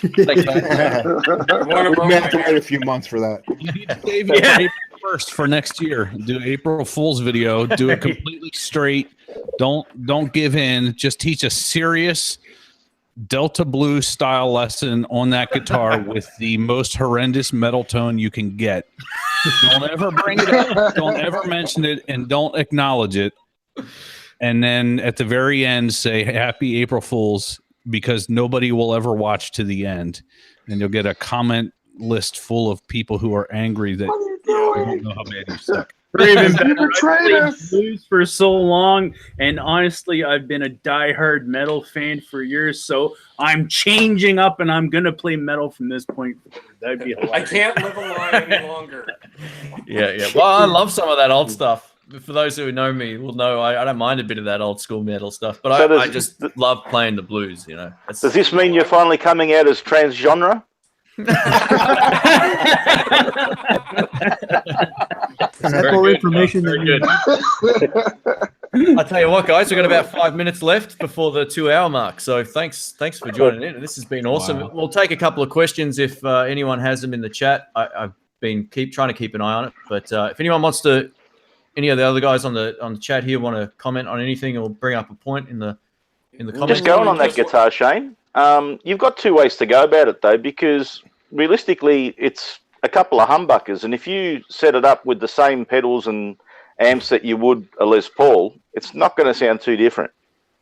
We may have to wait a few months for that. You need to save it for April 1st for next year. Do April Fool's video. Do it completely straight. Don't give in. Just teach a serious Delta Blues style lesson on that guitar with the most horrendous metal tone you can get. Don't ever bring it up. Don't ever mention it, and don't acknowledge it. And then at the very end, say Happy April Fools, because nobody will ever watch to the end, and you'll get a comment list full of people who are angry that you don't know how bad you suck. Or even better, You betrayed I've us. played blues for so long, and honestly, I've been a diehard metal fan for years. So I'm changing up, and I'm gonna play metal from this point forward. That'd be I hilarious. can't live a lie any longer. Yeah. Well, I love some of that old stuff. For those who know me, will know I don't mind a bit of that old school metal stuff, but So I just love playing the blues. That's- Does this mean you're finally coming out as transgenre? That's Very more good, information Very than good. I tell you what, guys, we've got about 5 minutes left before the 2-hour mark. So thanks for joining in. This has been awesome. Wow. We'll take a couple of questions if anyone has them in the chat. I've been trying to keep an eye on it, but if anyone wants to, any of the other guys on the chat here want to comment on anything or bring up a point in the comments. Just going on that guitar, Shane. You've got two ways to go about it though, because realistically, it's a couple of humbuckers, and if you set it up with the same pedals and amps that you would a Les Paul, it's not going to sound too different.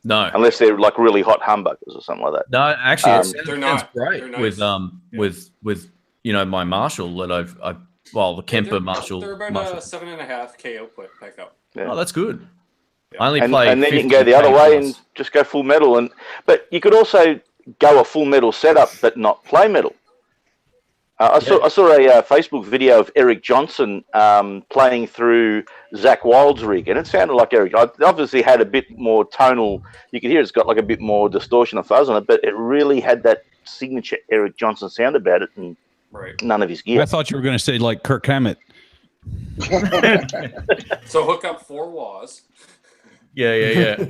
No, unless they're like really hot humbuckers or something like that. No, actually, it They're sounds not. great They're nice. with my Marshall that I've the Kemper Marshall. They're about Marshall. 7.5K output pickup. Yeah. Oh, that's good. Yeah. I only and play then you can 50 go the other way plus. and just go full metal. But you could also go a full metal setup but not play metal. I saw a Facebook video of Eric Johnson playing through Zach Wild's rig, and it sounded like Eric. It obviously had a bit more tonal. You could hear it's got like a bit more distortion and fuzz on it, but it really had that signature Eric Johnson sound about it, and none of his gear. I thought you were going to say like Kirk Hammett. So hook up 4 wahs. Yeah.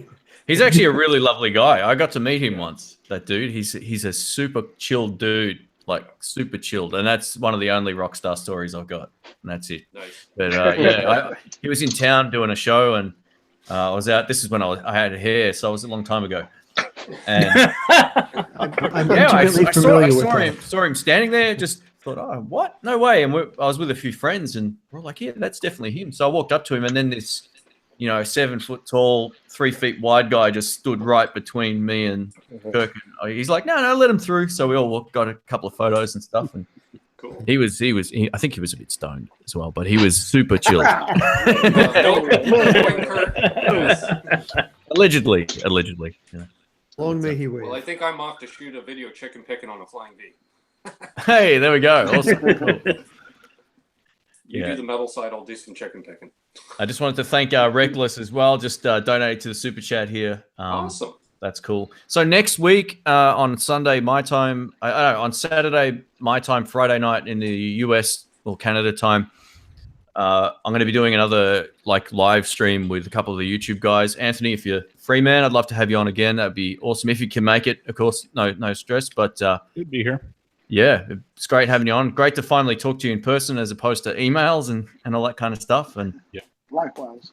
He's actually a really lovely guy. I got to meet him once. That dude, he's a super chilled dude, like super chilled, and that's one of the only rock star stories I've got. And that's it. Nice. But he was in town doing a show, and I was out. This is when I had hair, so it was a long time ago. And I'm I intimately familiar with that. saw him standing there. Just thought, oh, what? No way. And I was with a few friends, and we're like, yeah, that's definitely him. So I walked up to him, and then this, 7 foot tall, 3 feet wide guy just stood right between me and Kirk. And he's like, no, let him through. So we all got a couple of photos and stuff. And Cool. he was. I think he was a bit stoned as well, but he was super chilled. Allegedly. Yeah. Long may he Well, I wait. think I'm off to shoot a video chicken picking on a flying V. Hey, there we go. Awesome. Cool. You Yeah. do the metal side, I'll do some chicken picking. I just wanted to thank Reckless as well. Just donated to the super chat here. Awesome. That's cool. So next week on Sunday, my time, on Saturday, my time, Friday night in the US or Canada time, I'm going to be doing another like live stream with a couple of the YouTube guys. Anthony, if you're free, man, I'd love to have you on again. That'd be awesome. If you can make it, of course, no stress. But Good to be here. yeah, it's great having you on. Great to finally talk to you in person as opposed to emails and all that kind of stuff. And Likewise.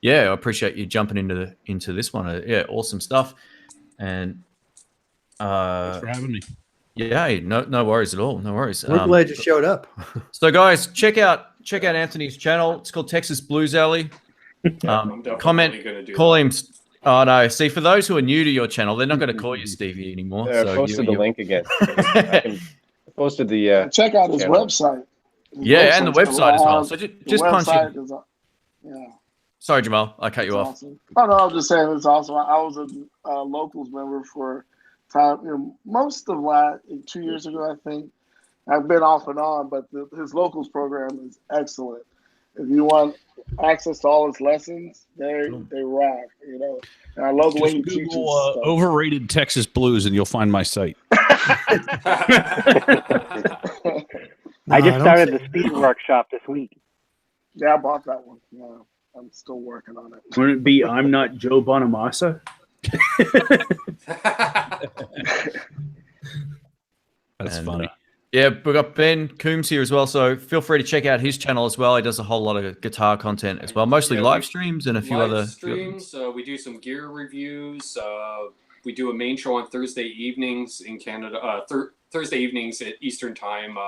yeah, I appreciate you jumping into this one. Yeah, awesome stuff. And Thanks for having me. yeah, no worries at all. No worries. We're glad you showed up. So guys, check out Anthony's channel. It's called Texas Blues Alley. Comment, call him. Oh no! See, for those who are new to your channel, they're not going to call you Stevie anymore. Yeah, I so posted the link again. I posted the. Check out his channel. website. Yeah, and the website as well. So just punch in. Yeah. Sorry, Jamal, I cut you off. Awesome. Oh no, I'm just saying it's awesome. I was a locals member for time, most of 2 years ago, I think. I've been off and on, but his locals program is excellent. If you want access to all his lessons, they rock. And I love the way he teaches. Stuff. Overrated Texas Blues, and you'll find my site. I just started the speed workshop this week. Yeah, I bought that one. Yeah, I'm still working on it. Wouldn't it be I'm Not Joe Bonamassa? That's funny. Yeah, we got Ben Coombs here as well, so feel free to check out his channel as well. He does a whole lot of guitar content as well, mostly live streams and a few other streams. We do some gear reviews. We do a main show on Thursday evenings in Canada. Thursday evenings at Eastern Time.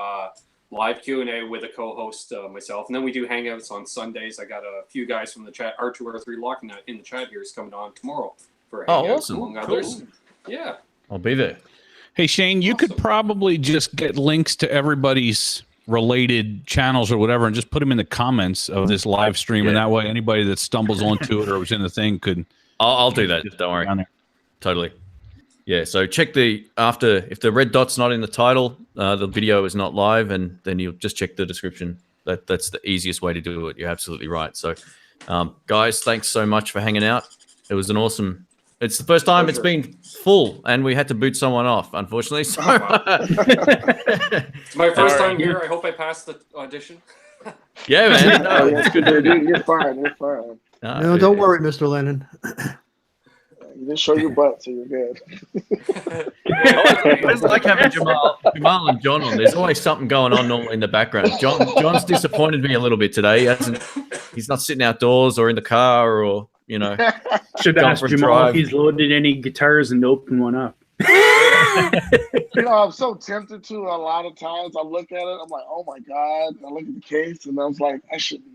Live Q&A with a co-host, myself, and then we do hangouts on Sundays. I got a few guys from the chat. R2R3 Locking in the chat here is coming on tomorrow for a hangout, awesome. among others. Yeah, I'll be there. Hey, Shane, you could probably just get links to everybody's related channels or whatever and just put them in the comments of this live stream. And that way anybody that stumbles onto it or was in the thing could... I'll do that. Don't worry. Totally. Yeah, so check if the red dot's not in the title, the video is not live, and then you'll just check the description. That's the easiest way to do it. You're absolutely right. So, guys, thanks so much for hanging out. It was an awesome... It's the first time it's been full, and we had to boot someone off, unfortunately. So it's my first time here. I hope I passed the audition. Yeah, man. No, it's good. You're fine. You're fine. No, don't worry, Mr. Lennon. You just show your butt, so you're good. It's like having Jamal and John on. There's always something going on normally in the background. John's disappointed me a little bit today. He's not sitting outdoors or in the car or should ask Jamal if he's loaded any guitars and open one up. I'm so tempted to a lot of times. I look at it, I'm like, oh my God. I look at the case and I was like, I shouldn't.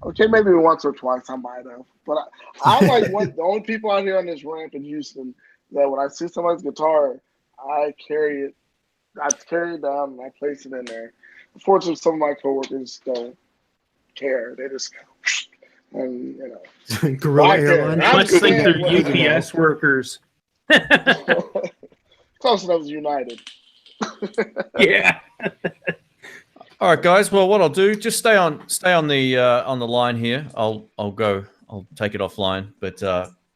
Okay, maybe once or twice I might have. But I like the only people out here on this ramp in Houston that when I see somebody's guitar, I carry it down and I place it in there. Unfortunately, some of my coworkers don't care. They just and Guerrilla Airlines. Let's think they're UPS workers. Close enough as United. Yeah. All right, guys. Well, what I'll do, just stay on the line here. I'll take it offline. But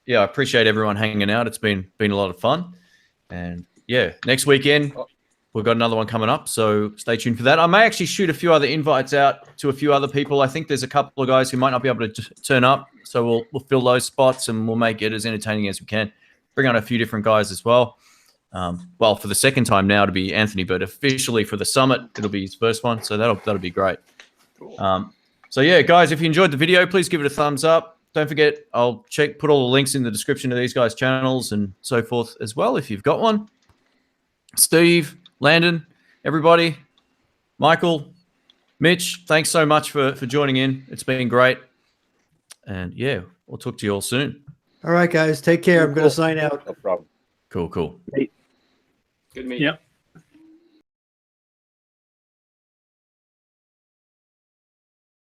yeah, I appreciate everyone hanging out. It's been a lot of fun. And yeah, next weekend we've got another one coming up, so stay tuned for that. I may actually shoot a few other invites out to a few other people. I think there's a couple of guys who might not be able to turn up, so we'll fill those spots and we'll make it as entertaining as we can. Bring on a few different guys as well. Well, for the second time now to be Anthony, but officially for the summit, it'll be his first one, so that'll be great. Cool. So yeah, guys, if you enjoyed the video, please give it a thumbs up. Don't forget, I'll put all the links in the description of these guys' channels and so forth as well if you've got one. Steve, Landon, everybody, Michael, Mitch, thanks so much for joining in. It's been great. And yeah, we'll talk to you all soon. All right, guys, take care. I'm going to sign out. No problem. Cool. Good meeting. Yep.